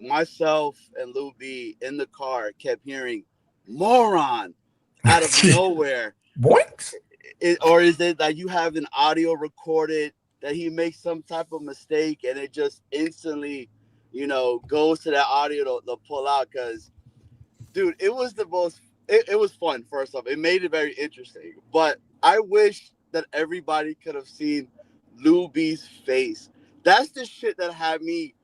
myself and Luby in the car kept hearing moron out of nowhere? What? Or is it that you have an audio recorded that he makes some type of mistake and it just instantly, goes to that audio to pull out? Because, dude, it was the most, it was fun, first off. It made it very interesting. But I wish that everybody could have seen Luby's face. That's the shit that had me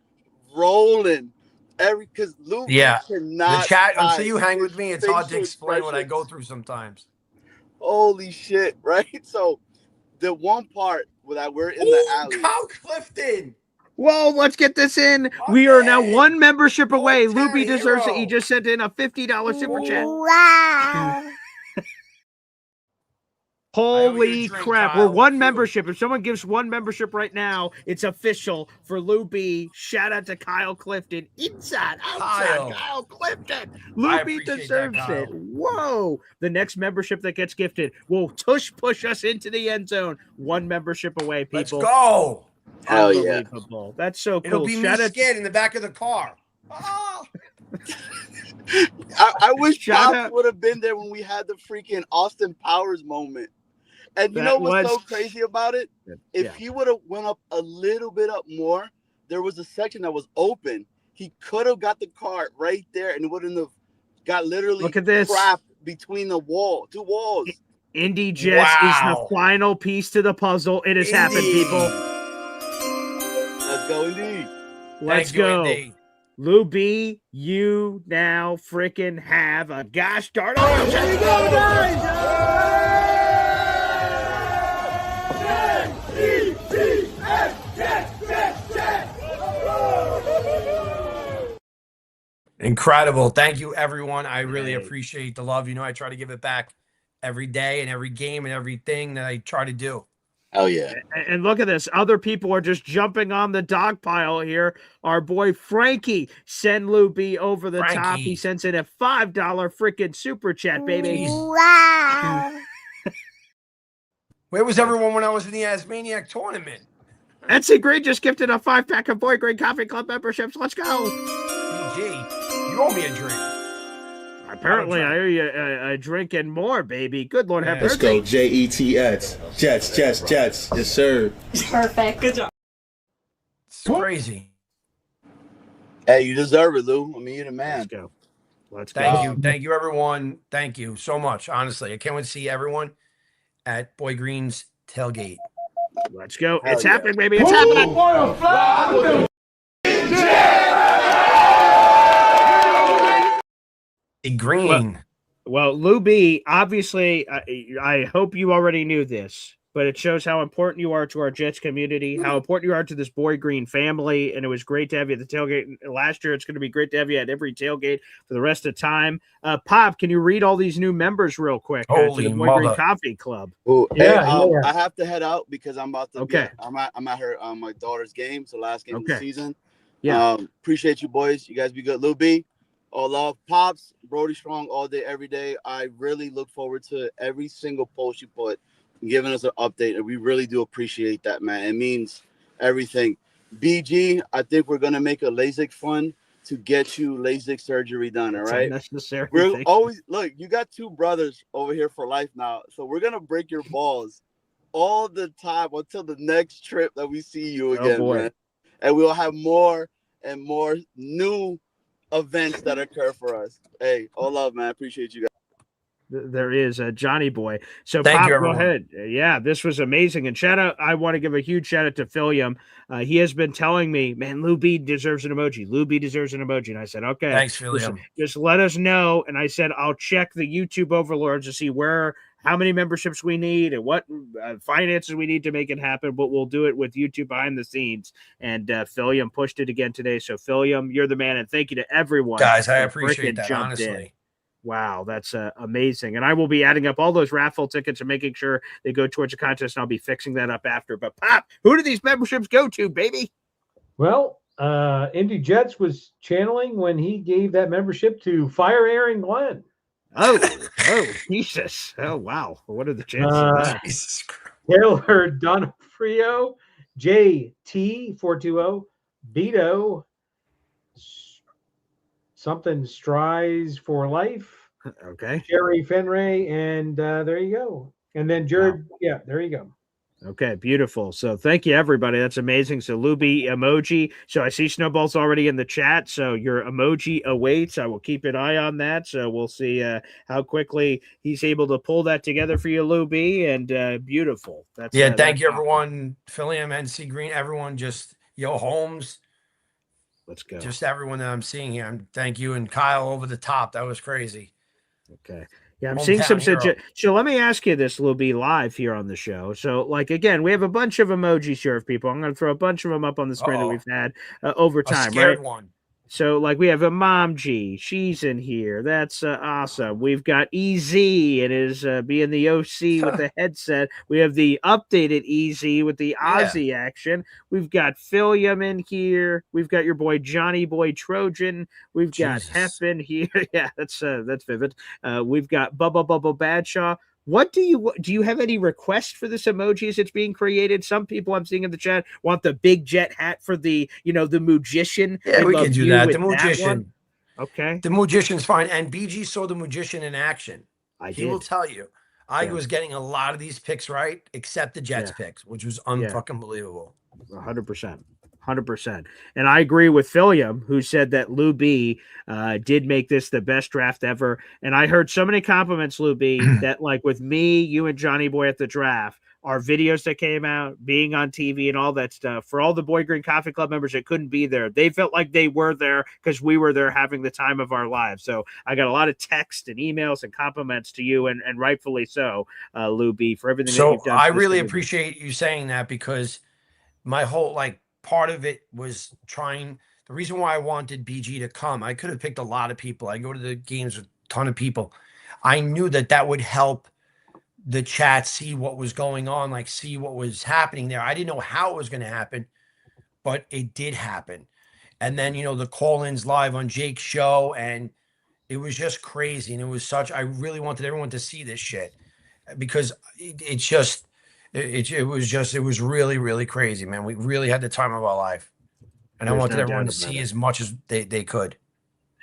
rolling. Because Luby cannot. The chat, until you hang with me, it's hard to explain what I go through sometimes. Holy shit, right? So the one part that we're in the alley. Kyle Clifton. Whoa, let's get this in. We are now one membership away. Luby deserves it. He just sent in a $50 super chat. Wow. Holy drink, crap. Kyle. We're one Two. membership. If someone gives one membership right now, it's official for Lou B. Shout out to Kyle Clifton. Inside, outside, Kyle Clifton. Lou B appreciate that, deserves Kyle. it. Whoa. The next membership that gets gifted will push us into the end zone. One membership away, people. Let's go. Hell yeah. Unbelievable. That's so cool. It'll be me scared in the back of the car. Oh. I wish Shout Pops out. would have been there when we had the freaking Austin Powers moment. And you know what's so crazy about it? If he would have went up a little bit up more, there was a section that was open. He could have got the cart right there and wouldn't have got literally Look at this. trapped between the two walls. Indy Jets is the final piece to the puzzle. It has happened, people. Let's go, Indy. Let's go. Indy. Lou B, you now freaking have a gosh darn it. Here we go, guys. Incredible. Thank you, everyone. I really appreciate the love. You know, I try to give it back every day and every game and everything that I try to do. Oh, yeah. And look at this. Other people are just jumping on the dog pile here. Our boy Frankie send Lou B over the top. He sends in a $5 freaking super chat, baby. Wow. Where was everyone when I was in the Asmaniac tournament? Etsy Green just gifted a 5-pack of Boy Green Coffee Club memberships. Let's go. PG, you owe me a drink. Apparently, I owe you a drink and more, baby. Good Lord, have Let's go, Jets. Jets. Yes, sir. Perfect. Good job. It's crazy. Hey, you deserve it, Lou. I mean, you're the man. Let's go. Thank you, everyone. Thank you so much. Honestly, I can't wait to see everyone at Boy Green's tailgate. Let's go. It's happening, baby. It's happening. Green. Well, Lou B, obviously, I hope you already knew this, but it shows how important you are to our Jets community, how important you are to this Boy Green family, and it was great to have you at the tailgate last year. It's going to be great to have you at every tailgate for the rest of the time. Pop, can you read all these new members real quick to the Boy Green Coffee Club? Ooh, I have to head out because I'm about to. Okay. I'm at her my daughter's game, so last game of the season. Yeah. Appreciate you, boys. You guys be good. Lou B, all love. Pops, Brody Strong, all day, every day. I really look forward to every single post you put, giving us an update, and we really do appreciate that, man. It means everything. BG, I think we're gonna make a LASIK fund to get you LASIK surgery done. All right. Unnecessary. We're always look. You got two brothers over here for life now, so we're gonna break your balls all the time until the next trip that we see you again, man. And we'll have more and more new events that occur for us. Hey, all love, man. Appreciate you guys. There is Johnny Boy. So Thank Pop, you, go everyone. ahead. Yeah, this was amazing. And shout out, I want to give a huge shout out to Philium. He has been telling me, man, Lou B deserves an emoji. Lou B deserves an emoji. And I said, okay. Thanks, Philium. Just let us know. And I said, I'll check the YouTube overlords to see how many memberships we need and what finances we need to make it happen. But we'll do it with YouTube behind the scenes. And Philium pushed it again today. So Philium, you're the man. And thank you to everyone. Guys, I appreciate that, honestly. In. Wow, that's amazing. And I will be adding up all those raffle tickets and making sure they go towards the contest, and I'll be fixing that up after. But Pop, who do these memberships go to, baby? Well, Indy Jets was channeling when he gave that membership to Fire Aaron Glenn. Oh, Jesus. Oh, wow. What are the chances of that? Jesus Christ. Taylor Donofrio, JT420, Beto, something Strives for Life. Okay. Jerry Fenray, and there you go. And then Jared, yeah, there you go. Okay, beautiful. So thank you, everybody. That's amazing. So Luby emoji. So I see Snowball's already in the chat. So your emoji awaits. I will keep an eye on that. So we'll see how quickly he's able to pull that together for you, Luby. And beautiful. That's thank you, everyone. Philliam, NC Green, everyone. Just Yo Holmes. Let's go. Just everyone that I'm seeing here. Thank you. And Kyle over the top. That was crazy. Okay. Yeah, I'm seeing some suggestions. So let me ask you this, Luby, live here on the show. So, like, again, we have a bunch of emojis here of people. I'm going to throw a bunch of them up on the screen that we've had over time, a scared right? One. So, like, we have a Mom G. She's in here. That's awesome. We've got EZ and is being the OC with the headset. We have the updated EZ with the Aussie action. We've got Philium in here. We've got your boy Johnny Boy Trojan. We've got Hep in here. Yeah, that's vivid. We've got Bubba Badshaw. What do you have any requests for this emoji as it's being created? Some people I'm seeing in the chat want the big jet hat for the magician. Yeah, we could do that. The magician. Okay. The magician's fine. And BG saw the magician in action. He will tell you. I was getting a lot of these picks right, except the Jets picks, which was unfucking believable. 100%. 100%. And I agree with Philium, who said that Lou B did make this the best draft ever. And I heard so many compliments, Lou B, that like with me, you and Johnny Boy at the draft, our videos that came out, being on TV and all that stuff, for all the Boy Green Coffee Club members that couldn't be there, they felt like they were there because we were there having the time of our lives. So I got a lot of text and emails and compliments to you, and rightfully so, Lou B, for everything that you've done. I really appreciate you saying that, because my whole part of it was the reason why I wanted BG to come. I could have picked a lot of people. I go to the games with a ton of people. I knew that would help the chat see what was going on, see what was happening there. I didn't know how it was going to happen, but it did happen. And then, the call-ins live on Jake's show, and it was just crazy. And it was I really wanted everyone to see this shit, because it was really, really crazy, man. We really had the time of our life, and I wanted everyone to see as much as they could.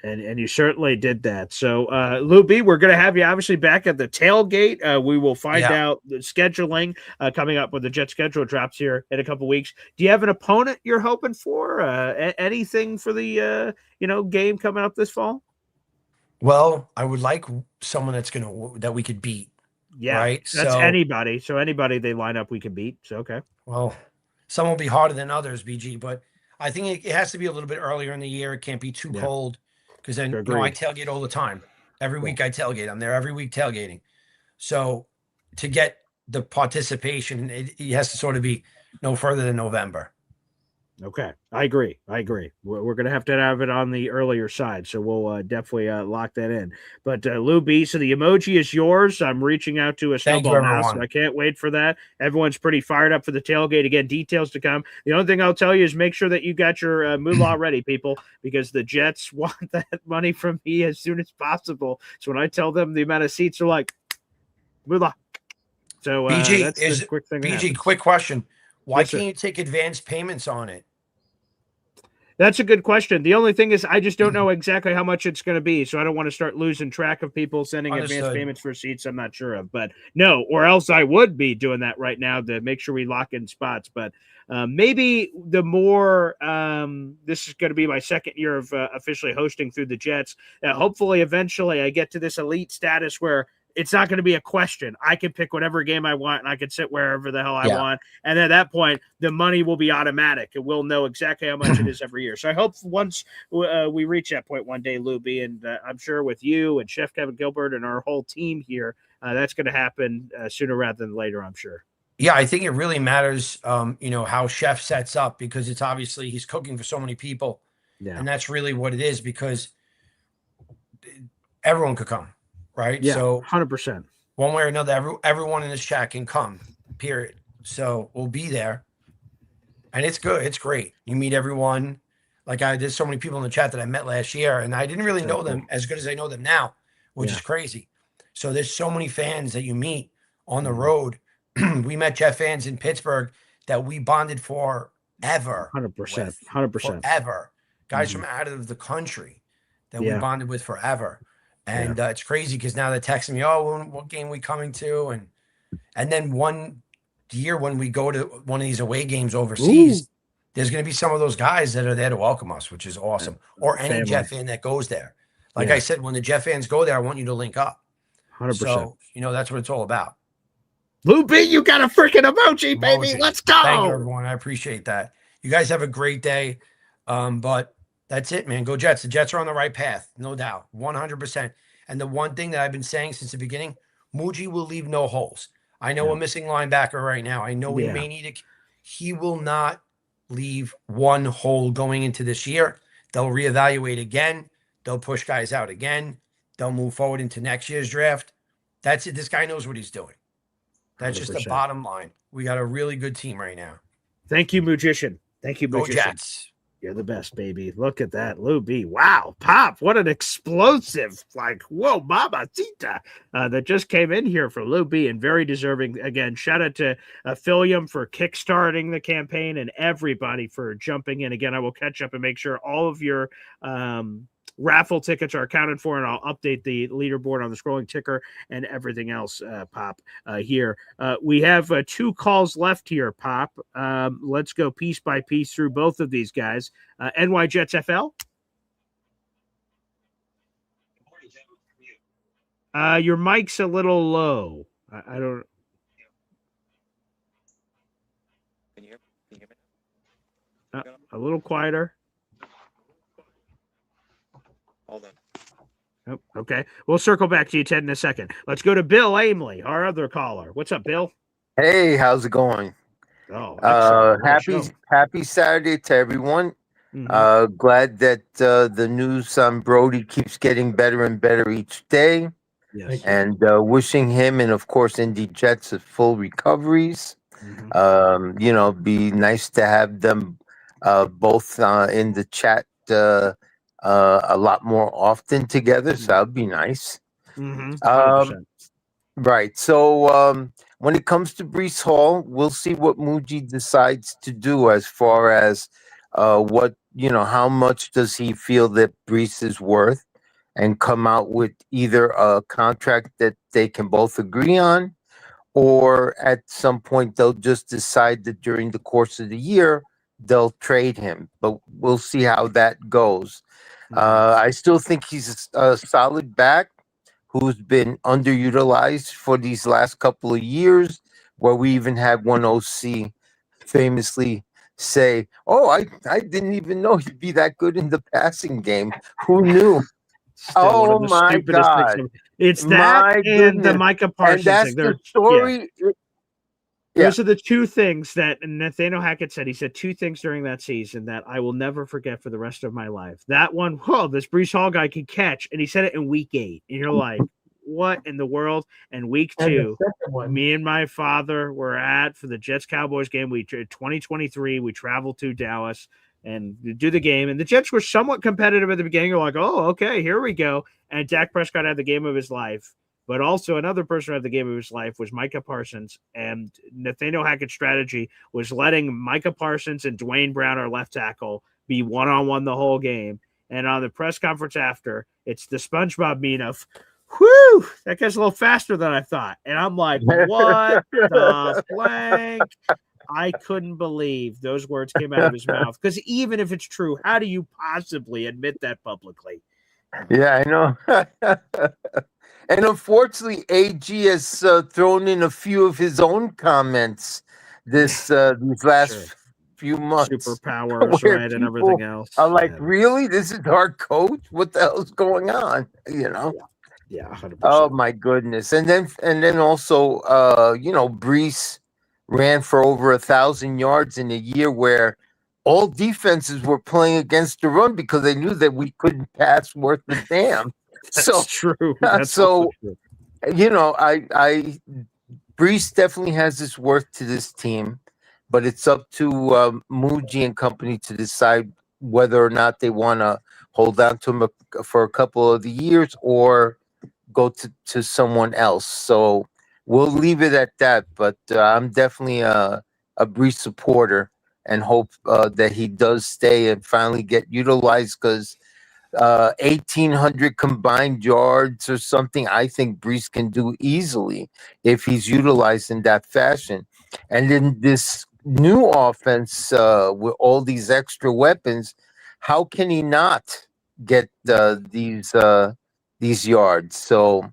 And you certainly did that. So, Lou B, we're going to have you obviously back at the tailgate. We will find out the scheduling coming up when the Jet schedule drops here in a couple weeks. Do you have an opponent you're hoping for? Anything for the game coming up this fall? Well, I would like someone that we could beat. Yeah, right. That's anybody. So anybody they line up, we can beat. So okay. Well, some will be harder than others, BG, but I think it has to be a little bit earlier in the year. It can't be too cold, because then I tailgate all the time. Every week I tailgate. I'm there every week tailgating. So to get the participation, it has to sort of be no further than November. Okay, I agree. We're going to have it on the earlier side, so we'll definitely lock that in. But Lou B, so the emoji is yours. I'm reaching out to a snowball now, so I can't wait for that. Everyone's pretty fired up for the tailgate. Again, details to come. The only thing I'll tell you is make sure that you got your moolah ready, people, because the Jets want that money from me as soon as possible. So when I tell them the amount of seats, they're like, moolah. So BG, that's the quick thing. BG, quick question. Why can't you take advanced payments on it? That's a good question. The only thing is I just don't know exactly how much it's going to be, so I don't want to start losing track of people sending advanced payments for seats I'm not sure of. But no, or else I would be doing that right now to make sure we lock in spots. But maybe the more this is going to be my second year of officially hosting through the Jets. Hopefully, eventually, I get to this elite status where it's not going to be a question. I can pick whatever game I want, and I can sit wherever the hell I want. And at that point, the money will be automatic, and we'll know exactly how much it is every year. So I hope once we reach that point one day, Luby, and I'm sure with you and Chef Kevin Gilbert and our whole team here, that's going to happen sooner rather than later, I'm sure. Yeah, I think it really matters, how Chef sets up, because it's obviously he's cooking for so many people. Yeah. And that's really what it is, because everyone could come. Right. Yeah, so 100%. One way or another, everyone in this chat can come, period. So we'll be there. And it's good. It's great. You meet everyone. There's so many people in the chat that I met last year, and I didn't really know them as good as I know them now, which is crazy. So there's so many fans that you meet on the road. We met Jet fans in Pittsburgh that we bonded forever. 100%. 100%. Forever. Guys from out of the country that we bonded with forever. And it's crazy because now they're texting me, oh, what game we coming to? And then one year when we go to one of these away games overseas, there's going to be some of those guys that are there to welcome us, which is awesome. Or any Jet fan that goes there. Like I said, when the Jet fans go there, I want you to link up. 100%. So, that's what it's all about. Lou B, you got a freaking emoji, baby. Let's go. Thank you, everyone. I appreciate that. You guys have a great day. But that's it, man. Go Jets. The Jets are on the right path, no doubt, 100%. And the one thing that I've been saying since the beginning, Muji will leave no holes. I know a missing linebacker right now. I know we may need it. He will not leave one hole going into this year. They'll reevaluate again. They'll push guys out again. They'll move forward into next year's draft. That's it. This guy knows what he's doing. That's just the 100%. bottom line. We got a really good team right now. Thank you, Magician. Thank you, Go Magician. Jets. You're the best, baby. Look at that, Lou B. Wow, Pop, what an explosive, like, whoa, mamacita, that just came in here for Lou B, and very deserving. Again, shout out to Philium for kickstarting the campaign and everybody for jumping in. Again, I will catch up and make sure all of your raffle tickets are accounted for, and I'll update the leaderboard on the scrolling ticker and everything else, Pop, here. We have 2 calls left here, Pop. Let's go piece by piece through both of these guys. NY Jets FL. Your mic's a little low. I don't. Can you hear me? A little quieter. Hold on. Oh, okay. We'll circle back to you, Ted, in a second. Let's go to Bill Aimley, our other caller. What's up, Bill? Hey, how's it going? Oh, excellent. What a show. Happy Saturday to everyone. Mhm. Glad that the news on Brody keeps getting better and better each day. Yes. And wishing him and of course Indy Jets a full recoveries. You know, be nice to have them both in the chat a lot more often together. So that would be nice. 100%. Right. So when it comes to Breece Hall, we'll see what Muji decides to do as far as what, you know, how much does he feel that Breece is worth, and come out with either a contract that they can both agree on, or at some point they'll just decide that during the course of the year they'll trade him. But we'll see how that goes. I still think he's a solid back who's been underutilized for these last couple of years, where we even had one OC famously say, "Oh, I didn't even know he'd be that good in the passing game. Who knew?" Still one of Oh the my stupidest things God. It's that My and the goodness. Micah Parsons And that's thing. the They're, story. Those are the 2 things that Nathaniel Hackett said. He said 2 things during that season that I will never forget for the rest of my life. That one, whoa, this Breece Hall guy can catch. And he said it in week 8. And you're like, what in the world? And week And the 2, second one, me and my father were at for the Jets Cowboys game. 2023, we traveled to Dallas and do the game. And the Jets were somewhat competitive at the beginning. You're like, oh, okay, here we go. And Dak Prescott had the game of his life. But also another person who had the game of his life was Micah Parsons. And Nathaniel Hackett's strategy was letting Micah Parsons and Dwayne Brown, our left tackle, be one-on-one the whole game. And on the press conference after, it's the SpongeBob meme of, whew, that guy's a little faster than I thought. And I'm like, what the blank? I couldn't believe those words came out of his mouth. Because even if it's true, how do you possibly admit that publicly? Yeah, I know. And unfortunately, AG has thrown in a few of his own comments these last few months. Superpowers, where right, and people everything else. are like, really? This is our coach? What the hell's going on? You know? Yeah, 100%. Oh my goodness. And then also you know, Breece ran for over 1,000 yards in a year where all defenses were playing against the run because they knew that we couldn't pass worth a damn. That's true. That's so also true. you know, I Breece definitely has his worth to this team, but it's up to Muji and company to decide whether or not they want to hold on to him for a couple of the years or go to someone else. So we'll leave it at that. But I'm definitely a Breece supporter and hope that he does stay and finally get utilized, because 1,800 combined yards or something, I think Breece can do easily if he's utilized in that fashion. And in this new offense with all these extra weapons, how can he not get these yards? So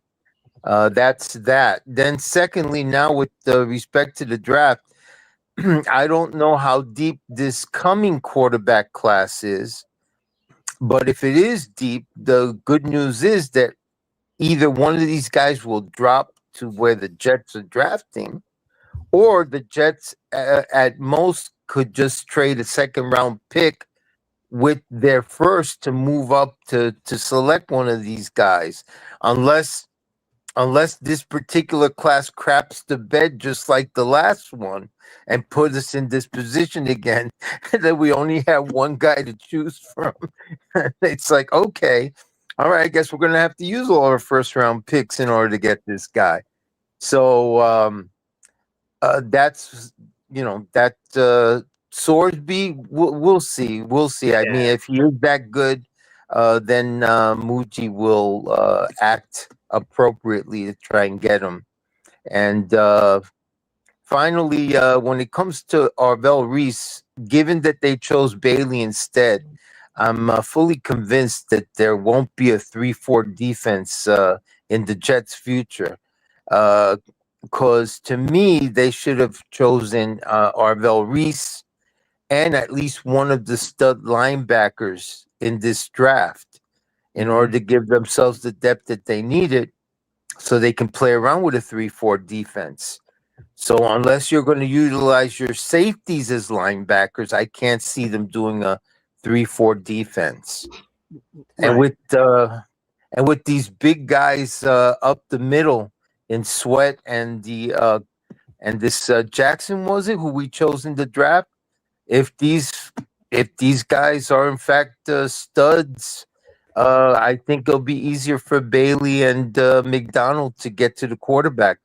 that's that. Then secondly, now with respect to the draft, I don't know how deep this coming quarterback class is. But if it is deep, the good news is that either one of these guys will drop to where the Jets are drafting, or the Jets at most could just trade a second round pick with their first to move up to select one of these guys, unless this particular class craps the bed just like the last one and put us in this position again that we only have one guy to choose from. It's like, okay, all right, I guess we're gonna have to use all our first round picks in order to get this guy. So that's that Sorsby. We'll see. We'll see. I mean, if he is that good, then Muji will act appropriately to try and get him. And finally, when it comes to Arvell Reese, given that they chose Bailey instead, I'm fully convinced that there won't be a 3-4 defense in the Jets' future. Because to me, they should have chosen Arvell Reese and at least one of the stud linebackers in this draft in order to give themselves the depth that they needed so they can play around with a 3-4 defense. So unless you're going to utilize your safeties as linebackers, I can't see them doing a 3-4 defense. Right. And with these big guys up the middle in Sweat and this Jackson, was it, who we chose in the draft? If these guys are in fact studs, I think it'll be easier for Bailey and McDonald to get to the quarterback,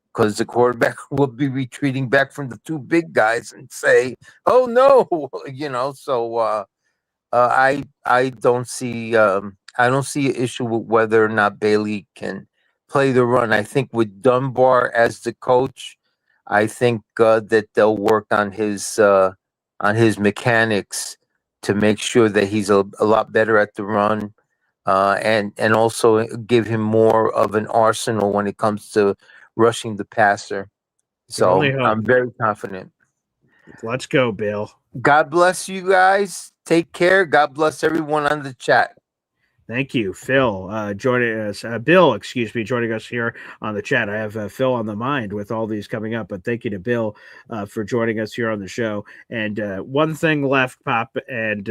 because the quarterback will be retreating back from the two big guys and say, "Oh no," So I don't see an issue with whether or not Bailey can play the run. I think with Dunbar as the coach, I think that they'll work on his mechanics to make sure that he's a lot better at the run, and also give him more of an arsenal when it comes to rushing the passer. So I'm very confident. Let's go, Bill. God bless you guys. Take care. God bless everyone on the chat. Thank you, Phil, joining us. Bill, excuse me, joining us here on the chat. I have Phil on the mind with all these coming up, but thank you to Bill for joining us here on the show. And one thing left, Pop, and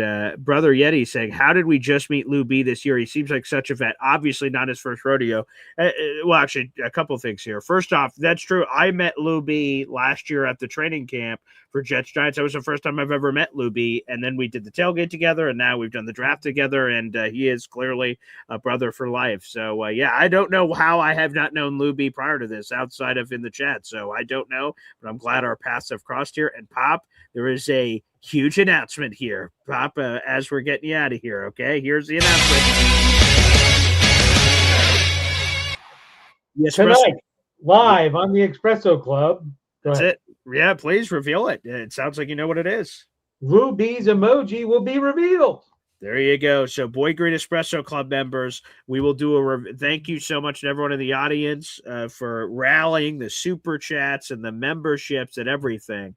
Brother Yeti saying, how did we just meet Lou B this year? He seems like such a vet. Obviously not his first rodeo. Well, actually, a couple of things here. First off, that's true. I met Lou B last year at the training camp for Jets Giants. That was the first time I've ever met Lou B. And then we did the tailgate together, and now we've done the draft together, and he is clearly a brother for life. So, yeah, I don't know how I have not known Lou B prior to this outside of in the chat. So I don't know, but I'm glad our paths have crossed here. And Pop, there is a huge announcement here, Pop, as we're getting you out of here. Okay, here's the announcement. Yes, tonight, live on the Espresso Club. That's it. Yeah, please reveal it. It sounds like you know what it is. Lou B's emoji will be revealed. There you go. So, Boy Green Espresso Club members, we will do thank you so much to everyone in the audience for rallying the super chats and the memberships and everything.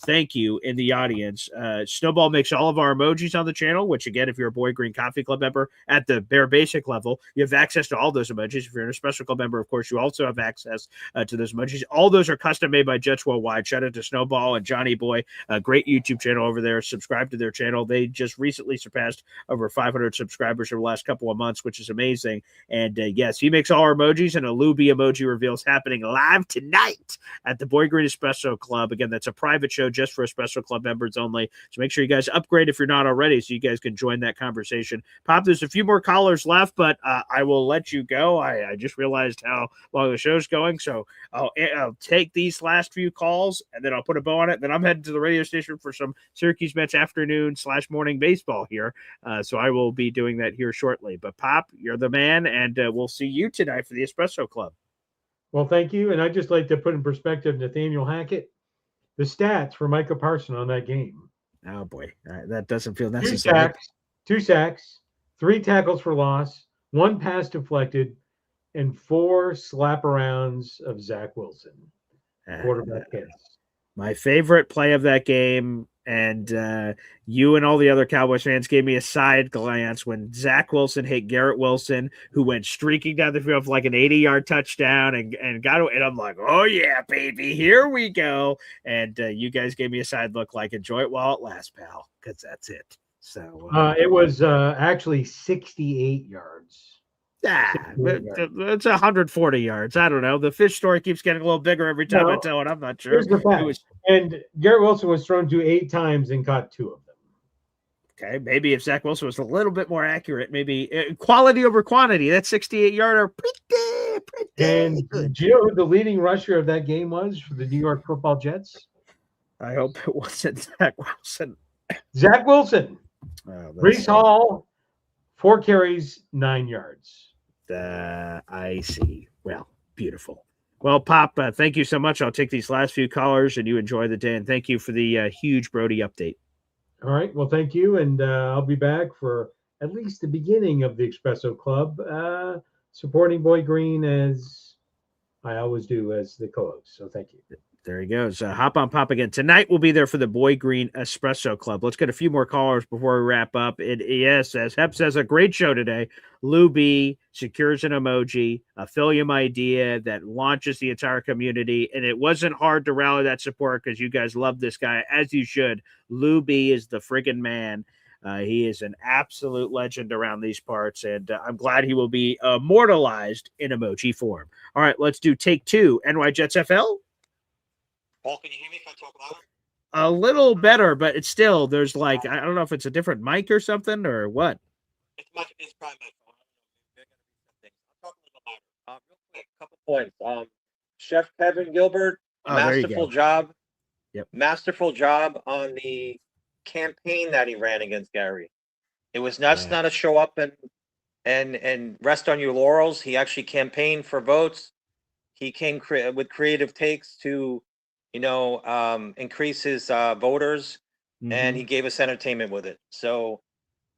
Thank you in the audience. Snowball makes all of our emojis on the channel, which, again, if you're a Boy Green Coffee Club member at the bare basic level, you have access to all those emojis. If you're an Espresso Club member, of course, you also have access to those emojis. All those are custom made by Jets Worldwide. Shout out to Snowball and Johnny Boy, a great YouTube channel over there. Subscribe to their channel. They just recently surpassed over 500 subscribers over the last couple of months, which is amazing. And yes, he makes all our emojis, and a Lou B emoji reveal is happening live tonight at the Boy Green Espresso Club. Again, that's a private show just for Espresso Club members only. So make sure you guys upgrade if you're not already, so you guys can join that conversation. Pop, there's a few more callers left, but I will let you go. I just realized how long the show's going, so I'll take these last few calls, and then I'll put a bow on it. Then I'm heading to the radio station for some Syracuse Mets afternoon/morning baseball here. So I will be doing that here shortly. But Pop, you're the man, and we'll see you tonight for the Espresso Club. Well, thank you. And I'd just like to put in perspective Nathaniel Hackett, the stats for Micah Parsons on that game. Oh, boy. That doesn't feel necessary. 2 sacks, 3 tackles for loss, 1 pass deflected, and 4 slap-arounds of Zach Wilson. Quarterback hits. My favorite play of that game, and you and all the other Cowboys fans gave me a side glance when Zach Wilson hit Garrett Wilson, who went streaking down the field for like an 80-yard touchdown and got away. And I'm like, oh, yeah, baby, here we go. And you guys gave me a side look like, enjoy it while it lasts, pal, because that's it. So It was actually 68 yards. it's 140 yards. I don't know. The fish story keeps getting a little bigger every time I No, tell it. I'm not sure. here's the It fact. was And Garrett Wilson was thrown to 8 times and caught 2 of them. okay. Maybe if Zach Wilson was a little bit more accurate, maybe quality over quantity. That 68 yarder, pretty And good. do you know who the leading rusher of that game was for the New York Football Jets? I hope it wasn't Zach Wilson. Zach Wilson. Oh, Breece Hall, 4 carries, 9 yards. I see. Well, beautiful. Well, Pop, thank you so much. I'll take these last few callers, and you enjoy the day. And thank you for the huge Brody update. All right. Well, thank you. And I'll be back for at least the beginning of the Espresso Club, supporting Boy Green as I always do as the co-host. So thank you. There he goes. Hop on Pop again. Tonight we'll be there for the Boy Green Espresso Club. Let's get a few more callers before we wrap up. Yes, as Hep says, a great show today. Lou B secures an emoji, a Philium idea that launches the entire community. And it wasn't hard to rally that support because you guys love this guy, as you should. Lou B is the friggin' man. He is an absolute legend around these parts, and I'm glad he will be immortalized in emoji form. All right, let's do take 2. NY Jets FL. Paul, can you hear me if I talk louder? A little better, but it's still, there's like, I don't know if it's a different mic or something or what. It's probably my phone. I'll talk a little louder. Real quick, couple points. Chef Kevin Gilbert, masterful job. Yep. Masterful job on the campaign that he ran against Gary. It was not to show up and rest on your laurels. He actually campaigned for votes. He came with creative takes to increase his voters, and he gave us entertainment with it. So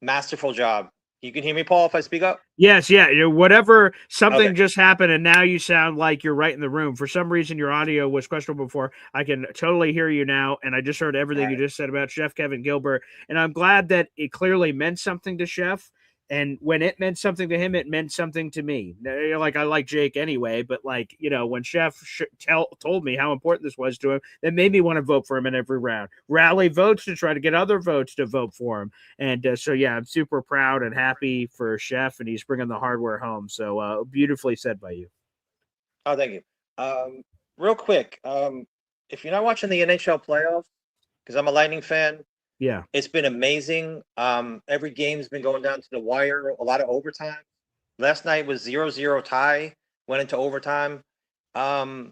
masterful job. You can hear me, Paul, if I speak up? Yes, yeah. Whatever, something Okay. just happened, and now you sound like you're right in the room. For some reason, your audio was questionable before. I can totally hear you now, and I just heard everything you just said about Chef Kevin Gilbert, and I'm glad that it clearly meant something to Chef. And when it meant something to him, it meant something to me. Like, I like Jake anyway, but like, when Chef told me how important this was to him, that made me want to vote for him in every round. Rally votes to try to get other votes to vote for him. And so, yeah, I'm super proud and happy for Chef, and he's bringing the hardware home. So beautifully said by you. Oh, thank you. Real quick, if you're not watching the NHL playoffs, because I'm a Lightning fan, yeah, it's been amazing. Every game's been going down to the wire, a lot of overtime. Last night was 0-0 tie, went into overtime. To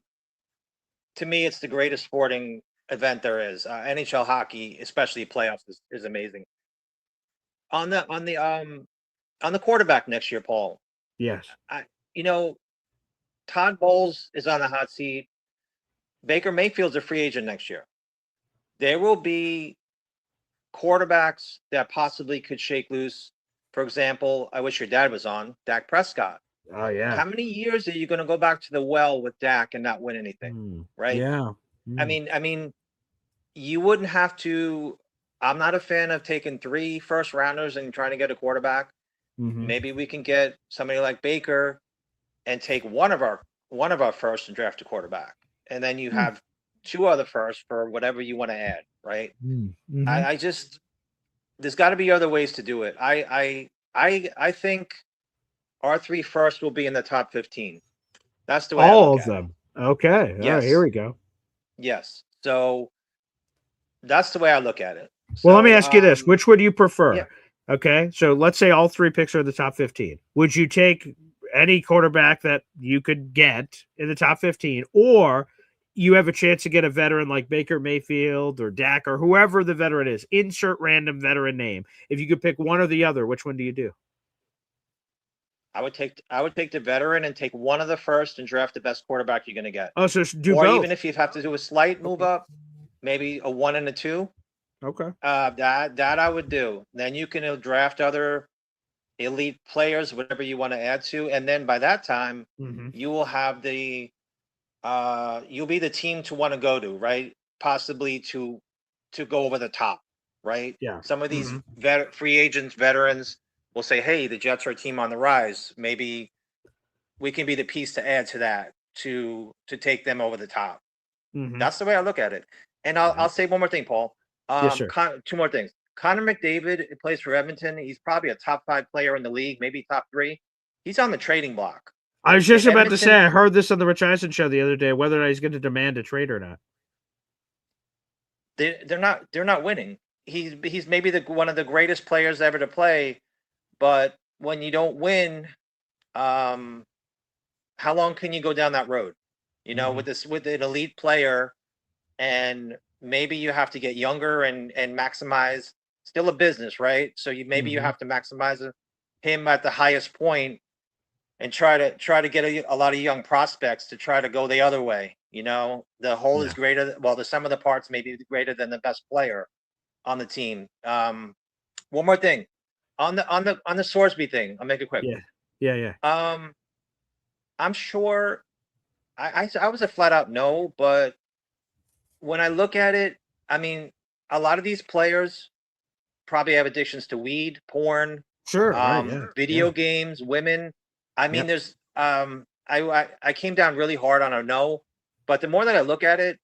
me, it's the greatest sporting event there is. NHL hockey, especially playoffs, is amazing. On the quarterback next year, Paul. Yes. Todd Bowles is on the hot seat. Baker Mayfield's a free agent next year. There will be quarterbacks that possibly could shake loose. For example, I wish your dad was on, Dak Prescott. Oh, yeah. How many years are you going to go back to the well with Dak and not win anything? Right? Yeah. I mean, you wouldn't have to. I'm not a fan of taking 3 first rounders and trying to get a quarterback. Maybe we can get somebody like Baker and take one of our first and draft a quarterback. And then you have 2 other firsts for whatever you want to add, right? I just, there's got to be other ways to do it. I think our 3 firsts will be in the top 15. That's the way all I look of at them. Okay. Yes. All right, here we go. Yes. So that's the way I look at it. Well, let me ask you this. Which would you prefer? Yeah. Okay. So let's say all 3 picks are in the top 15. Would you take any quarterback that you could get in the top 15, or you have a chance to get a veteran like Baker Mayfield or Dak or whoever the veteran is? Insert random veteran name. If you could pick one or the other, which one do you do? I would take the veteran and take one of the first and draft the best quarterback you're going to get. Oh, so do or both. Even if you have to do a slight move up, maybe a 1 and a 2. Okay. That I would do. Then you can draft other elite players, whatever you want to add to, and then by that time, you will have the you'll be the team to want to go to, right? Possibly to go over the top, right? Yeah. Some of these free agents, veterans will say, "Hey, the Jets are a team on the rise. Maybe we can be the piece to add to that to take them over the top." That's the way I look at it. And I'll say one more thing, Paul. Yes, sir. 2 more things. Connor McDavid plays for Edmonton. He's probably a top 5 player in the league, maybe top 3. He's on the trading block. I was just about to say, Edmonton- I heard this on the Rich Eisen show the other day, whether or not he's going to demand a trade or not. They're not winning. He's maybe one of the greatest players ever to play, but when you don't win, how long can you go down that road? You know, with an elite player, and maybe you have to get younger and maximize. Still a business, right? So maybe you have to maximize him at the highest point and try to get a lot of young prospects to try to go the other way. You know, the whole is greater. Well, the sum of the parts may be greater than the best player on the team. One more thing on the Sorsby thing. I'll make it quick. Yeah. I'm sure. I was a flat out no, but when I look at it, I mean, a lot of these players probably have addictions to weed, porn, video games, women. I mean, there's I came down really hard on a no, but the more that I look at it,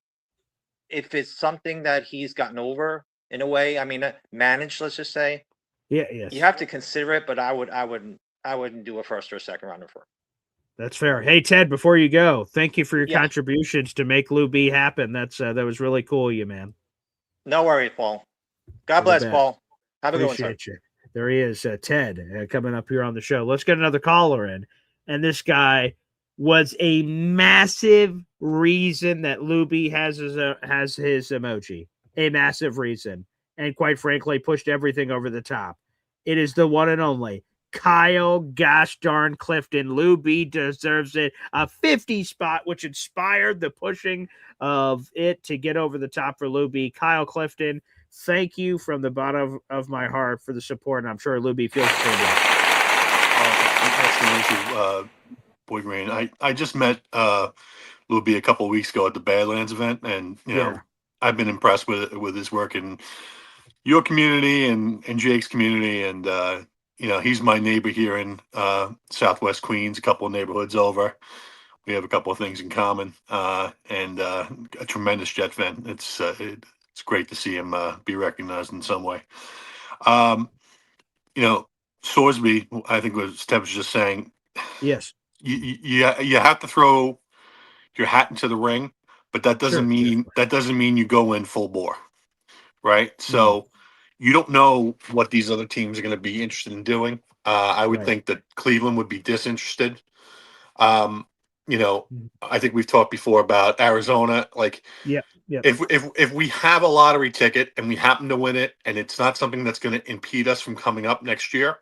if it's something that he's gotten over in a way, I mean, managed, let's just say, you have to consider it. But I wouldn't do a first or a second rounder for him. That's fair. Hey, Ted, before you go, thank you for your contributions to make Lou B happen. That was really cool of you, man. No worries, Paul. God bless, Paul. Have a good one, sir. Appreciate you. There he is, Ted, coming up here on the show. Let's get another caller in. And this guy was a massive reason that Lou B has his emoji. A massive reason. And quite frankly, pushed everything over the top. It is the one and only Kyle gosh darn Clifton. Lou B deserves it. A 50 spot, which inspired the pushing of it to get over the top for Lou B. Kyle Clifton, thank you from the bottom of my heart for the support, and I'm sure Lou B feels the same way. Nice to meet you, Boy Green. I just met Lou B a couple of weeks ago at the Badlands event, and you know I've been impressed with his work in your community and Jake's community, and you know, he's my neighbor here in Southwest Queens, a couple of neighborhoods over. We have a couple of things in common, and a tremendous Jet fan. It's great to see him be recognized in some way. You know, Sorsby, I think what Steph was just saying. Yes. You have to throw your hat into the ring, but that doesn't mean you go in full bore, right? So you don't know what these other teams are going to be interested in doing. I would think that Cleveland would be disinterested. You know, I think we've talked before about Arizona. Like, if we have a lottery ticket and we happen to win it, and it's not something that's going to impede us from coming up next year,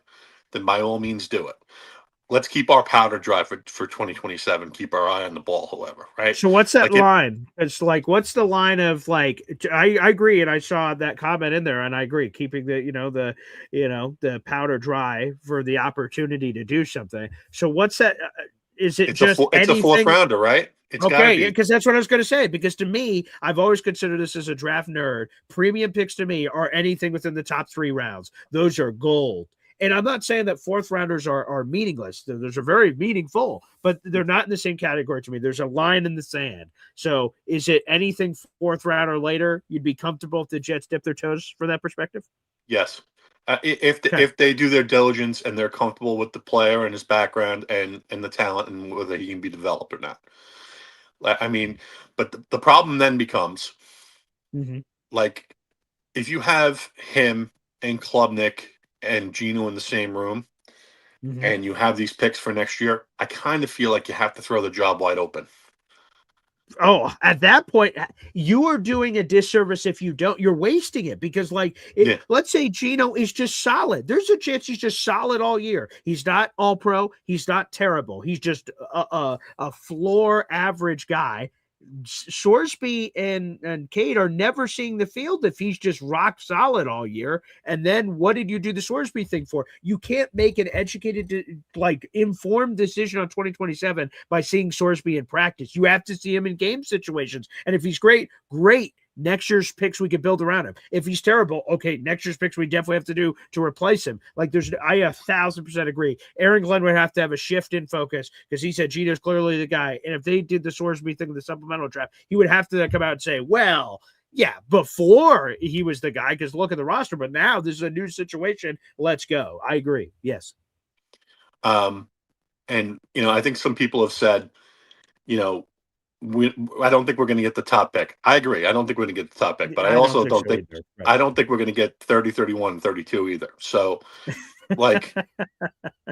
then by all means do it. Let's keep our powder dry for 2027. Keep our eye on the ball, however, right? So what's that line? It's like, what's the line of like? I agree, and I saw that comment in there, and I agree. Keeping the powder dry for the opportunity to do something. So what's that? Is it it's a fourth rounder, right? It's okay, because that's what I was going to say. Because to me, I've always considered this as a draft nerd. Premium picks to me are anything within the top 3 rounds. Those are gold. And I'm not saying that fourth rounders are meaningless. Those are very meaningful, but they're not in the same category to me. There's a line in the sand. So is it anything fourth round or later you'd be comfortable if the Jets dip their toes from that perspective? Yes. If they do their diligence and they're comfortable with the player and his background and the talent and whether he can be developed or not. I mean, but the problem then becomes like if you have him and Klubnik and Gino in the same room, and you have these picks for next year, I kind of feel like you have to throw the job wide open. Oh, at that point, you are doing a disservice if you don't. You're wasting it because, let's say Gino is just solid. There's a chance he's just solid all year. He's not all pro. He's not terrible. He's just a floor average guy. Sorsby and Cade are never seeing the field if he's just rock solid all year. And then what did you do the Sorsby thing for? You can't make an educated, informed decision on 2027 by seeing Sorsby in practice. You have to see him in game situations. And if he's great. Next year's picks we could build around him. If he's terrible, okay, next year's picks we definitely have to do to replace him. I 1,000% agree. Aaron Glenn would have to have a shift in focus because he said Gino's clearly the guy. And if they did the Sorsby thing in the supplemental draft, he would have to come out and say, well, Yeah, before he was the guy, because look at the roster, but now this is a new situation. Let's go. I agree. Yes. And I think some people have said, you know, I don't think we're going to get the top pick. I agree. I don't think we're going to get the top pick, but I I don't also think don't so think either. Right. I don't think we're going to get 30, 31, 32 either. So, like,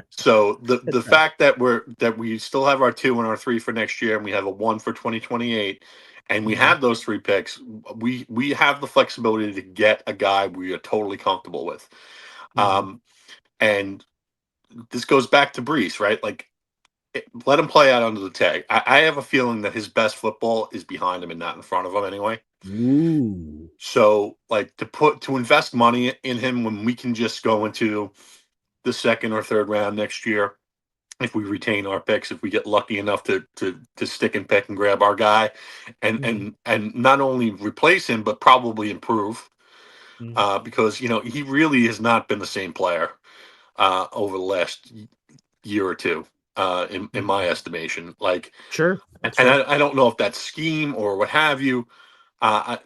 so the fact that we still have our 2 and our 3 for next year, and we have a 1 for 2028, and we have those 3 picks, we have the flexibility to get a guy we are totally comfortable with. And this goes back to Breece, right? Like, let him play out under the tag. I have a feeling that his best football is behind him and not in front of him anyway. Ooh. So, like, to invest money in him when we can just go into the 2nd or 3rd round next year, if we retain our picks, if we get lucky enough to stick and pick and grab our guy, and not only replace him but probably improve, because he really has not been the same player over the last year or two. In my estimation, like, sure, and I don't know if that's scheme or what have you. A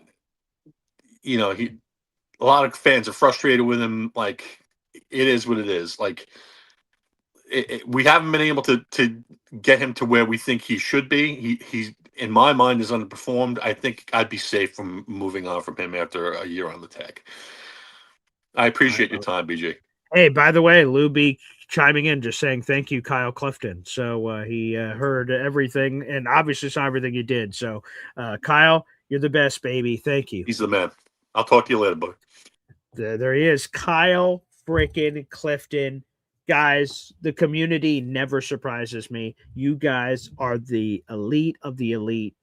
lot of fans are frustrated with him. Like, it is what it is. Like, we haven't been able to get him to where we think he should be. He's in my mind is underperformed. I think I'd be safe from moving on from him after a year on the tag. I appreciate your time, BJ. Hey, by the way, Lou B chiming in, just saying thank you, Kyle Clifton. So he heard everything and obviously saw everything you did. So, Kyle, you're the best, baby. Thank you. He's the man. I'll talk to you later, buddy. There he is, Kyle freaking Clifton. Guys, the community never surprises me. You guys are the elite of the elite.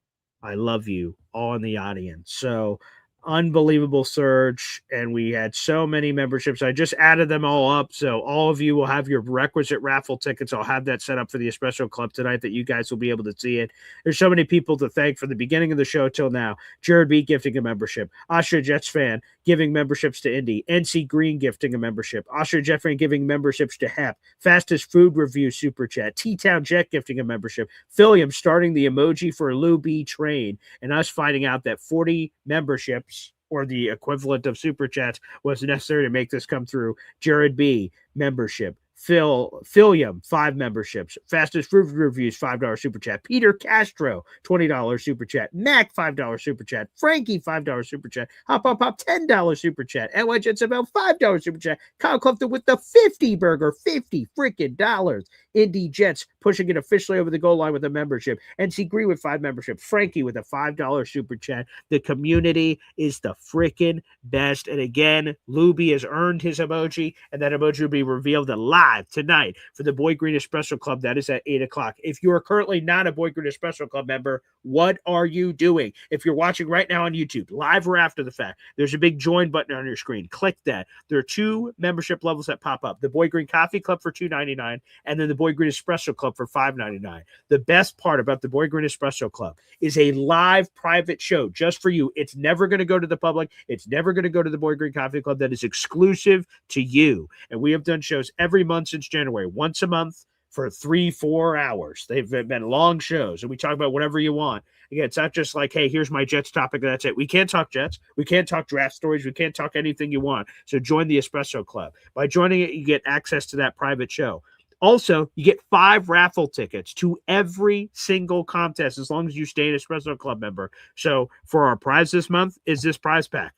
I love you all in the audience. So unbelievable surge, and we had so many memberships. I just added them all up, so all of you will have your requisite raffle tickets. I'll have that set up for the espresso club tonight that you guys will be able to see it. There's so many people to thank from the beginning of the show till now. Jared B gifting a membership, Austria Jets fan giving memberships to Indy, NC Green gifting a membership, Austria Jet fan giving memberships to Hep, Fastest Food Review super chat, T-Town Jet gifting a membership, Philium starting the emoji for Lou B train, and us finding out that 40 memberships or the equivalent of super chats was necessary to make this come through. Jared B membership, Philium 5 memberships, Fastest Food Reviews $5 super chat, Peter Castro $20 super chat, Mac $5 super chat, Frankie $5 super chat, Hop $10 super chat, NY Jets about $5 super chat, Kyle Clifton with the 50 burger, 50 freaking dollars. Indy Jets pushing it officially over the goal line with a membership. NC Green with 5 memberships. Frankie with a $5 super chat. The community is the freaking best. And again, Luby has earned his emoji, and that emoji will be revealed live tonight for the Boy Green Espresso Club. That is at 8 o'clock. If you are currently not a Boy Green Espresso Club member, what are you doing? If you're watching right now on YouTube, live or after the fact, there's a big join button on your screen. Click that. There are 2 membership levels that pop up. The Boy Green Coffee Club for $2.99, and then the Boy Green Espresso Club for $5.99. The best part about the Boy Green Espresso Club is a live private show just for you. It's never going to go to the public. It's never going to go to the Boy Green Coffee Club. That is exclusive to you. And we have done shows every month since January, once a month for 3-4 hours. They've been long shows, and we talk about whatever you want. Again, it's not just like, hey, here's my Jets topic, and that's it. We can't talk Jets. We can't talk draft stories. We can't talk anything you want. So join the Espresso Club. By joining it, you get access to that private show. Also, you get 5 raffle tickets to every single contest as long as you stay an Espresso Club member. So for our prize this month is this prize pack.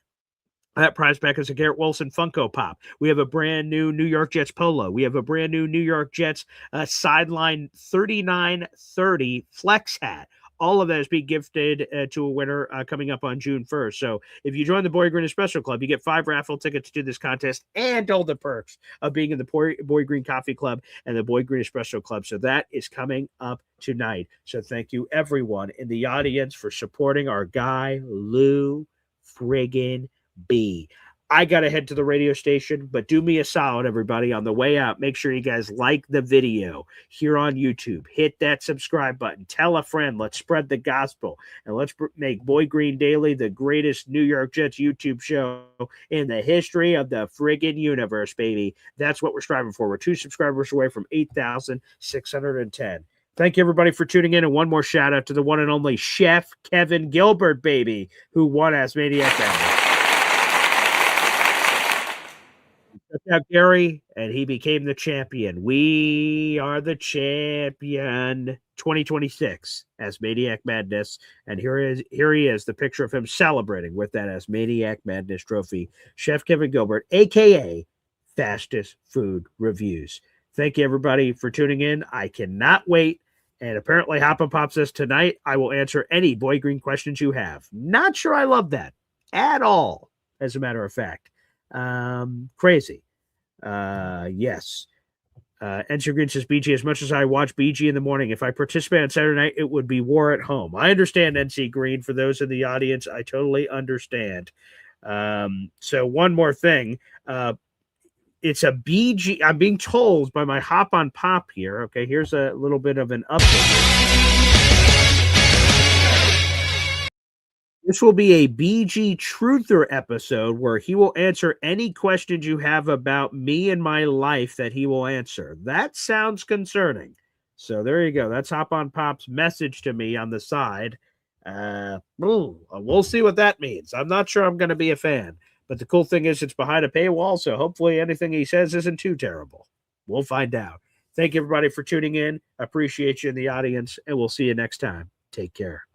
That prize pack is a Garrett Wilson Funko Pop. We have a brand new New York Jets polo. We have a brand new New York Jets sideline 3930 flex hat. All of that is being gifted to a winner coming up on June 1st. So if you join the Boy Green Espresso Club, you get 5 raffle tickets to this contest and all the perks of being in the Boy Green Coffee Club and the Boy Green Espresso Club. So that is coming up tonight. So thank you, everyone in the audience, for supporting our guy, Lou friggin' B. I got to head to the radio station, but do me a solid, everybody. On the way out, make sure you guys like the video here on YouTube. Hit that subscribe button. Tell a friend. Let's spread the gospel. And let's make Boy Green Daily the greatest New York Jets YouTube show in the history of the friggin' universe, baby. That's what we're striving for. We're 2 subscribers away from 8,610. Thank you, everybody, for tuning in. And one more shout out to the one and only Chef Kevin Gilbert, baby, who won As Maniac Madness. Out Gary, and he became the champion. We are the champion 2026 as Maniac Madness. And here he is, the picture of him celebrating with that as Maniac Madness trophy. Chef Kevin Gilbert, aka Fastest Food Reviews. Thank you, everybody, for tuning in. I cannot wait. And apparently, Hop and Pop says tonight I will answer any Boy Green questions you have. Not sure I love that at all, as a matter of fact. Crazy. Yes. NC Green says, BG, as much as I watch BG in the morning, if I participate on Saturday night, it would be War at Home. I understand, NC Green. For those in the audience, I totally understand. So one more thing. It's a BG. I'm being told by my Hop on Pop here. Okay, here's a little bit of an update. This will be a BG Truther episode where he will answer any questions you have about me and my life that he will answer. That sounds concerning. So there you go. That's Hop on Pop's message to me on the side. We'll see what that means. I'm not sure I'm going to be a fan. But the cool thing is it's behind a paywall, so hopefully anything he says isn't too terrible. We'll find out. Thank you, everybody, for tuning in. Appreciate you in the audience, and we'll see you next time. Take care.